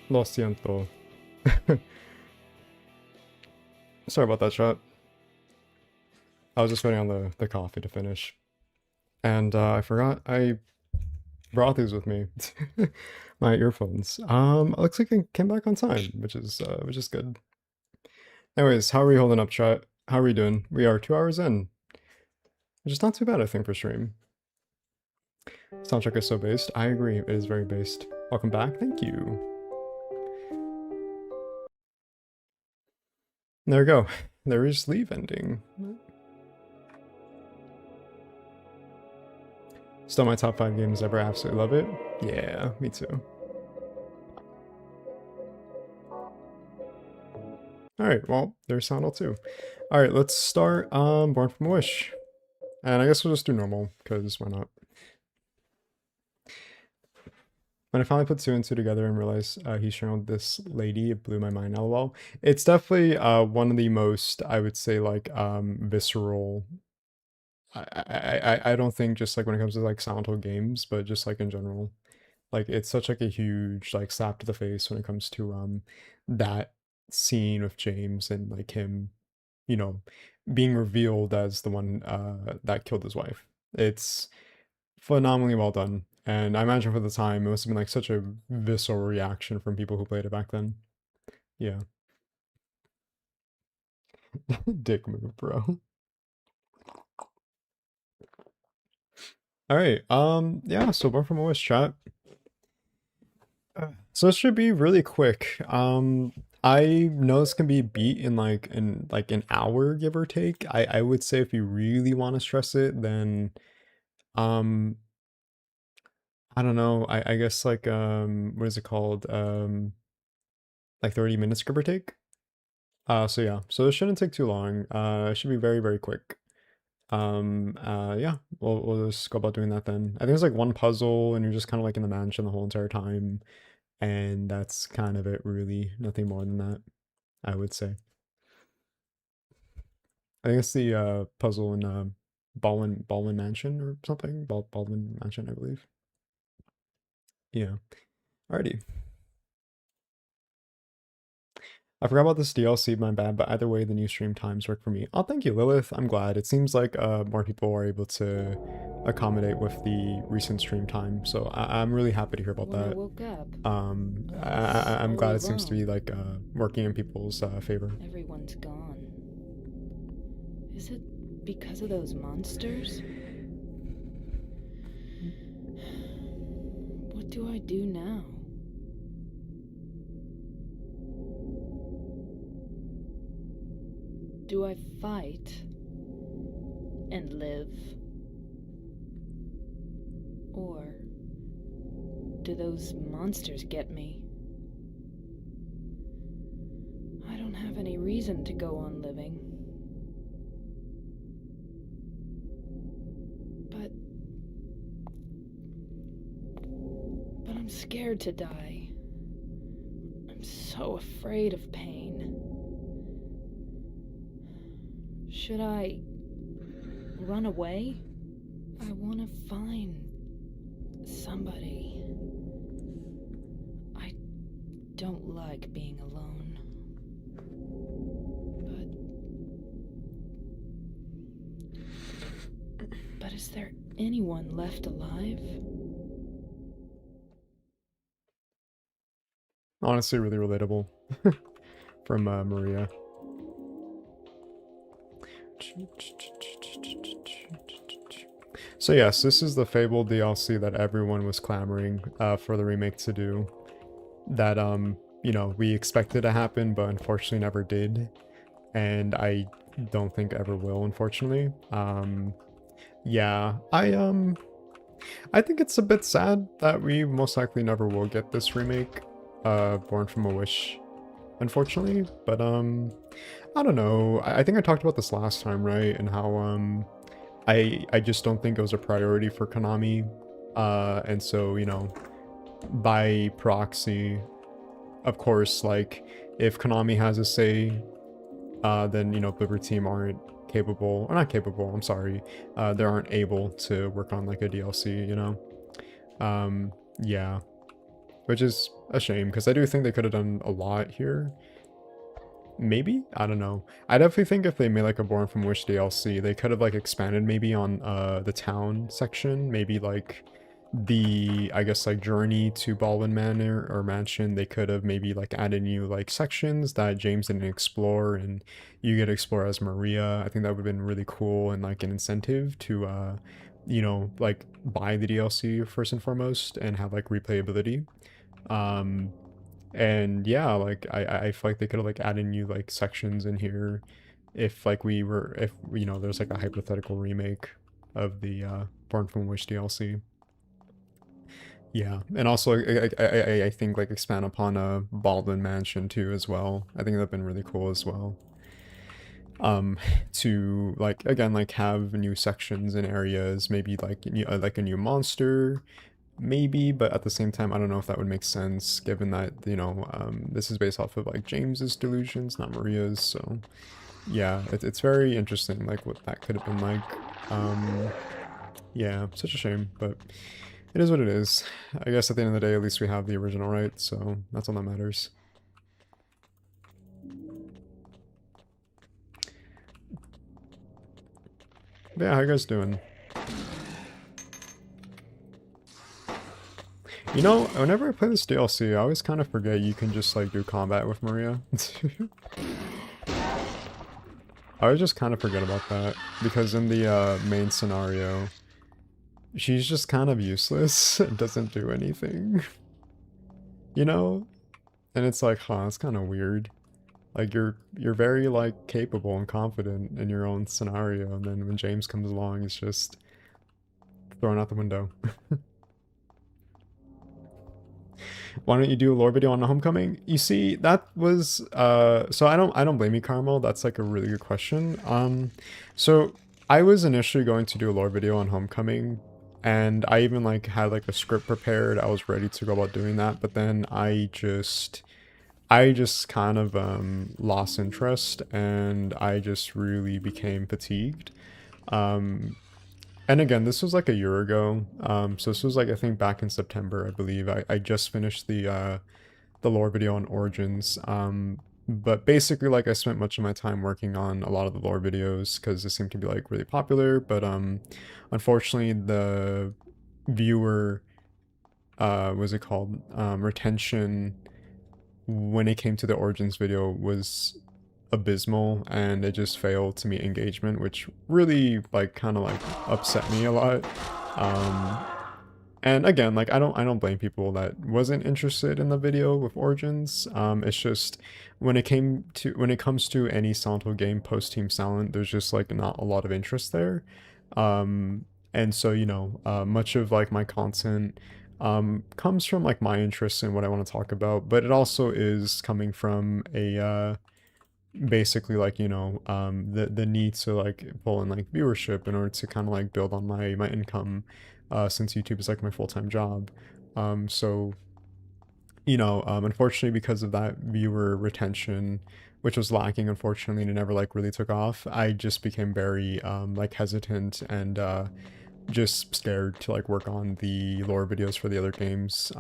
Speaker 1: Lo siento. Sorry about that, chat. I was just waiting on the coffee to finish. And I forgot I brought these with me. My earphones. Looks like I came back on time, which is good. Anyways, how are we holding up, chat? How are we doing? We are 2 hours in. Which is not too bad, I think, for stream. Soundtrack is so based. I agree, it is very based. Welcome back, thank you. There we go. There is leave ending. Still my top 5 games ever, absolutely love it. Yeah, me too. Alright, well, there's Silent Hill 2. Alright, let's start Born from a Wish. And I guess we'll just do normal, because why not? When I finally put 2 and 2 together and realized he's sharing with this lady, it blew my mind, lol. It's definitely one of the most, I would say, like, visceral... I don't think just, like, when it comes to, like, Silent Hill games, but just, like, in general. Like, it's such, like, a huge, like, slap to the face when it comes to, that scene with James and, like, him, you know, being revealed as the one, that killed his wife. It's phenomenally well done. And I imagine for the time, it must have been, like, such a visceral reaction from people who played it back then. Yeah. Dick move, bro. Alright, yeah, so Born from a Wish, chat. So this should be really quick. I know this can be beat in like an hour, give or take. I would say if you really want to stress it, then um I don't know. I guess like what is it called? Like 30 minutes, give or take. So yeah, so it shouldn't take too long. It should be very, very quick. Yeah, we'll just go about doing that then. I think it's like one puzzle and you're just kind of like in the mansion the whole entire time. And that's kind of it, really. Nothing more than that, I would say. I think it's the puzzle in Baldwin Mansion or something. Baldwin Mansion, I believe. Yeah. Alrighty. I forgot about this DLC, my bad, but either way, the new stream times work for me. Oh, thank you, Lilith. I'm glad. It seems like more people are able to accommodate with the recent stream time, so I'm really happy to hear about
Speaker 6: When I
Speaker 1: that.
Speaker 6: woke up,
Speaker 1: I'm
Speaker 6: all
Speaker 1: glad it seems to be
Speaker 6: alone.
Speaker 1: like working in people's favor.
Speaker 6: Everyone's gone. Is it because of those monsters? What do I do now? Do I fight and live? Or do those monsters get me? I don't have any reason to go on living. But I'm scared to die. I'm so afraid of pain. Should I run away? I want to find somebody. I don't like being alone. But is there anyone left alive?
Speaker 1: Honestly, really relatable. From Maria. So yes, this is the Fable DLC that everyone was clamoring for the remake to do. That, you know, we expected to happen, but unfortunately never did. And I don't think ever will, unfortunately. Yeah, I think it's a bit sad that we most likely never will get this remake, Born from a Wish, unfortunately. But, I don't know. I think I talked about this last time, right? And how, I just don't think it was a priority for Konami. And so, you know, by proxy, of course, like, if Konami has a say, then, you know, Bloober Team aren't capable, or not capable, I'm sorry, they aren't able to work on, like, a DLC, you know? Yeah. which is a shame because I do think they could have done a lot here. Maybe? I don't know. I definitely think if they made like a Born from Wish DLC, they could have like expanded maybe on the town section, maybe like the, I guess, like journey to Baldwin Manor or Mansion. They could have maybe like added new like sections that James didn't explore, and you get to explore as Maria. I think that would have been really cool and like an incentive to you know, like buy the DLC first and foremost and have like replayability. And yeah, like I feel like they could have like added new like sections in here if like if you know there's like a hypothetical remake of the Born from Wish DLC. Yeah, and also I think like expand upon a Baldwin Mansion too as well. I think that'd been really cool as well. To like again like have new sections and areas, maybe like like a new monster, maybe, but at the same time I don't know if that would make sense given that, you know, this is based off of like James's delusions, not Maria's. So yeah, it's very interesting like what that could have been like. Yeah, such a shame, but it is what it is. I guess at the end of the day, at least we have the original, right? So that's all that matters. But yeah, how you guys doing? You know, whenever I play this DLC, I always kind of forget you can just like do combat with Maria. I always just kind of forget about that because in the main scenario, she's just kind of useless and doesn't do anything. You know? And it's like, huh, it's kind of weird. Like you're very like capable and confident in your own scenario, and then when James comes along, it's just thrown out the window. Why don't you do a lore video on the Homecoming? You see, that was so I don't blame you, Carmel. That's like a really good question. So I was initially going to do a lore video on Homecoming, and I even like had like a script prepared. I was ready to go about doing that, but then I just kind of lost interest, and I just really became fatigued. And again, this was like a year ago. So this was like, I think back in September, I believe. I just finished the lore video on Origins. But basically, like, I spent much of my time working on a lot of the lore videos because they seemed to be like really popular. But unfortunately, the viewer, what's it called? Retention when it came to the Origins video was abysmal, and it just failed to meet engagement, which really like kind of like upset me a lot. And again, like I don't blame people that wasn't interested in the video with Origins. It's just when it comes to any Silent Hill game post Team Silent, there's just like not a lot of interest there. And so, you know, much of like my content comes from like my interests in what I want to talk about, but it also is coming from a basically like, you know, the need to like pull in like viewership in order to kind of like build on my income, since YouTube is like my full-time job. So, you know, unfortunately because of that viewer retention, which was lacking, unfortunately, and it never like really took off, I just became very like hesitant and just scared to like work on the lore videos for the other games.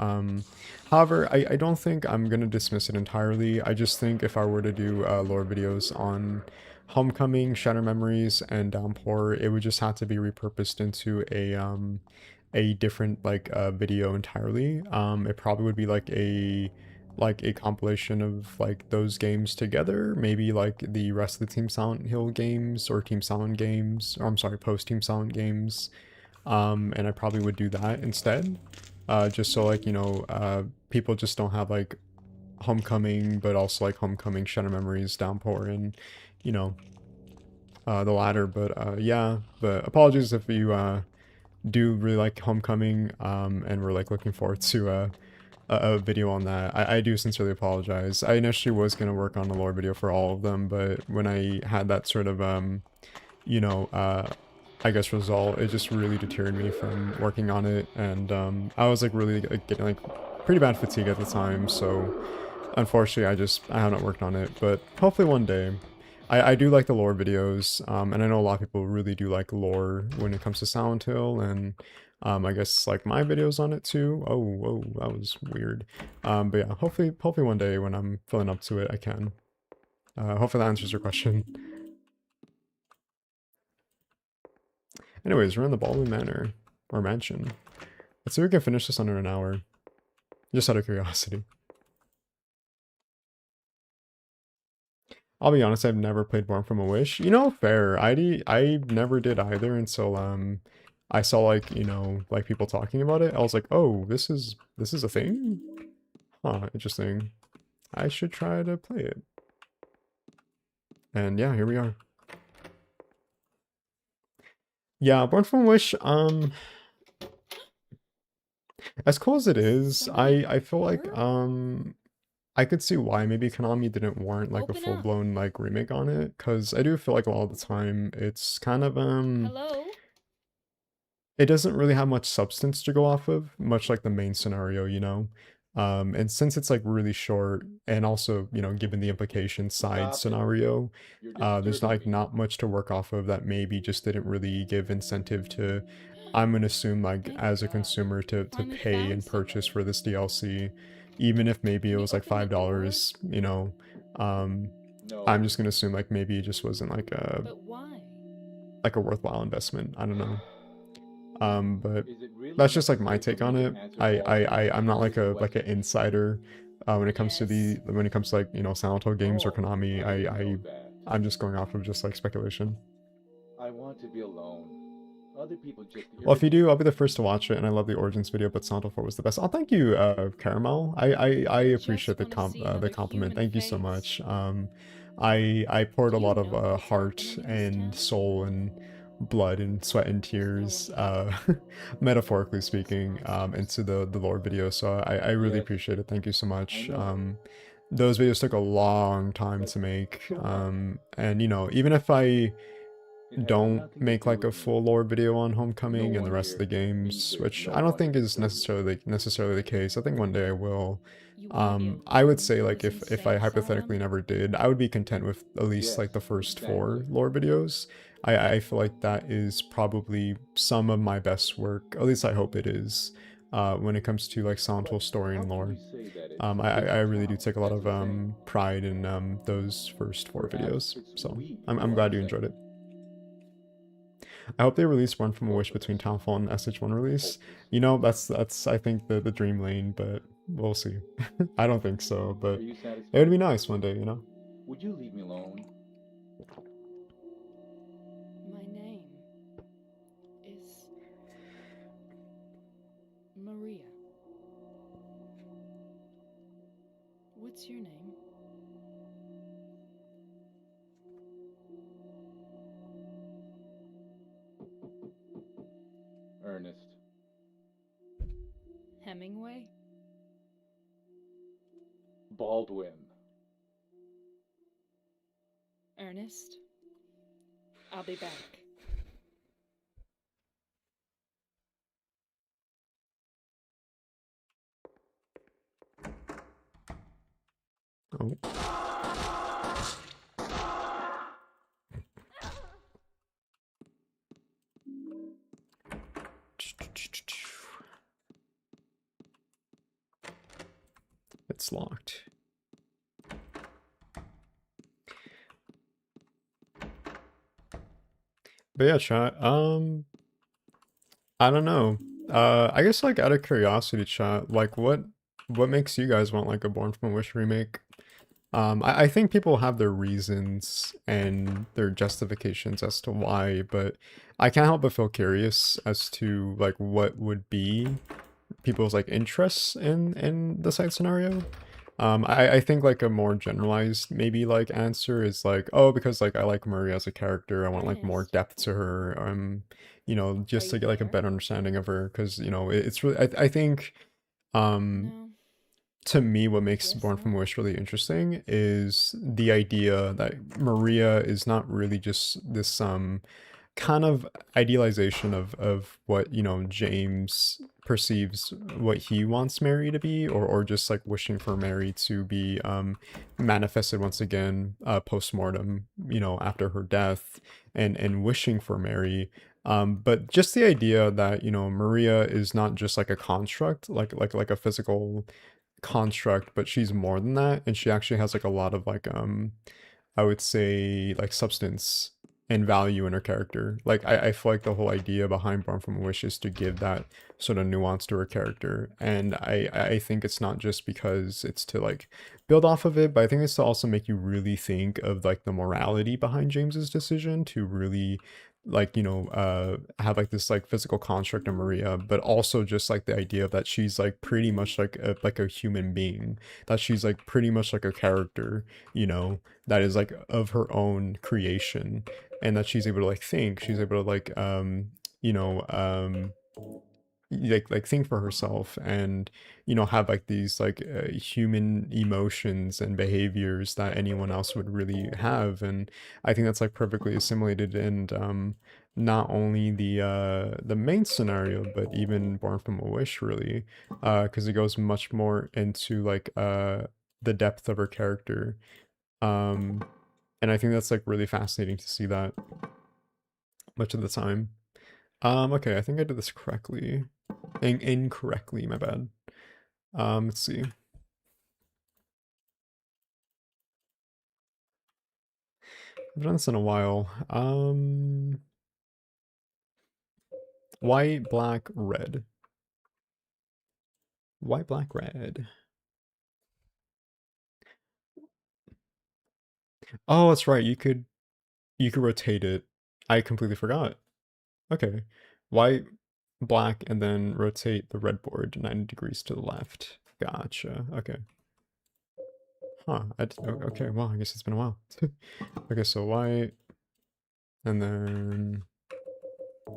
Speaker 1: However, I don't think I'm gonna dismiss it entirely. I just think if I were to do lore videos on Homecoming, Shattered Memories, and Downpour, it would just have to be repurposed into a different like video entirely. It probably would be like a compilation of like those games together, maybe like the rest of the Team Silent Hill games or Team Silent games, or I'm sorry, post Team Silent games. And I probably would do that instead, just so like, you know, people just don't have like Homecoming, but also like Homecoming, Shattered Memories, Downpour, and you know, the latter. But yeah, but apologies if you do really like Homecoming, and we're like looking forward to a video on that. I do sincerely apologize. I initially was gonna work on a lore video for all of them, but when I had that sort of you know, I guess result, it just really deterred me from working on it, and I was like really getting like pretty bad fatigue at the time, so unfortunately I haven't worked on it, but hopefully one day. I do like the lore videos, and I know a lot of people really do like lore when it comes to Silent Hill, and I guess like my videos on it too. Oh, whoa, that was weird. But yeah, hopefully one day when I'm feeling up to it, I can. Hopefully that answers your question. Anyways, we're in the Ballroom Manor, or Mansion. Let's see if we can finish this under an hour. Just out of curiosity. I'll be honest, I've never played Born from a Wish. You know, fair. I never did either until I saw like, you know, like people talking about it. I was like, "Oh, this is a thing?" Huh, interesting. I should try to play it. And yeah, here we are. Yeah, Born from a Wish, as cool as it is, I feel like I could see why maybe Konami didn't warrant like a
Speaker 4: Open up.
Speaker 1: full-blown like remake on it, because I do feel like a lot of the time it's kind of
Speaker 4: Hello?
Speaker 1: it doesn't really have much substance to go off of, much like the main scenario, you know. And since it's like really short, and also, you know, given the implication side
Speaker 7: Stop it.
Speaker 1: scenario,
Speaker 7: You're
Speaker 1: there's
Speaker 7: disturbing
Speaker 1: like
Speaker 7: me.
Speaker 1: not much to work off of that maybe just didn't really give incentive to, I'm gonna assume like
Speaker 4: Thank
Speaker 1: as a
Speaker 4: God.
Speaker 1: consumer to
Speaker 4: Finally
Speaker 1: pay
Speaker 4: found
Speaker 1: and purchase
Speaker 4: somebody.
Speaker 1: for this DLC, even if maybe it
Speaker 4: Can you
Speaker 1: was like
Speaker 4: open the door?
Speaker 1: $5, you know.
Speaker 7: No.
Speaker 1: I'm just gonna assume like maybe it just wasn't
Speaker 4: But why?
Speaker 1: like a worthwhile investment. I don't know. But
Speaker 7: Is it really
Speaker 1: that's just like my
Speaker 7: necessary for
Speaker 1: take
Speaker 7: me
Speaker 1: on
Speaker 7: to
Speaker 1: it.
Speaker 7: answer all these
Speaker 1: I'm not like
Speaker 7: serious
Speaker 1: an
Speaker 7: questions?
Speaker 1: insider when it comes to
Speaker 4: Yes.
Speaker 1: like, you know, Silent Hill games or
Speaker 7: Oh,
Speaker 1: Konami.
Speaker 7: I didn't know that.
Speaker 1: I'm just going off of just like speculation.
Speaker 7: I want to be alone. Other people just
Speaker 1: Well, if you
Speaker 7: irritate
Speaker 1: do, I'll be
Speaker 7: me.
Speaker 1: the first to watch it, and I love the Origins video, but Silent Hill 4 was the best. Oh, thank you, Caramel. I appreciate
Speaker 4: Just want to see
Speaker 1: the
Speaker 4: another
Speaker 1: compliment.
Speaker 4: human
Speaker 1: Thank you so
Speaker 4: face.
Speaker 1: much. I poured a
Speaker 4: Do you
Speaker 1: lot of
Speaker 4: know what's
Speaker 1: heart
Speaker 4: happening in this
Speaker 1: and
Speaker 4: town?
Speaker 1: soul and blood and sweat and tears, metaphorically speaking, into the lore video. So I really
Speaker 7: Yes,
Speaker 1: appreciate it. Thank you so
Speaker 7: I
Speaker 1: much.
Speaker 7: know.
Speaker 1: Those videos took a long time to make.
Speaker 7: So what?
Speaker 1: And you know, even if I
Speaker 7: It has
Speaker 1: don't
Speaker 7: nothing to
Speaker 1: make
Speaker 7: do
Speaker 1: like a
Speaker 7: with me.
Speaker 1: full lore video on
Speaker 7: No
Speaker 1: Homecoming and the
Speaker 7: one
Speaker 1: rest of the
Speaker 7: here means
Speaker 1: games,
Speaker 7: there's
Speaker 1: which
Speaker 7: no
Speaker 1: I don't
Speaker 7: one to
Speaker 1: think is
Speaker 7: disturb me.
Speaker 1: necessarily the case. I think one day I will.
Speaker 4: You want to be
Speaker 1: I would
Speaker 4: alone
Speaker 1: say
Speaker 4: in
Speaker 1: like
Speaker 4: this
Speaker 1: if I
Speaker 4: insane
Speaker 1: hypothetically
Speaker 4: asylum?
Speaker 1: never did, I would be content with at least
Speaker 7: Yes,
Speaker 1: like the first
Speaker 7: exactly.
Speaker 1: 4 lore videos. I feel like that is probably some of my best work. At least I hope it is. When it comes to like Silent Hill
Speaker 7: But
Speaker 1: story
Speaker 7: how
Speaker 1: and
Speaker 7: can
Speaker 1: lore.
Speaker 7: you say that it's
Speaker 1: I
Speaker 7: this
Speaker 1: really do
Speaker 7: town
Speaker 1: take a lot
Speaker 7: that's
Speaker 1: of
Speaker 7: insane?
Speaker 1: pride in those first 4
Speaker 7: Perhaps
Speaker 1: videos.
Speaker 7: it's
Speaker 1: So
Speaker 7: we
Speaker 1: I'm
Speaker 7: who are
Speaker 1: glad you
Speaker 7: insane.
Speaker 1: enjoyed it. I hope they release One from a
Speaker 7: Both
Speaker 1: Wish
Speaker 7: of
Speaker 1: between
Speaker 7: us.
Speaker 1: Townfall and SH1 release.
Speaker 7: Hopeless.
Speaker 1: You know, that's I think the dream lane, but we'll see. I don't think so, but
Speaker 7: Are you
Speaker 1: it would
Speaker 7: satisfied?
Speaker 1: be nice one day, you know?
Speaker 7: Would you leave me alone?
Speaker 4: My name is Maria. What's your name?
Speaker 7: Ernest.
Speaker 4: Hemingway?
Speaker 7: Baldwin.
Speaker 4: Ernest? I'll be back.
Speaker 1: Oh. It's locked. But yeah, chat, I don't know. I guess like out of curiosity, chat, like what makes you guys want like a Born from a Wish remake? I think people have their reasons and their justifications as to why, but I can't help but feel curious as to like what would be people's like interests in the side scenario. I think like a more generalized maybe like answer is like, oh, because like I like Murray as a character, I want like more
Speaker 4: Ernest,
Speaker 1: depth to her. You know,
Speaker 4: are
Speaker 1: just to
Speaker 4: you
Speaker 1: get like a
Speaker 4: there?
Speaker 1: better understanding of her, because you know it's really I think um
Speaker 4: No.
Speaker 1: to me, what makes
Speaker 4: Guess
Speaker 1: Born from
Speaker 4: not.
Speaker 1: Wish really interesting is the idea that Maria is not really just this kind of idealization of what, you know, James perceives what he wants Mary to be, or just like wishing for Mary to be manifested once again post-mortem, you know, after her death, and wishing for Mary. But just the idea that, you know, Maria is not just like a construct, like a physical construct, but she's more than that, and she actually has like a lot of like I would say like substance and value in her character. Like I feel like the whole idea behind Born from a Wish is to give that sort of nuance to her character. And I think it's not just because it's to like build off of it, but I think it's to also make you really think of like the morality behind James's decision to really like, you know, have like this like physical construct of Maria, but also just like the idea that she's like pretty much like a human being, that she's like pretty much like a character, you know, that is like of her own creation, and that she's able to like think, she's able to like you know like think for herself, and you know have like these like human emotions and behaviors that anyone else would really have. And I think that's like perfectly assimilated in not only the main scenario, but even Born from a Wish, really, because it goes much more into like the depth of her character. And I think that's like really fascinating to see that much of the time. Okay, I think I did this correctly. Incorrectly, my bad. Let's see. I've done this in a while. White, black, red. White, black, red. Oh, that's right. You could rotate it. I completely forgot. Okay. White, black, and then rotate the red board 90 degrees to the left. Gotcha. Okay. Huh. Okay, well, I guess it's been a while. Okay, so white, and then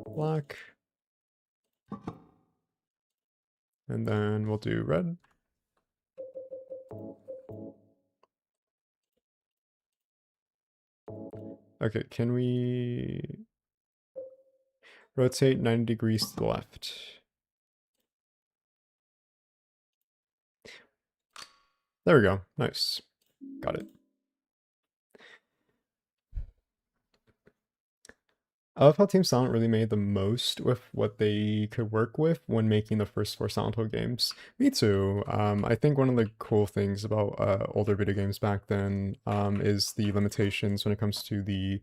Speaker 1: black, and then we'll do red. Okay, can we rotate 90 degrees to the left? There we go. Nice. Got it. I love how Team Silent really made the most with what they could work with when making the first four Silent Hill games. Me too. I think one of the cool things about older video games back then is the limitations when it comes to the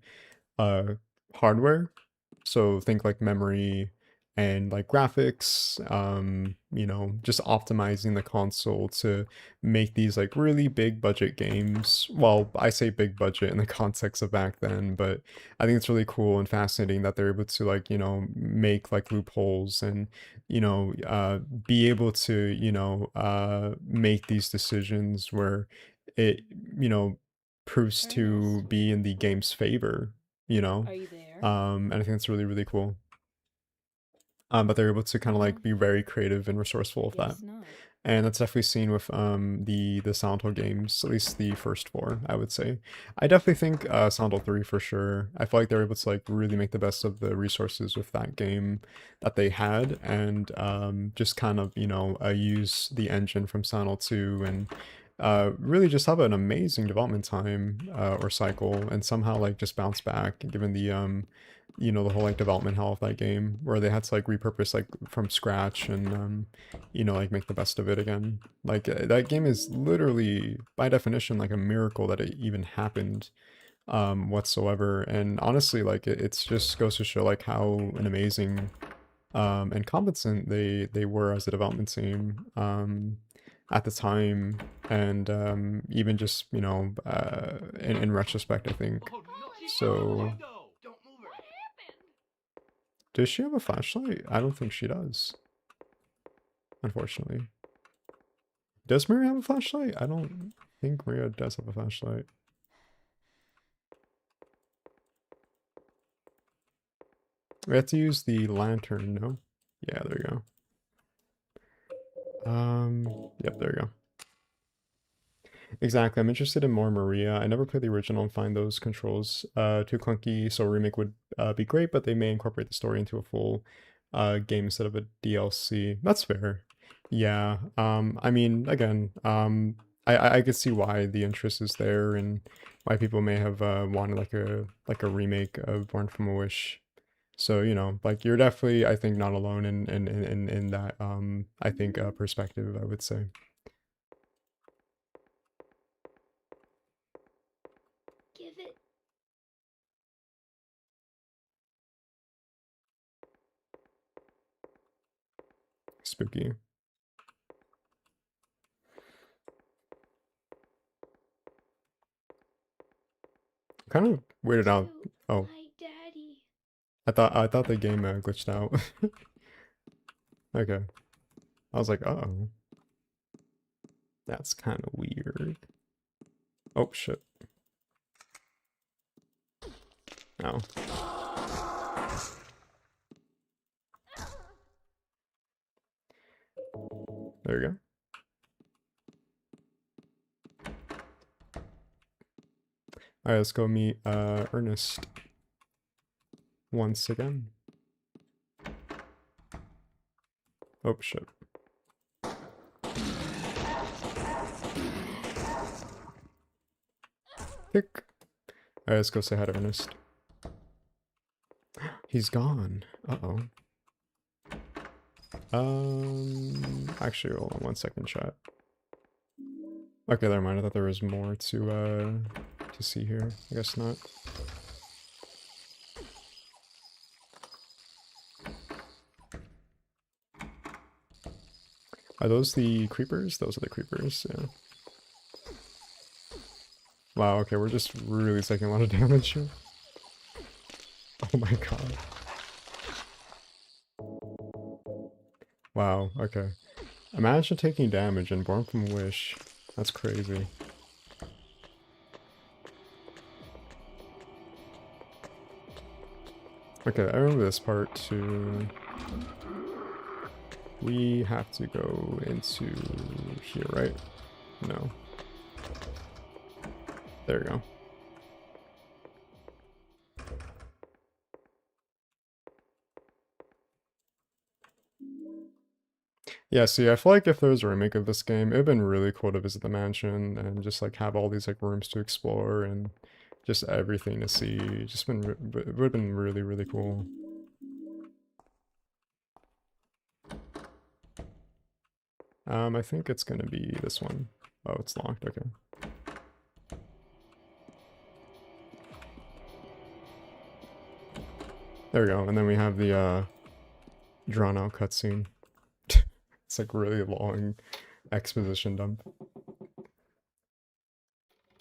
Speaker 1: uh, hardware. So think like memory and like graphics, you know, just optimizing the console to make these like really big budget games. Well, I say big budget in the context of back then, but I think it's really cool and fascinating that they're able to like, you know, make like loopholes and, you know, be able to, you know, make these decisions where it, you know, proves to
Speaker 4: Ernest,
Speaker 1: be in the game's favor, you know?
Speaker 4: are you there?
Speaker 1: And I think that's really, really cool. But they're able to kind of like be very creative and resourceful with that.
Speaker 4: Guess not.
Speaker 1: And that's definitely seen with the Silent Hill games, at least the first four, I would say. I definitely think Silent Hill 3 for sure. I feel like they're able to like really make the best of the resources with that game that they had, and just kind of, you know, use the engine from Silent Hill 2 and really just have an amazing development time or cycle, and somehow like just bounce back given the you know, the whole like development hell of that game, where they had to like repurpose like from scratch and you know, like make the best of it again. Like that game is literally by definition like a miracle that it even happened whatsoever. And honestly, like it's just goes to show like how an amazing and competent they were as a development team at the time. And even just, you know, in retrospect, I think so. Does she have a flashlight? I don't think she does, unfortunately. Does Maria have a flashlight? I don't think Maria does have a flashlight. We have to use the lantern, no? Yeah, there you go. Yep, there you go. Exactly, I'm interested in more Maria. I never played the original and find those controls too clunky, so a remake would be great, but they may incorporate the story into a full game instead of a DLC. That's fair. Yeah. I mean, again, I could see why the interest is there and why people may have wanted like a remake of Born from a Wish. So, you know, like you're definitely, I think, not alone in that I think perspective, I would say.
Speaker 5: Give it.
Speaker 1: Spooky. Kind of weirded out.
Speaker 5: To
Speaker 1: Oh,
Speaker 5: my daddy.
Speaker 1: I thought the game glitched out. Okay. I was like, uh-oh. That's kind of weird. Oh, shit. Oh. There you go. Alright, let's go meet Ernest once again. Oh, shit. Kick. Alright, let's go say hi to Ernest. He's gone. Uh-oh. Actually, hold on 1 second, chat. Okay, never mind. I thought there was more to see here. I guess not. Are those the creepers? Those are the creepers, yeah. Wow, okay, we're just really taking a lot of damage here. Oh my god. Wow, okay. Imagine taking damage and Born from a Wish. That's crazy. Okay, I remember this part too. We have to go into here, right? No. There we go. Yeah, see, I feel like if there was a remake of this game, it would have been really cool to visit the mansion and just like have all these like rooms to explore and just everything to see. Just been, it would have been really, really cool. I think it's gonna be this one. Oh, it's locked, okay. There we go, and then we have the drawn out cutscene. It's like really long exposition dump.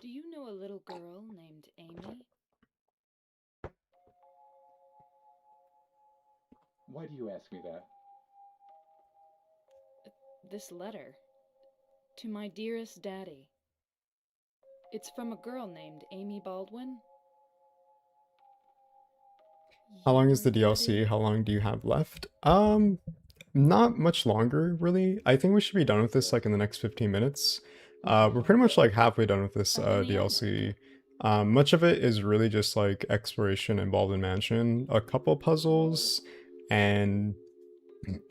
Speaker 6: Do you know a little girl named Amy?
Speaker 7: Why do you ask me that?
Speaker 6: This letter. To my dearest daddy. It's from a girl named Amy Baldwin.
Speaker 1: How long is the
Speaker 6: Your
Speaker 1: DLC?
Speaker 6: daddy?
Speaker 1: How long do you have left? Not much longer, really. I think we should be done with this like in the next 15 minutes. We're pretty much like halfway done with this
Speaker 6: Up in the
Speaker 1: DLC. Much of it is really just like exploration involved in Mansion, a couple puzzles, and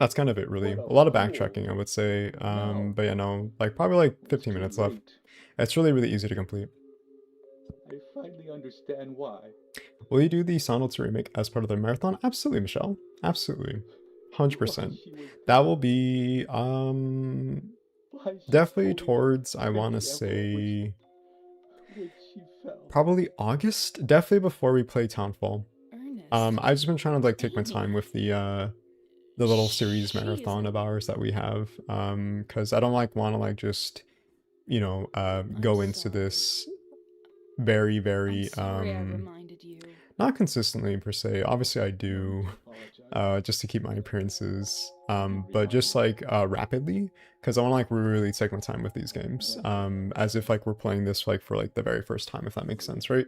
Speaker 1: that's kind of it really. A lot of backtracking, I would say. But yeah, no, like probably like 15 minutes left. It's really, really easy to complete.
Speaker 7: I finally understand why.
Speaker 1: Will you do the Silent Hill remake as part of the marathon? Absolutely, Michelle. Absolutely. 100%. That will be definitely towards, I want to say, probably August. Definitely before we play Townfall.
Speaker 6: Ernest.
Speaker 1: I've just been trying to like take my time
Speaker 6: Amy.
Speaker 1: with the little series
Speaker 6: She is
Speaker 1: marathon of
Speaker 6: a-
Speaker 1: ours that we have. Because I don't like want to like just, you know, go into
Speaker 6: sorry.
Speaker 1: this very,
Speaker 6: I'm
Speaker 1: very
Speaker 6: sorry I reminded you.
Speaker 1: not consistently per se. Obviously I do, just to keep my appearances, but just like rapidly, because I want to like really take my time with these games, as if like we're playing this like for like the very first time, if that makes sense, right?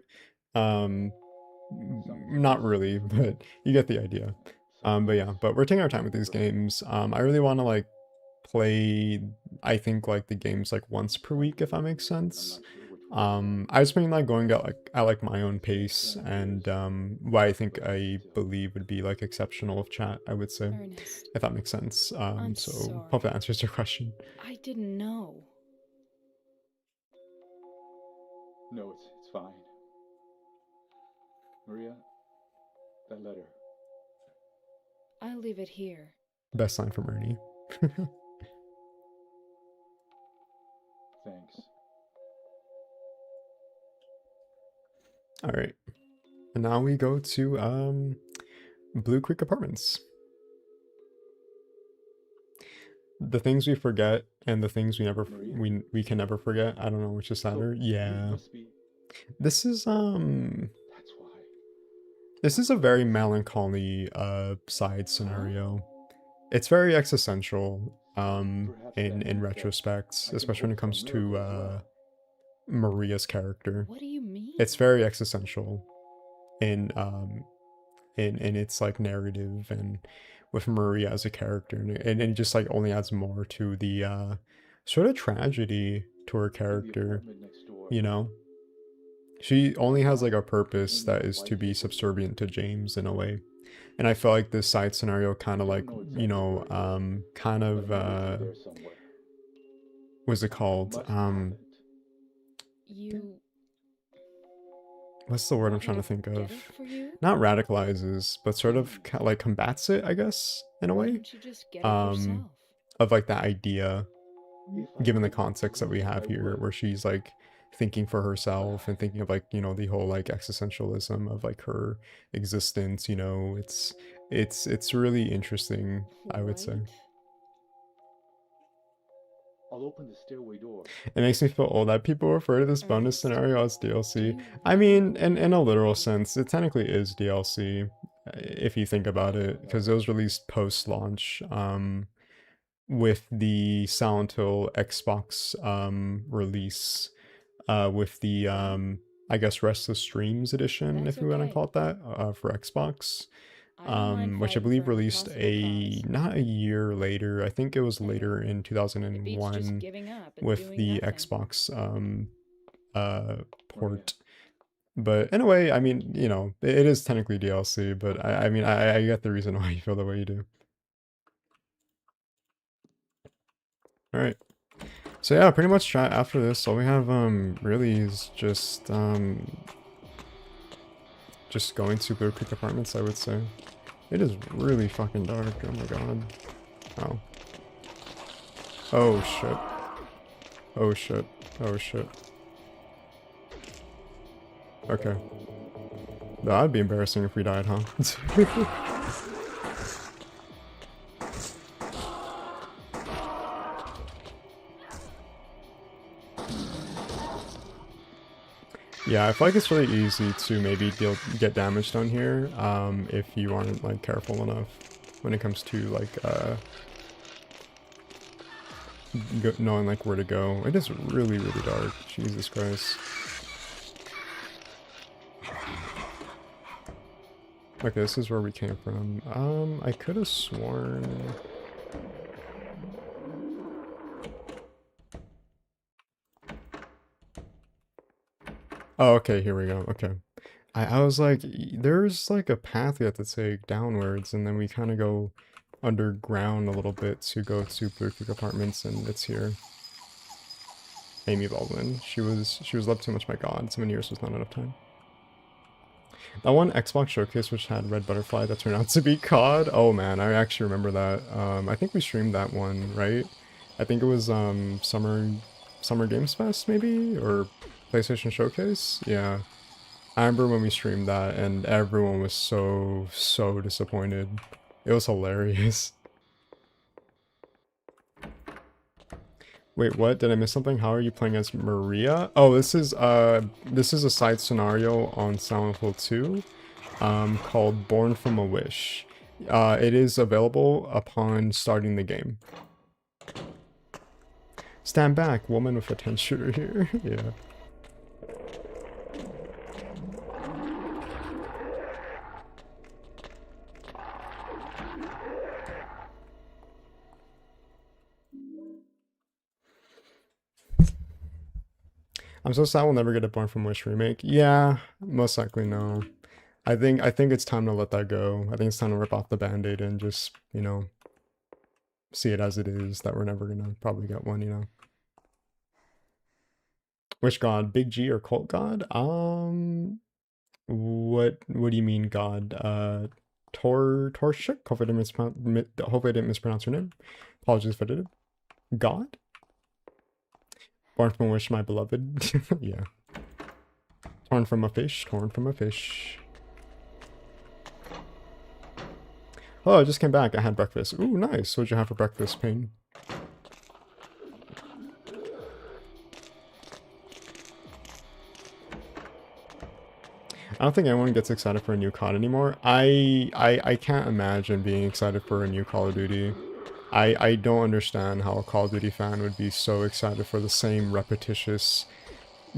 Speaker 1: Not really, but you get the idea. But yeah, but we're taking our time with these games. I really want to like play, I think like the games like once per week, if that makes sense. I just mean like going at like my own pace and what I believe would be like exceptional of chat, I would say,
Speaker 6: Ernest,
Speaker 1: if that makes sense.
Speaker 6: I'm
Speaker 1: So
Speaker 6: sorry.
Speaker 1: hope that answers your question.
Speaker 6: I didn't know.
Speaker 7: No, it's fine. Maria, that letter.
Speaker 6: I'll leave it here.
Speaker 1: Best line from Ernie.
Speaker 7: Thanks.
Speaker 1: All right, and now we go to Blue Creek Apartments. The things we forget and the things we never we can never forget. I don't know which is sadder. Yeah.
Speaker 7: Must be.
Speaker 1: This is
Speaker 7: That's why.
Speaker 1: this is a very melancholy side scenario. It's very existential in retrospect, especially when it comes to Maria's character.
Speaker 6: What do you mean?
Speaker 1: It's very existential in its like narrative and with Maria as a character, and it just like only adds more to the sort of tragedy to her character, you know? She only has like a purpose that is to be subservient to James in a way. And I feel like this side scenario kind of like, you know, kind of what's it called?
Speaker 6: You...
Speaker 1: What's the word I'm trying to think
Speaker 6: Get
Speaker 1: of?
Speaker 6: it for you?
Speaker 1: Not radicalizes, but sort of like combats it, I guess, in a
Speaker 6: Why
Speaker 1: way.
Speaker 6: don't you just get it yourself?
Speaker 1: Of like that idea, given the context that we have here, where she's like thinking for herself and thinking of like, you know, the whole like existentialism of like her existence, you know, it's really interesting, I would say.
Speaker 6: Right?
Speaker 7: I'll open the stairway door.
Speaker 1: It makes me feel old that people refer to this bonus
Speaker 6: Ernest,
Speaker 1: scenario as DLC.
Speaker 6: do you
Speaker 1: I
Speaker 6: really
Speaker 1: mean, in a literal sense, it technically is DLC, if you think about it, because it was released post-launch, with the Silent Hill Xbox release, with the I guess Restless Dreams edition,
Speaker 6: That's
Speaker 1: if we want to
Speaker 6: okay.
Speaker 1: call it that, for Xbox.
Speaker 6: I don't mind
Speaker 1: Which I
Speaker 6: fighting
Speaker 1: believe
Speaker 6: for an
Speaker 1: released
Speaker 6: impossible cause.
Speaker 1: not a year later. I think it was
Speaker 6: Hey,
Speaker 1: later in
Speaker 6: It beats just
Speaker 1: 2001
Speaker 6: giving up and
Speaker 1: with
Speaker 6: doing
Speaker 1: the
Speaker 6: nothing.
Speaker 1: Xbox port. But in a way, I mean, you know, it is technically DLC, but I mean, I get the reason why you feel the way you do. All right. So yeah, pretty much after this, all we have really is just going to Blue Creek Apartments, I would say. It is really fucking dark. Oh my god. Oh. Oh shit. Oh shit. Oh shit. Okay. That'd be embarrassing if we died, huh? Yeah, I feel like it's really easy to maybe get damage done here, if you aren't like careful enough when it comes to like knowing like where to go. It is really, really dark. Jesus Christ. Okay, this is where we came from. I could have sworn. Oh, okay, here we go. Okay. I was like, there's like a path we have to take downwards, and then we kind of go underground a little bit to go to Blue Creek Apartments, and it's here. Amy Baldwin. She was loved too much by God. 7 years was not enough time. That one Xbox showcase which had Red Butterfly that turned out to be COD. Oh man, I actually remember that. I think we streamed that one, right? I think it was Summer Games Fest maybe, or PlayStation Showcase. Yeah, I remember when we streamed that, and everyone was so disappointed. It was hilarious. Wait, what? Did I miss something? How are you playing as Maria? Oh, this is a side scenario on Silent Hill 2, called Born from a Wish. It is available upon starting the game. Stand back, woman with a 10 shooter here. Yeah. I'm so sad we'll never get a Born from Wish remake. Yeah, most likely no. I think it's time to let that go. I think it's time to rip off the band-aid and just, you know, see it as it is, that we're never gonna probably get one, you know. Which god? Big G or Cult God? What do you mean god? Torshik? Hopefully I didn't mispronounce her name. Apologies if I did. God? Born from Wish, my beloved. Yeah. Torn from a fish, torn from a fish. Oh, I just came back. I had breakfast. Ooh, nice. What'd you have for breakfast, Payne? I don't think anyone gets excited for a new COD anymore. I can't imagine being excited for a new Call of Duty. I don't understand how a Call of Duty fan would be so excited for the same repetitious,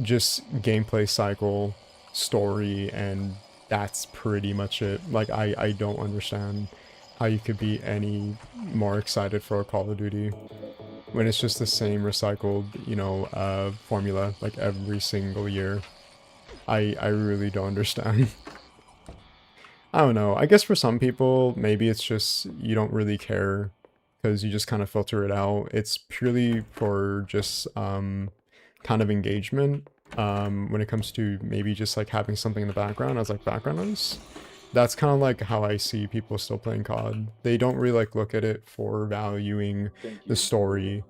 Speaker 1: just gameplay cycle, story, and that's pretty much it. Like, I don't understand how you could be any more excited for a Call of Duty when it's just the same recycled, you know, formula, like every single year. I really don't understand. I don't know. I guess for some people, maybe it's just you don't really care because you just kind of filter it out. It's purely for just kind of engagement when it comes to maybe just like having something in the background as like background noise. That's kind of like how I see people still playing COD. They don't really like look at it for valuing the story.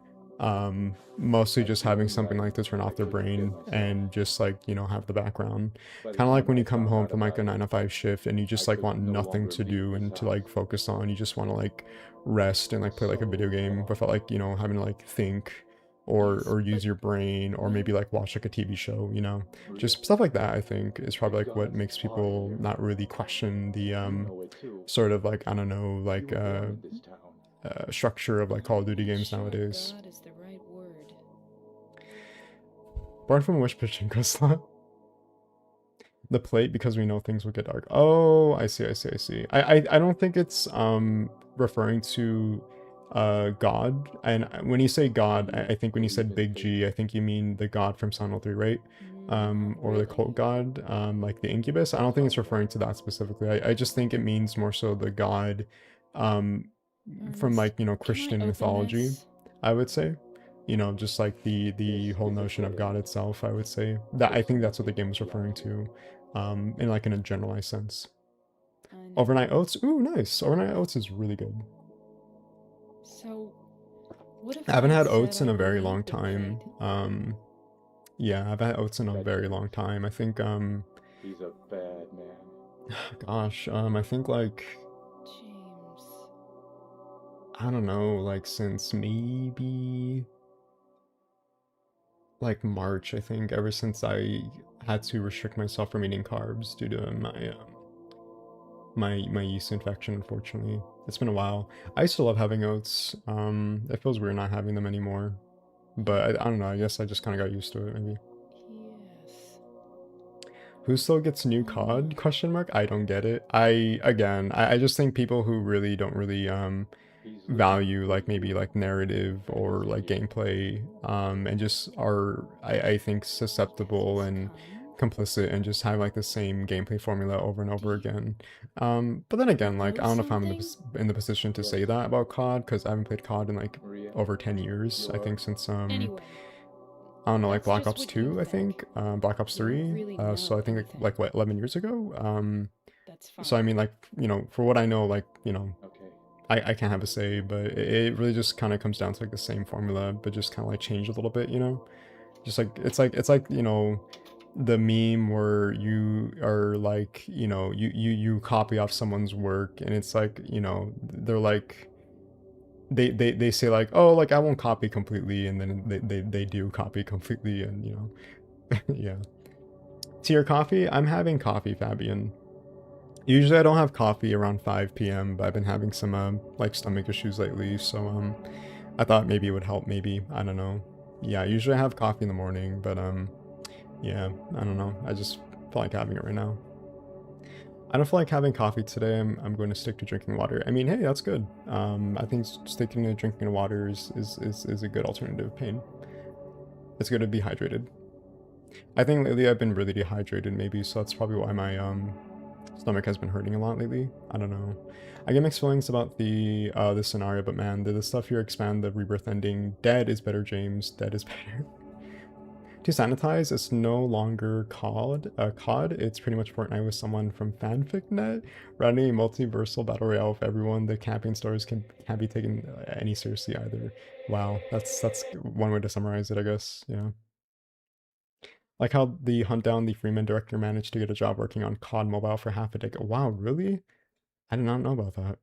Speaker 1: Mostly just having something like to turn off their brain and just like, you know, have the background. Kind of like when you come home from like a 9 to 5 shift and you just like want nothing to do and to like focus on. You just want to like rest and like play like a video game without like, you know, having to like think or use your brain or maybe like watch like a TV show, you know. Just stuff like that I think is probably like what makes people not really question the sort of like, I don't know, like structure of like Call of Duty games nowadays.
Speaker 6: God is the right word.
Speaker 1: Born from a Wish Pachinko slot. The plate because we know things will get dark. Oh, I see. I don't think it's referring to God. And when you say God, I think when you said Big G, I think you mean the God from Silent Hill 3, right? Or the cult god, like the Incubus. I don't think it's referring to that specifically. I just think it means more so the God from like, you know, Christian mythology, I would say. You know, just like the whole notion of God itself, I would say. That I think that's what the game was referring to, in like in a generalized sense. Overnight oats, ooh, nice. Overnight oats is really good.
Speaker 6: So, what if
Speaker 1: I haven't
Speaker 6: I
Speaker 1: had
Speaker 6: said
Speaker 1: oats in
Speaker 6: I
Speaker 1: a very
Speaker 6: believed
Speaker 1: long
Speaker 6: in
Speaker 1: time.
Speaker 6: fate?
Speaker 1: Yeah, I've had oats in a very long time. I think
Speaker 7: He's a bad man.
Speaker 1: gosh, I think like,
Speaker 6: James.
Speaker 1: I don't know, like since maybe like March, I think, ever since I had to restrict myself from eating carbs due to my yeast infection, unfortunately. It's been a while. I used to love having oats. It feels weird not having them anymore. But I don't know, I guess I just kind of got used to it, maybe.
Speaker 6: Yes.
Speaker 1: Who still gets new COD? Question mark? I don't get it. I just think people who really don't really value like maybe like narrative or like gameplay and just are I think susceptible and complicit and just have like the same gameplay formula over and over again. But then again, like I don't know if I'm in the position to say that about COD because I haven't played COD in like over 10 years. I think since
Speaker 6: Anyway,
Speaker 1: I don't know, like
Speaker 6: that's
Speaker 1: Black
Speaker 6: just
Speaker 1: Ops
Speaker 6: what
Speaker 1: 2,
Speaker 6: you
Speaker 1: I
Speaker 6: think.
Speaker 1: think. Black Ops
Speaker 6: You don't
Speaker 1: 3.
Speaker 6: really
Speaker 1: So I
Speaker 6: know
Speaker 1: think
Speaker 6: anything.
Speaker 1: like what, 11 years ago?
Speaker 6: That's fine.
Speaker 1: So I mean like, you know, for what I know, like, you know,
Speaker 7: Okay.
Speaker 1: I can't have a say, but it really just kind of comes down to like the same formula, but just kind of like changed a little bit, you know? Just like it's like, you know, the meme where you are like, you know, you copy off someone's work and it's like, you know, they're like they say like, oh, like I won't copy completely, and then they do copy completely, and you know. Yeah. Tea or coffee? I'm having coffee, Fabian. Usually I don't have coffee around 5 p.m., but I've been having some like stomach issues lately, so I thought maybe it would help, maybe. I don't know. Yeah, usually I have coffee in the morning, but yeah, I don't know. I just feel like having it right now. I don't feel like having coffee today. I'm going to stick to drinking water. I mean, hey, that's good. I think sticking to drinking water is a good alternative, Pain. It's good to be hydrated. I think lately I've been really dehydrated maybe, so that's probably why my stomach has been hurting a lot lately. I don't know. I get mixed feelings about the scenario, but man, the stuff here expand the rebirth ending. Dead is better, James. Dead is better. To sanitize, it's no longer COD. It's pretty much Fortnite with someone from FanficNet running a multiversal battle royale with everyone. The camping stores can't be taken any seriously either. Wow, that's one way to summarize it, I guess. Yeah. Like how the Hunt Down the Freeman director managed to get a job working on COD Mobile for half a decade. Wow, really? I did not know about that.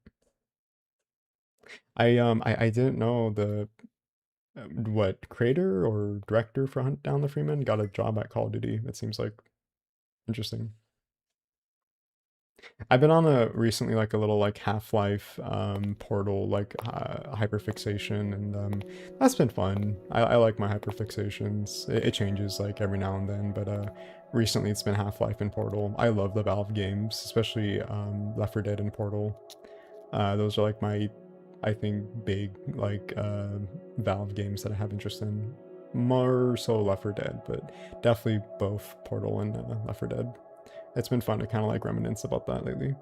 Speaker 1: I didn't know the what creator or director for Hunt Down the Freeman got a job at Call of Duty. That seems like interesting. I've been on a recently like a little like Half-Life Portal like hyperfixation, and that's been fun. I like my hyperfixations. It changes like every now and then, but recently it's been Half-Life and Portal. I love the Valve games, especially Left 4 Dead and Portal. Those are like my, I think, big like Valve games that I have interest in. More so Left 4 Dead, but definitely both Portal and Left 4 Dead. It's been fun to kind of like reminisce about that lately.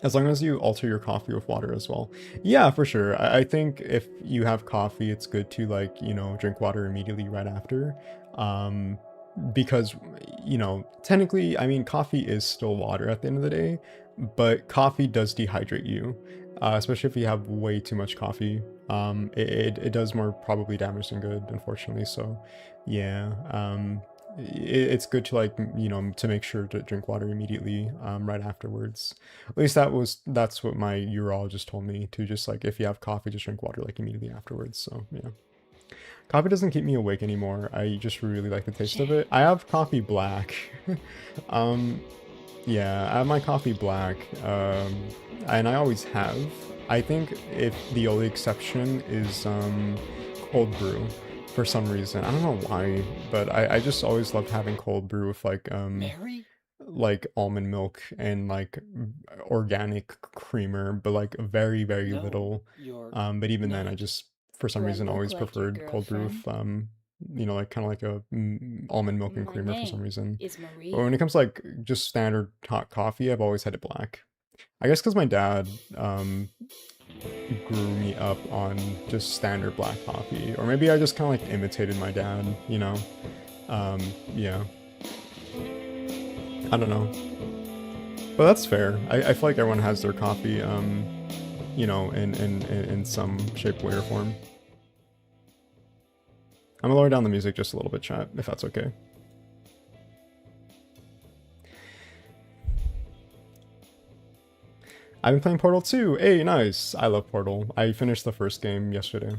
Speaker 1: As long as you alter your coffee with water as well. Yeah, for sure. I think if you have coffee, it's good to like, you know, drink water immediately right after. Because, you know, technically, I mean, coffee is still water at the end of the day, but coffee does dehydrate you, especially if you have way too much coffee. It does more probably damage than good, unfortunately. So, yeah, it's good to like, you know, to make sure to drink water immediately, right afterwards. At least that's what my urologist told me, to just like, if you have coffee, just drink water like immediately afterwards. So, yeah. Coffee doesn't keep me awake anymore. I just really like the taste of it. I have coffee black. Yeah, I have my coffee black, and I always have. I think if the only exception is cold brew for some reason. I don't know why, but I just always loved having cold brew with
Speaker 2: Mary?
Speaker 1: like almond milk and like organic creamer, but like very, very
Speaker 2: No,
Speaker 1: little.
Speaker 2: you're
Speaker 1: But even then, I
Speaker 2: not.
Speaker 1: just for some
Speaker 6: Do I
Speaker 1: reason
Speaker 6: look
Speaker 1: always
Speaker 6: like your
Speaker 1: preferred cold brew with
Speaker 6: girlfriend?
Speaker 1: you know, like kind of like a almond milk and
Speaker 6: My
Speaker 1: creamer for some
Speaker 6: name
Speaker 1: reason.
Speaker 6: is
Speaker 1: But when
Speaker 6: Maria.
Speaker 1: it comes to like just standard hot coffee, I've always had it black. I guess because my dad grew me up on just standard black coffee, or maybe I just kind of like imitated my dad, you know. Yeah, I don't know, but that's fair. I feel like everyone has their coffee, you know, in some shape, way, or form. I'm gonna lower down the music just a little bit, chat, if that's okay. I've been playing Portal 2. Hey, nice. I love Portal. I finished the first game yesterday.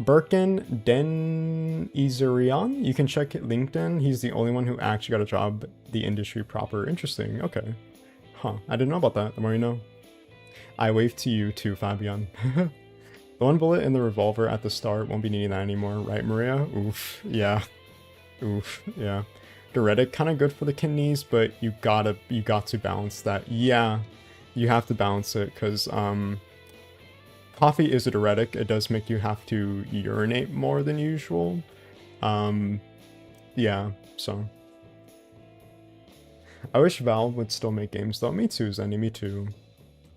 Speaker 1: Birkin Den Izurian. You can check LinkedIn. He's the only one who actually got a job the industry proper. Interesting. Okay. Huh. I didn't know about that. The more you know. I wave to you too, Fabian. The one bullet in the revolver at the start won't be needing that anymore, right, Maria? Oof. Yeah. Oof. Yeah. Diuretic, kind of good for the kidneys, but you got to balance that. Yeah, you have to balance it, because coffee is a diuretic. It does make you have to urinate more than usual. Yeah, so I wish Valve would still make games though. Me too, Zenny, me too.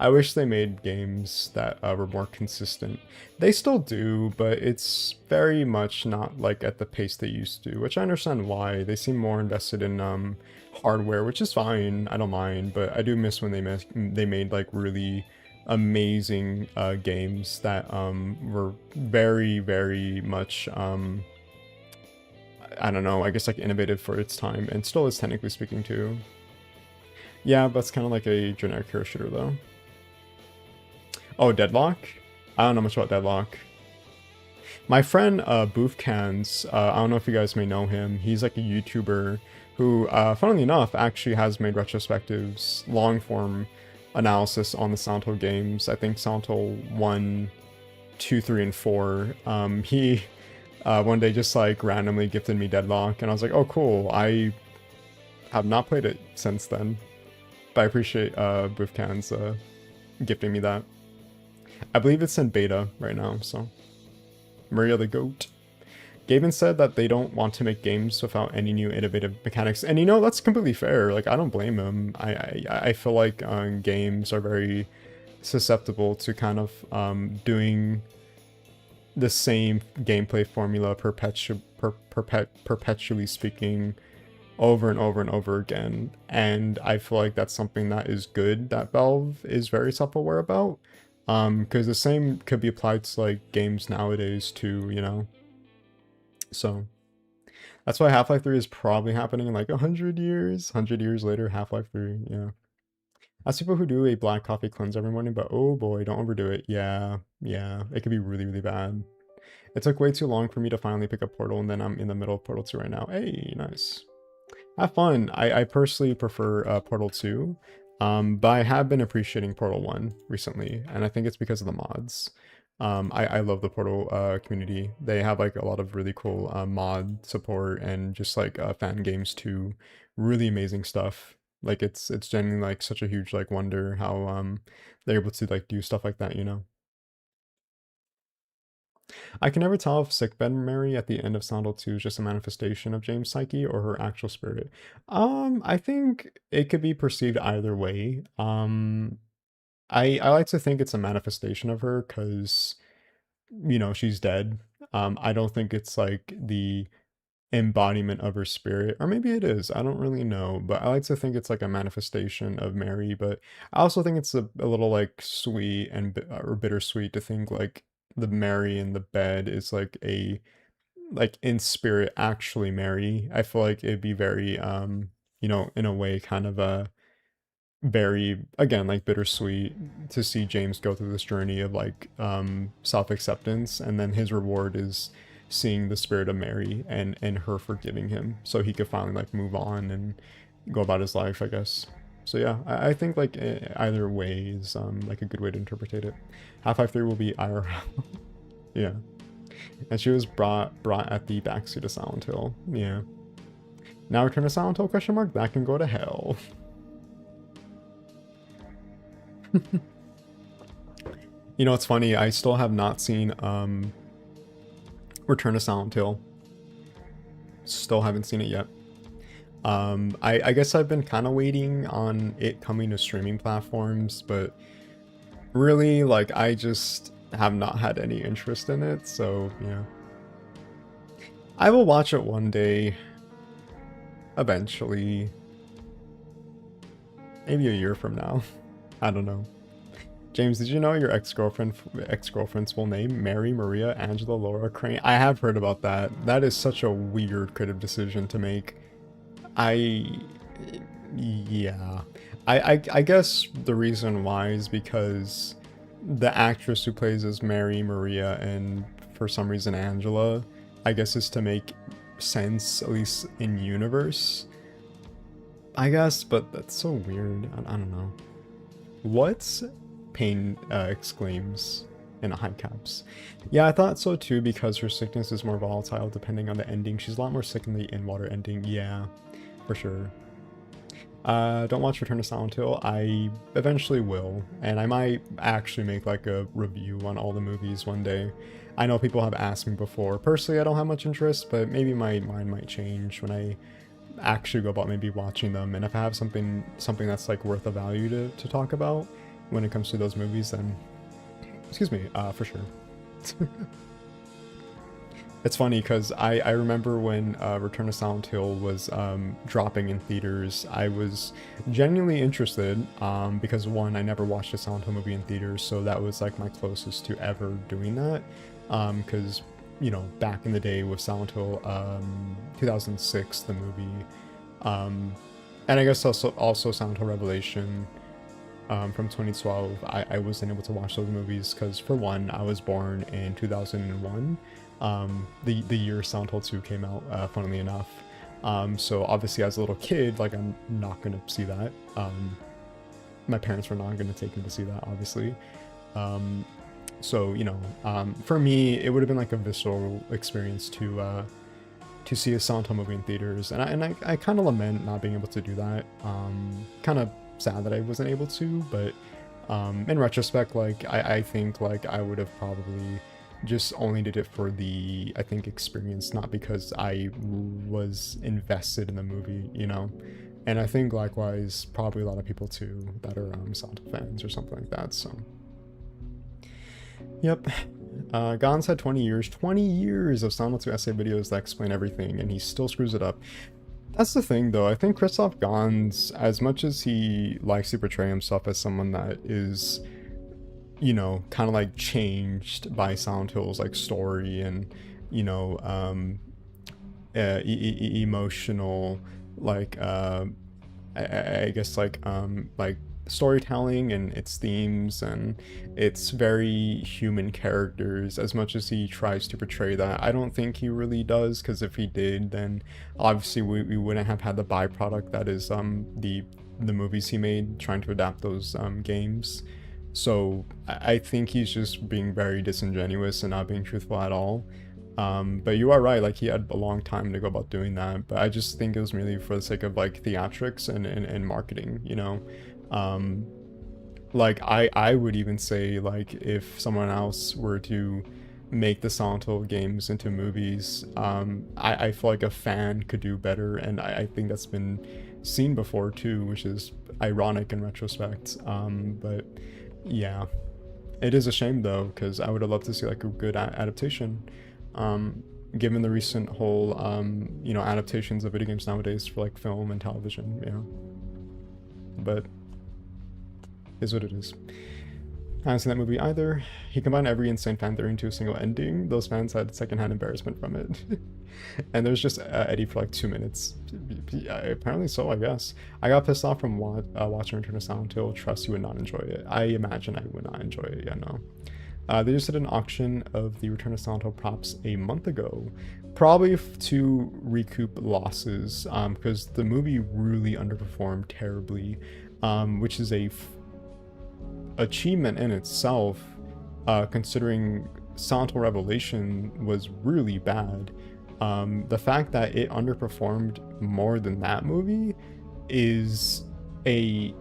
Speaker 1: I wish they made games that were more consistent. They still do, but it's very much not like at the pace they used to, which I understand why. They seem more invested in hardware, which is fine. I don't mind, but I do miss when they made like really amazing games that were very, very much I don't know, I guess like innovative for its time, and still is technically speaking too. Yeah, but it's kind of like a generic hero shooter though. Oh, Deadlock? I don't know much about Deadlock. My friend Boofcans, I don't know if you guys may know him. He's like a YouTuber who, funnily enough, actually has made retrospectives, long-form analysis on the Silent Hill games. I think Silent Hill 1, 2, 3, and 4. He one day just like randomly gifted me Deadlock, and I was like, oh cool. I have not played it since then, but I appreciate Boofcans gifting me that. I believe it's in beta right now, so. Maria the Goat. Gaben said that they don't want to make games without any new innovative mechanics, and you know that's completely fair. Like I don't blame him. I feel like games are very susceptible to kind of doing the same gameplay formula perpetually speaking over and over and over again, and I feel like that's something that is good that Valve is very self-aware about, because the same could be applied to like games nowadays too, you know. So that's why Half-Life 3 is probably happening in like 100 years. 100 years later, Half-Life 3, yeah. As people who do a black coffee cleanse every morning, but oh boy, don't overdo it. Yeah, it could be really, really bad. It took way too long for me to finally pick up Portal, and then I'm in the middle of Portal 2 right now. Hey, nice. Have fun. I personally prefer Portal 2, but I have been appreciating Portal 1 recently, and I think it's because of the mods. I love the Portal community. They have like a lot of really cool mod support and just like fan games too. Really amazing stuff. Like it's genuinely like such a huge like wonder how they're able to like do stuff like that, you know. I can never tell if Sickbed Mary at the end of Silent Hill 2 is just a manifestation of James' psyche or her actual spirit. I think it could be perceived either way. I like to think it's a manifestation of her because, you know, she's dead. I don't think it's like the embodiment of her spirit, or maybe it is. I don't really know, but I like to think it's like a manifestation of Mary. But I also think it's a little like sweet and or bittersweet to think like the Mary in the bed is like a like in spirit actually Mary. I feel like it'd be very you know, in a way kind of a very, again, like bittersweet to see James go through this journey of like self-acceptance, and then his reward is seeing the spirit of Mary and her forgiving him so he could finally like move on and go about his life, I guess. So yeah, I think like either way is like a good way to interpret it. Half-Life 3 will be IRL. Yeah. And she was brought at the backseat of Silent Hill. Yeah. Now Return to Silent Hill question mark? That can go to hell. You know, it's funny, I still have not seen Return to Silent Hill. Still haven't seen it yet. I guess I've been kind of waiting on it coming to streaming platforms, but really, like, I just have not had any interest in it, so, yeah. I will watch it one day. Eventually. Maybe a year from now. I don't know. James, did you know your ex-girlfriend's full name? Mary Maria Angela Laura Crane? I have heard about that. That is such a weird creative decision to make. Yeah. I guess the reason why is because the actress who plays as Mary Maria and for some reason Angela, I guess is to make sense, at least in universe. I guess, but that's so weird. I don't know. What? Pain exclaims in high caps. Yeah, I thought so too, because her sickness is more volatile depending on the ending. She's a lot more sick in the in-water ending. Yeah, for sure. Don't watch Return to Silent Hill. I eventually will, and I might actually make like a review on all the movies one day. I know people have asked me before. Personally, I don't have much interest, but maybe my mind might change when I actually go about maybe watching them, and if I have something that's like worth a value to talk about when it comes to those movies, then excuse me, for sure. It's funny because I remember when Return to Silent Hill was dropping in theaters, I was genuinely interested because one, I never watched a Silent Hill movie in theaters, so that was like my closest to ever doing that, because you know, back in the day with Silent Hill, 2006, the movie, and I guess also Silent Hill Revelation from 2012, I wasn't able to watch those movies because, for one, I was born in 2001, the year Silent Hill 2 came out, funnily enough. So obviously as a little kid, like, I'm not going to see that. My parents were not going to take me to see that, obviously. So, you know, for me, it would have been like a visceral experience to see a Silent Hill movie in theaters, and I kind of lament not being able to do that. Kind of sad that I wasn't able to, but in retrospect, like I think like I would have probably just only did it for the, I think, experience, not because I was invested in the movie, you know? And I think likewise, probably a lot of people too that are Silent Hill fans or something like that, so. Yep. Gon's had 20 years of Silent Hill 2 essay videos that explain everything, and he still screws it up. That's the thing, though. I think Christoph Gans, as much as he likes to portray himself as someone that is, you know, kind of like changed by Silent Hill's like story and, you know, emotional, like, I guess like storytelling and its themes and its very human characters, as much as he tries to portray that. I don't think he really does, because if he did, then obviously we wouldn't have had the byproduct that is the movies he made trying to adapt those games. So I think he's just being very disingenuous and not being truthful at all. But you are right, like he had a long time to go about doing that, but I just think it was merely for the sake of like theatrics and marketing, you know. Like I would even say, like, if someone else were to make the Silent Hill games into movies, I feel like a fan could do better, and I think that's been seen before too, which is ironic in retrospect. But yeah, it is a shame though, because I would have loved to see like a good adaptation, given the recent whole you know, adaptations of video games nowadays for like film and television, you know. But is what it is. I haven't seen that movie either. He combined every insane fan theory into a single ending. Those fans had secondhand embarrassment from it. And there's just Eddie for like 2 minutes. Apparently so, I guess. I got pissed off from watching Return to Silent Hill. Trust you would not enjoy it. I imagine I would not enjoy it, yeah, no. They just did an auction of the Return to Silent Hill props a month ago. Probably to recoup losses, because the movie really underperformed terribly, which is a achievement in itself, considering Silent Hill Revelation was really bad. The fact that it underperformed more than that movie is a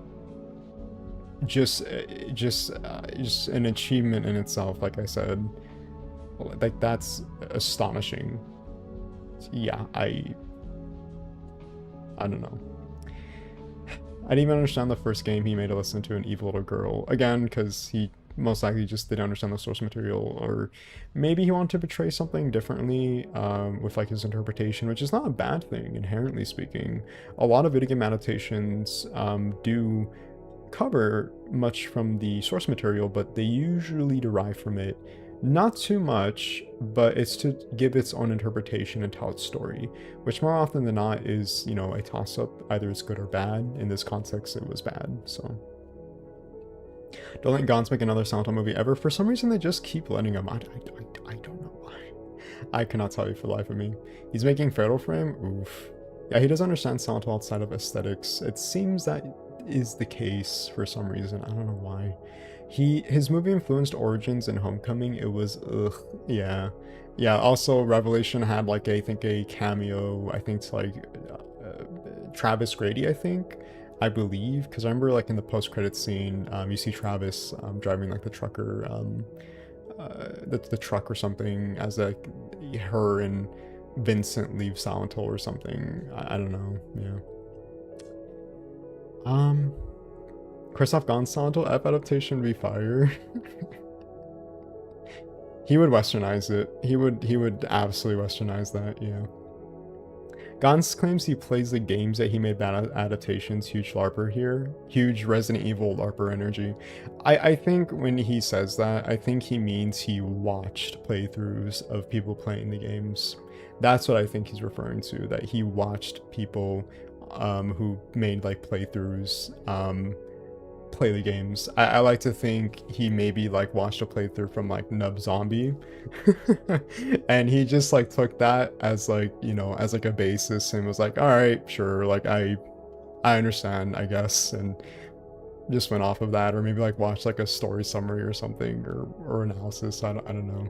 Speaker 1: just an achievement in itself. Like I said, like that's astonishing. Yeah, I don't know. I didn't even understand the first game he made to listen to an evil little girl. Again, because he most likely just didn't understand the source material, or maybe he wanted to portray something differently with like his interpretation, which is not a bad thing, inherently speaking. A lot of video game adaptations do cover much from the source material, but they usually derive from it. Not too much, but it's to give its own interpretation and tell its story, which more often than not is, you know, a toss-up. Either it's good or bad. In this context, it was bad, so. Don't let Gans make another Silent Hill movie ever. For some reason, they just keep letting him. I don't know why. I cannot tell you for the life of me. He's making Fatal Frame? Oof. Yeah, he doesn't understand Silent Hill outside of aesthetics. It seems that is the case for some reason. I don't know why. His movie influenced Origins and Homecoming. It was yeah. Also, Revelation had like I think a cameo. I think it's like Travis Grady. I believe, because I remember like in the post-credit scene, you see Travis driving like the trucker, the truck or something, as like her and Vincent leave Silent Hill or something. I don't know. Yeah. Christoph Gans Silent Hill F adaptation be fire. He would westernize it. He would absolutely westernize that, yeah. Gans claims he plays the games that he made bad adaptations. Huge LARPer here. Huge Resident Evil LARPer energy. I think when he says that, I think he means he watched playthroughs of people playing the games. That's what I think he's referring to, that he watched people who made like playthroughs play the games. I like to think he maybe like watched a playthrough from like Nub Zombie and he just like took that as like, you know, as like a basis and was like, all right, sure, like I understand, I guess, and just went off of that, or maybe like watched like a story summary or something, or analysis. I don't know.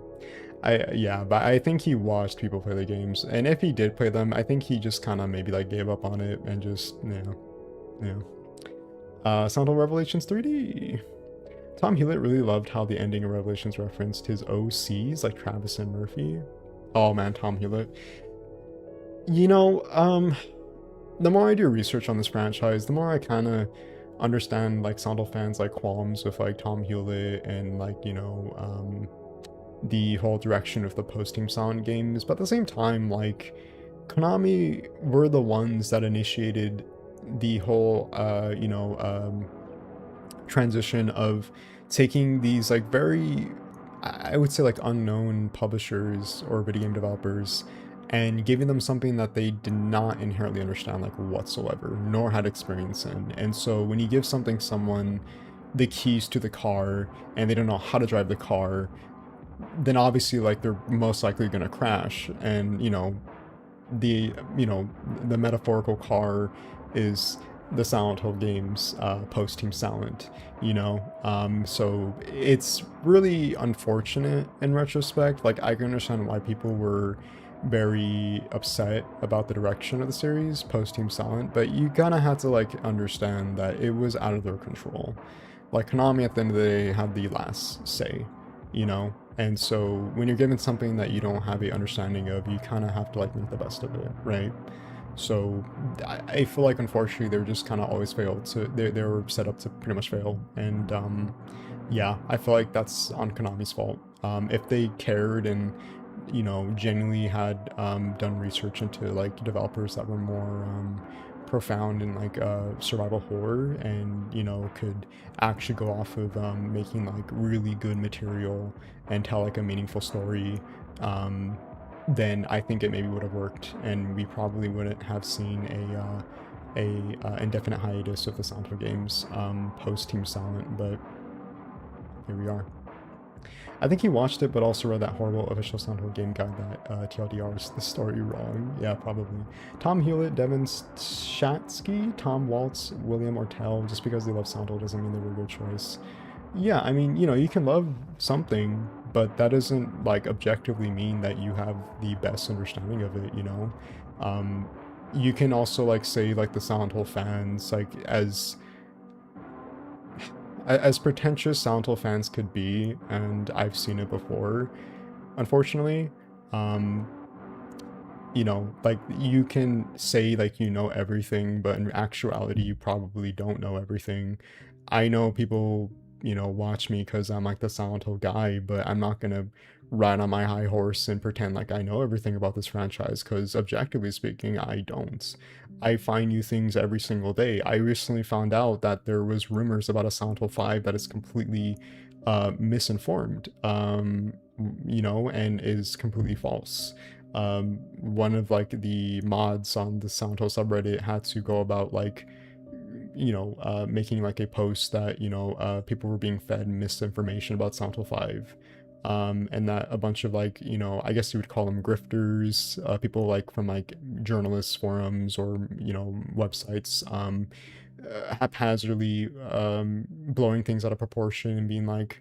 Speaker 1: Yeah, but I think he watched people play the games, and if he did play them, I think he just kind of maybe like gave up on it and just, you know. Silent Hill Revelations 3D. Tom Hewlett really loved how the ending of Revelations referenced his OCs, like Travis and Murphy. Oh man, Tom Hewlett. You know, the more I do research on this franchise, the more I kind of understand like Silent Hill fans like qualms with like Tom Hewlett and like, you know, the whole direction of the post-Team Silent games. But at the same time, like, Konami were the ones that initiated the whole, you know, transition of taking these like very, I would say like unknown publishers or video game developers and giving them something that they did not inherently understand like whatsoever, nor had experience in. And so when you give someone the keys to the car and they don't know how to drive the car, then obviously like they're most likely going to crash. And the the metaphorical car is the Silent Hill games, post Team Silent, so it's really unfortunate in retrospect. Like, I can understand why people were very upset about the direction of the series post Team Silent, but you kind of had to like understand that it was out of their control. Like, Konami at the end of the day had the last say, and so when you're given something that you don't have a understanding of, you kind of have to like make the best of it, right? So I feel like unfortunately they're just kind of always failed. So they were set up to pretty much fail, and yeah, I feel like that's on Konami's fault. If they cared and genuinely had done research into like developers that were more profound in like survival horror, and could actually go off of making like really good material and tell like a meaningful story, then I think it maybe would have worked, and we probably wouldn't have seen a indefinite hiatus of the Silent Hill games post Team Silent. But here we are. I think he watched it, but also read that horrible official Silent Hill game guide that TLDRs the story wrong. Yeah, probably. Tom Hewlett, Devin Shatsky, Tom Waltz, William Ortel. Just because they love Silent Hill doesn't mean they were a good choice. Yeah, I mean, you can love something, but that doesn't like objectively mean that you have the best understanding of it. You can also like say like the Silent Hill fans, like as pretentious Silent Hill fans could be, and I've seen it before, unfortunately, like you can say like everything, but in actuality you probably don't know everything. I know people watch me because I'm like the Silent Hill guy, but I'm not gonna ride on my high horse and pretend like I know everything about this franchise, because objectively speaking, I don't. I find new things every single day. I recently found out that there was rumors about a Silent Hill 5 that is completely misinformed, and is completely false. One of like the mods on the Silent Hill subreddit had to go about like making like a post that people were being fed misinformation about Silent Hill 5, and that a bunch of like I guess you would call them grifters, people like from like journalists forums or websites, haphazardly blowing things out of proportion and being like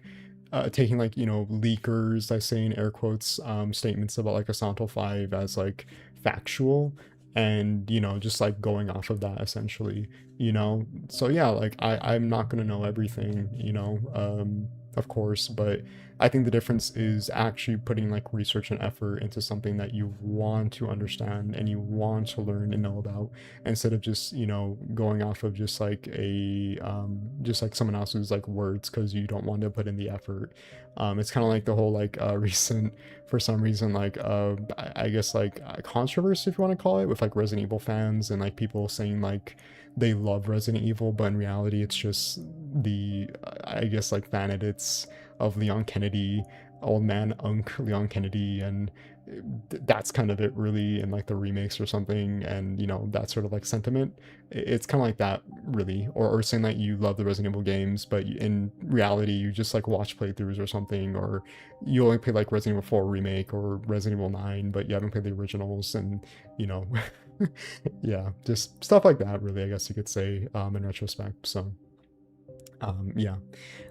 Speaker 1: taking like leakers, I say in air quotes, statements about like a Silent Hill 5 as like factual, and just like going off of that essentially. So yeah, like I'm not gonna know everything, of course, but I think the difference is actually putting like research and effort into something that you want to understand and you want to learn and know about, instead of just going off of just like just like someone else's like words because you don't want to put in the effort. It's kind of like the whole like recent, for some reason, like I guess like controversy, if you want to call it, with like Resident Evil fans and like people saying like they love Resident Evil, but in reality it's just the I guess like fan edits of Leon Kennedy, old man Unk Leon Kennedy, and that's kind of it really, in like the remakes or something, and that sort of like sentiment. It's kind of like that really, or saying that you love the Resident Evil games, but in reality you just like watch playthroughs or something, or you only play like Resident Evil 4 remake or Resident Evil 9, but you haven't played the originals, and yeah, just stuff like that really, I guess you could say, in retrospect. So yeah,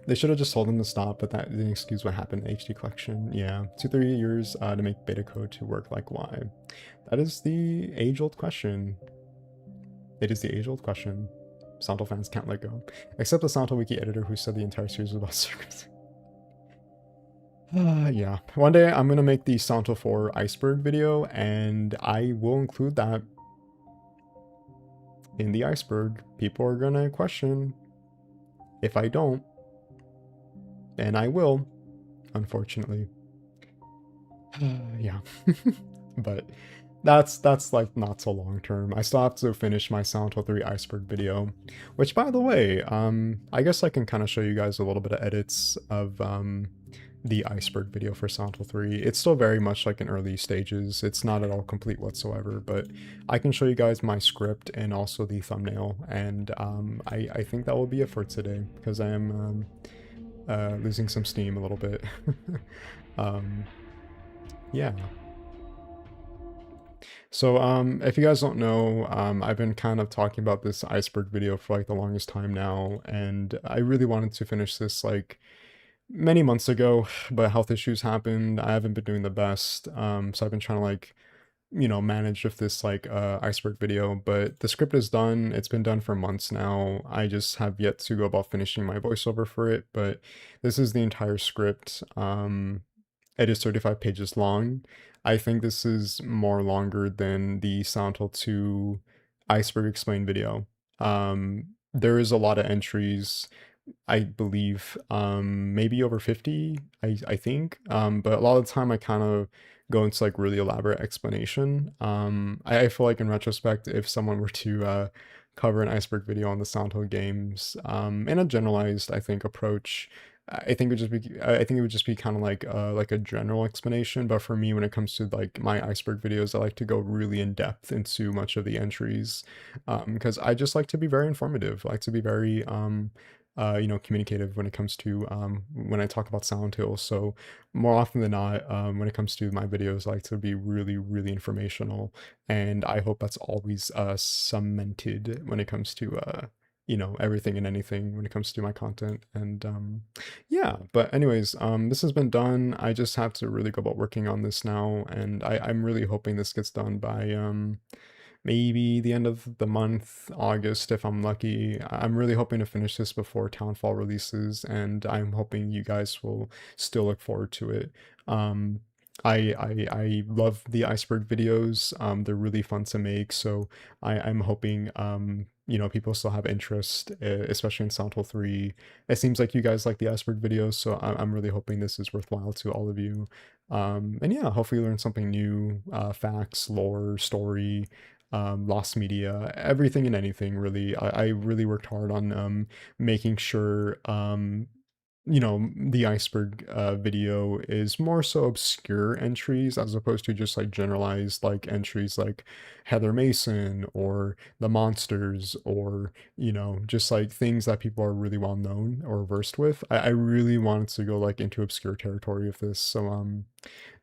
Speaker 1: they should have just told them to stop, but that didn't excuse what happened in the HD collection. Yeah, 2-3 years to make beta code to work. Like, why? That is the age-old question. It is the age-old question. Silent Hill fans can't let go. Except the Silent Hill Wiki editor who said the entire series was about circus. Yeah. One day I'm gonna make the Silent Hill 4 iceberg video, and I will include that in the iceberg. People are gonna question if I don't, and I will, unfortunately. Yeah. But that's like not so long term. I still have to finish my Silent Hill 3 iceberg video, which by the way, I guess I can kind of show you guys a little bit of edits of the iceberg video for Silent Hill 3. It's still very much like in early stages. It's not at all complete whatsoever, but I can show you guys my script and also the thumbnail, and I think that will be it for today, because I am losing some steam a little bit. Yeah. So, if you guys don't know, I've been kind of talking about this iceberg video for like the longest time now, and I really wanted to finish this like many months ago, but health issues happened. I haven't been doing the best, so I've been trying to like, manage with this like iceberg video, but the script is done. It's been done for months now. I just have yet to go about finishing my voiceover for it, but this is the entire script. It is 35 pages long. I think this is more longer than the Silent Hill 2 Iceberg Explained video. There is a lot of entries, I believe, maybe over 50, I think. But a lot of the time I kind of go into like really elaborate explanation. I feel like in retrospect, if someone were to cover an iceberg video on the Silent Hill games, in a generalized, I think, approach, I think it would just be kind of like a general explanation. But for me, when it comes to like my iceberg videos, I like to go really in depth into much of the entries, because I just like to be very informative. I like to be very communicative when it comes to when I talk about Silent Hill. So more often than not, when it comes to my videos, I like to be really, really informational, and I hope that's always cemented when it comes to everything and anything when it comes to my content. And yeah, but anyways, this has been done. I just have to really go about working on this now, and I'm really hoping this gets done by maybe the end of the month, August, if I'm lucky. I'm really hoping to finish this before Townfall releases, and I'm hoping you guys will still look forward to it. I love the iceberg videos. They're really fun to make, so I'm hoping people still have interest, especially in Silent Hill 3. It seems like you guys like the iceberg videos, so I'm really hoping this is worthwhile to all of you. And yeah, hopefully you learn something new, facts, lore, story, lost media, everything and anything really. I really worked hard on making sure the iceberg video is more so obscure entries as opposed to just like generalized like entries like Heather Mason or the monsters, or just like things that people are really well known or versed with. I really wanted to go like into obscure territory of this. So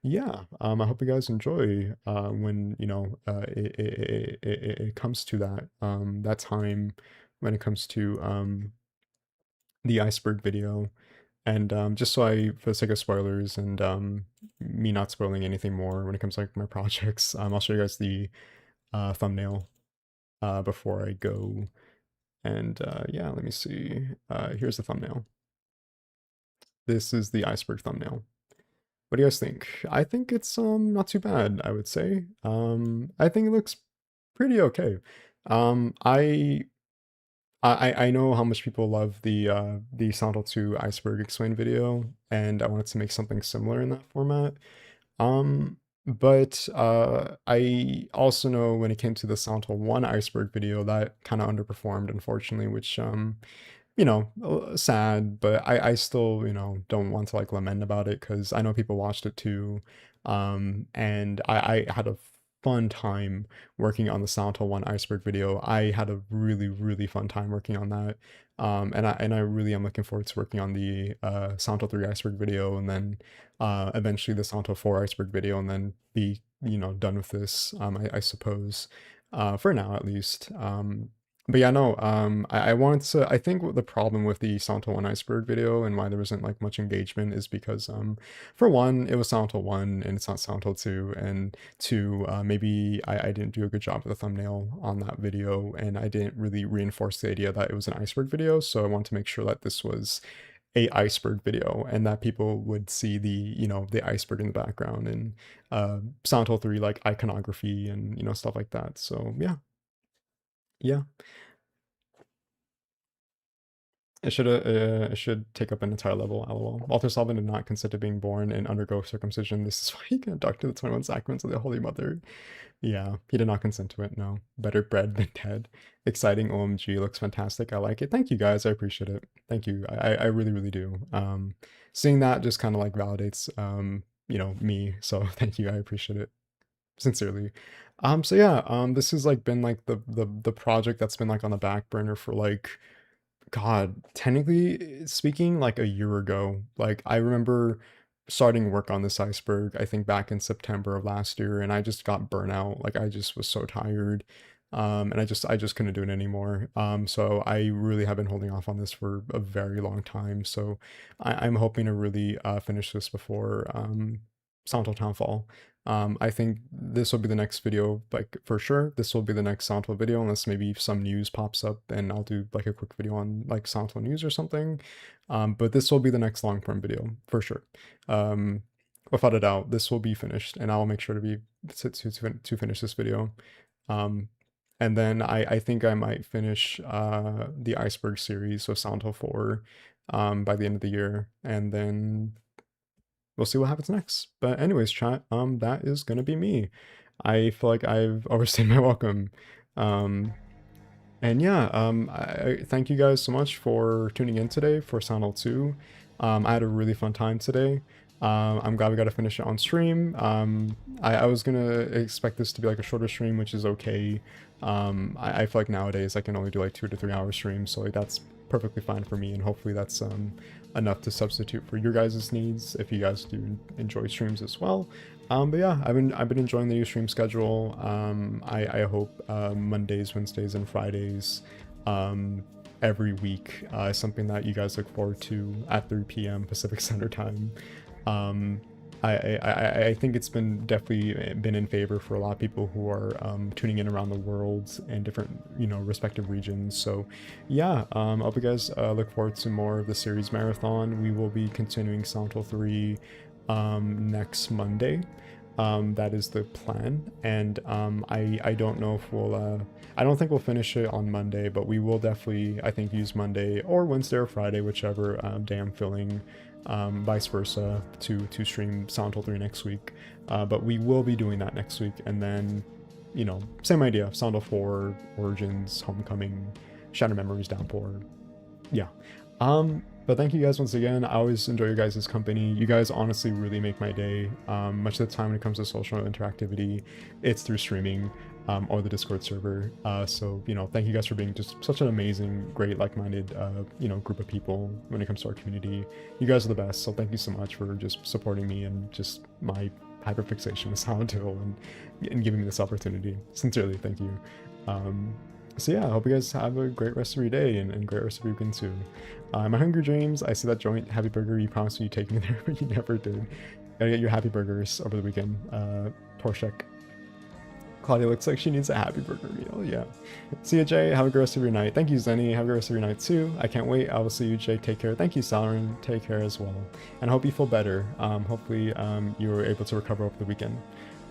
Speaker 1: yeah, I hope you guys enjoy when it comes to that time when it comes to the iceberg video. And just so for the sake of spoilers and me not spoiling anything more when it comes to like my projects, I'll show you guys the thumbnail before I go. And yeah, let me see. Here's the thumbnail. This is the iceberg thumbnail. What do you guys think? I think it's not too bad, I would say. I think it looks pretty okay. I know how much people love the Silent Hill 2 Iceberg Explained video, and I wanted to make something similar in that format. But I also know when it came to the Silent Hill 1 Iceberg video, that kind of underperformed, unfortunately, which sad, but I still, don't want to like lament about it, because I know people watched it too. And I had a fun time working on the Silent Hill 1 Iceberg video. I had a really, really fun time working on that. And I really am looking forward to working on the Silent Hill 3 Iceberg video, and then eventually the Silent Hill 4 Iceberg video, and then be, done with this, I suppose, for now at least. But yeah, no, I wanted to, I think the problem with the Silent Hill 1 Iceberg video and why there wasn't like much engagement is because, for one, it was Silent Hill 1 and it's not Silent Hill 2, and two, maybe I didn't do a good job with the thumbnail on that video, and I didn't really reinforce the idea that it was an iceberg video, so I wanted to make sure that this was a iceberg video and that people would see the, the iceberg in the background and Silent Hill 3 like iconography and, stuff like that. So yeah. Yeah. It should take up an entire level, lol. Walter Sullivan did not consent to being born and undergo circumcision. This is why he can induct the 21 sacraments of the Holy Mother. Yeah, he did not consent to it, no. Better bread than dead. Exciting, OMG, looks fantastic. I like it. Thank you guys, I appreciate it. Thank you. I really, really do. Seeing that just kind of like validates, me. So thank you, I appreciate it. Sincerely. So yeah, this has like been like the project that's been like on the back burner for like, God, technically speaking, like a year ago. Like I remember starting work on this iceberg, I think back in September of last year, and I just got burnout. Like I just was so tired. And I just couldn't do it anymore. So I really have been holding off on this for a very long time. So I'm hoping to really finish this before Silent Hill Townfall. I think this will be the next video, like for sure. This will be the next Silent Hill video, unless maybe some news pops up and I'll do like a quick video on like Silent Hill news or something. But this will be the next long form video for sure. Without a doubt, this will be finished, and I'll make sure to be to finish this video. And then I think I might finish the Iceberg series, so Silent Hill 4, by the end of the year, and then we'll see what happens next. But anyways, chat, that is gonna be me. I feel like I've overstayed my welcome. And yeah, I thank you guys so much for tuning in today for Silent Hill 2. I had a really fun time today. I'm glad we got to finish it on stream. I was gonna expect this to be like a shorter stream, which is okay. I feel like nowadays I can only do like 2 to 3 hour streams, so like that's perfectly fine for me, and hopefully that's enough to substitute for your guys' needs if you guys do enjoy streams as well. But yeah, I've been enjoying the new stream schedule. I hope Mondays, Wednesdays, and Fridays every week is something that you guys look forward to at 3 p.m. Pacific Standard Time. I think it's definitely been in favor for a lot of people who are tuning in around the world and different, respective regions. So yeah, I hope you guys look forward to more of the series marathon. We will be continuing Silent Hill 3 next Monday. That is the plan, and I don't know if we'll I don't think we'll finish it on Monday, but we will definitely, I think, use Monday or Wednesday or Friday, whichever day I'm feeling, vice versa, to stream Silent Hill 3 next week. But we will be doing that next week, and then, same idea, Silent Hill 4, Origins, Homecoming, Shattered Memories, Downpour. Yeah. But thank you guys once again. I always enjoy your guys' company. You guys honestly really make my day. Much of the time when it comes to social interactivity, it's through streaming or the Discord server. So, thank you guys for being just such an amazing, great, like-minded, group of people when it comes to our community. You guys are the best. So thank you so much for just supporting me and just my hyperfixation with Silent Hill and giving me this opportunity. Sincerely, thank you. So yeah, I hope you guys have a great rest of your day and great rest of your weekend too. My Hungry Dreams, I see that joint, Happy Burger, you promised me you'd take me there, but you never did. Gotta get your Happy Burgers over the weekend. Torshek. Claudia looks like she needs a Happy Burger meal, yeah. See you, Jay, have a good rest of your night. Thank you, Zenny, have a good rest of your night too. I can't wait, I will see you, Jay, take care. Thank you, Salarin, take care as well. And I hope you feel better. Hopefully you were able to recover over the weekend.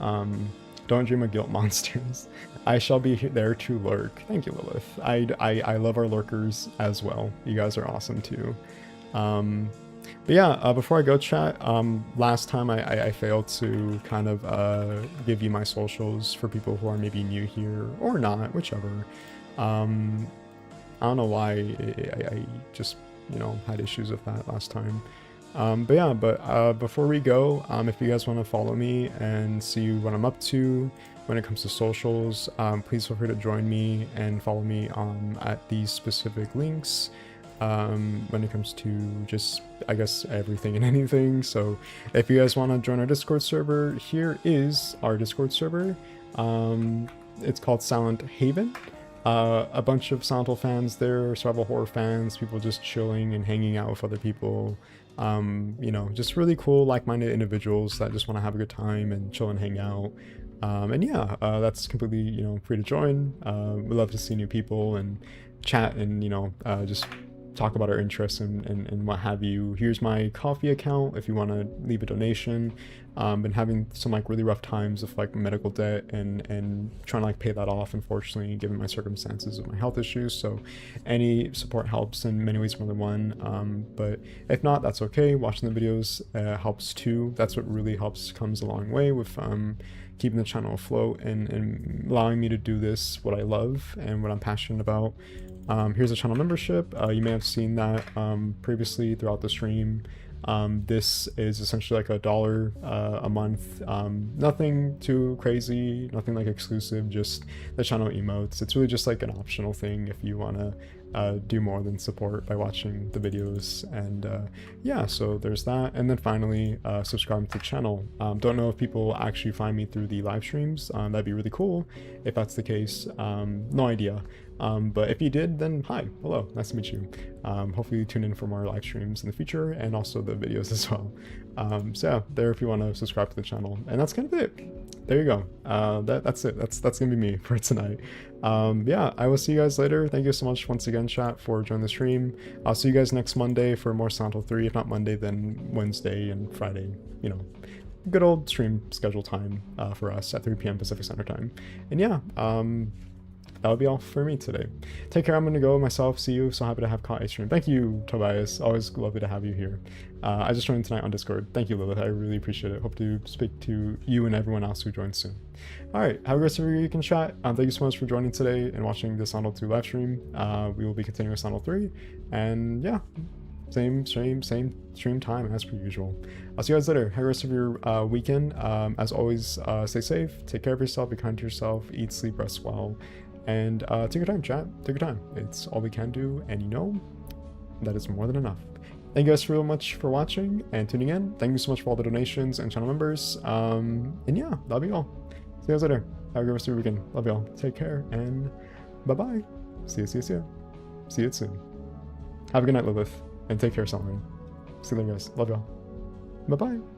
Speaker 1: Don't dream of guilt monsters. I shall be there to lurk. Thank you, Lilith. I love our lurkers as well. You guys are awesome too. But yeah, before I go, chat, last time I failed to kind of give you my socials for people who are maybe new here or not, whichever. I don't know why I just, had issues with that last time. But yeah, before we go, if you guys want to follow me and see what I'm up to when it comes to socials, please feel free to join me and follow me at these specific links when it comes to just, I guess, everything and anything. So if you guys want to join our Discord server, here is our Discord server. It's called Silent Haven. a bunch of Silent Hill fans there, survival horror fans, people just chilling and hanging out with other people. You know, just really cool, like-minded individuals that just want to have a good time and chill and hang out. And yeah, that's completely, you know, free to join. We love to see new people and chat and, you know, just talk about our interests and what have you. Here's my coffee account if you want to leave a donation. Been having some like really rough times of like medical debt and trying to like pay that off, unfortunately, given my circumstances of my health issues. So any support helps in many ways more than one. But if not, that's okay. Watching the videos helps too. That's what really helps, comes a long way with keeping the channel afloat and allowing me to do this, what I love and what I'm passionate about. Here's a channel membership. You may have seen that previously throughout the stream. This is essentially like $1 a month. Nothing too crazy, nothing like exclusive, just the channel emotes. It's really just like an optional thing if you want to do more than support by watching the videos. And yeah, so there's that. And then finally, subscribe to the channel. Don't know if people actually find me through the live streams. That'd be really cool if that's the case. No idea. But if you did, then hi, hello, nice to meet you. Hopefully you tune in for more live streams in the future and also the videos as well. So yeah, there if you want to subscribe to the channel. And that's kind of it. There you go. That's it. That's gonna be me for tonight. Yeah, I will see you guys later. Thank you so much once again, chat, for joining the stream. I'll see you guys next Monday for more Silent Hill 3. If not Monday, then Wednesday and Friday. You know, good old stream schedule time for us at 3 p.m. Pacific Standard Time. And yeah, that would be all for me today. Take care. I'm going to go myself. See you. So happy to have caught a stream. Thank you, Tobias. Always lovely to have you here. I just joined tonight on Discord. Thank you, Lilith. I really appreciate it. Hope to speak to you and everyone else who joins soon. All right. Have a great rest of your week in chat. Thank you so much for joining today and watching this Silent Hill 2 live stream. We will be continuing with Silent Hill 3. And yeah, same stream time as per usual. I'll see you guys later. Have the rest of your weekend. As always, stay safe. Take care of yourself. Be kind to yourself. Eat, sleep, rest well. And take your time, chat. Take your time. It's all we can do, and you know that is more than enough. Thank you guys so much for watching and tuning in. Thank you so much for all the donations and channel members. And yeah, that'll be all. See you guys later. Have a good rest of your weekend. Love y'all. Take care, and bye-bye. See you soon. See you soon. Have a good night, Lilith. And take care, Solomon. See you later, guys. Love y'all. Bye-bye.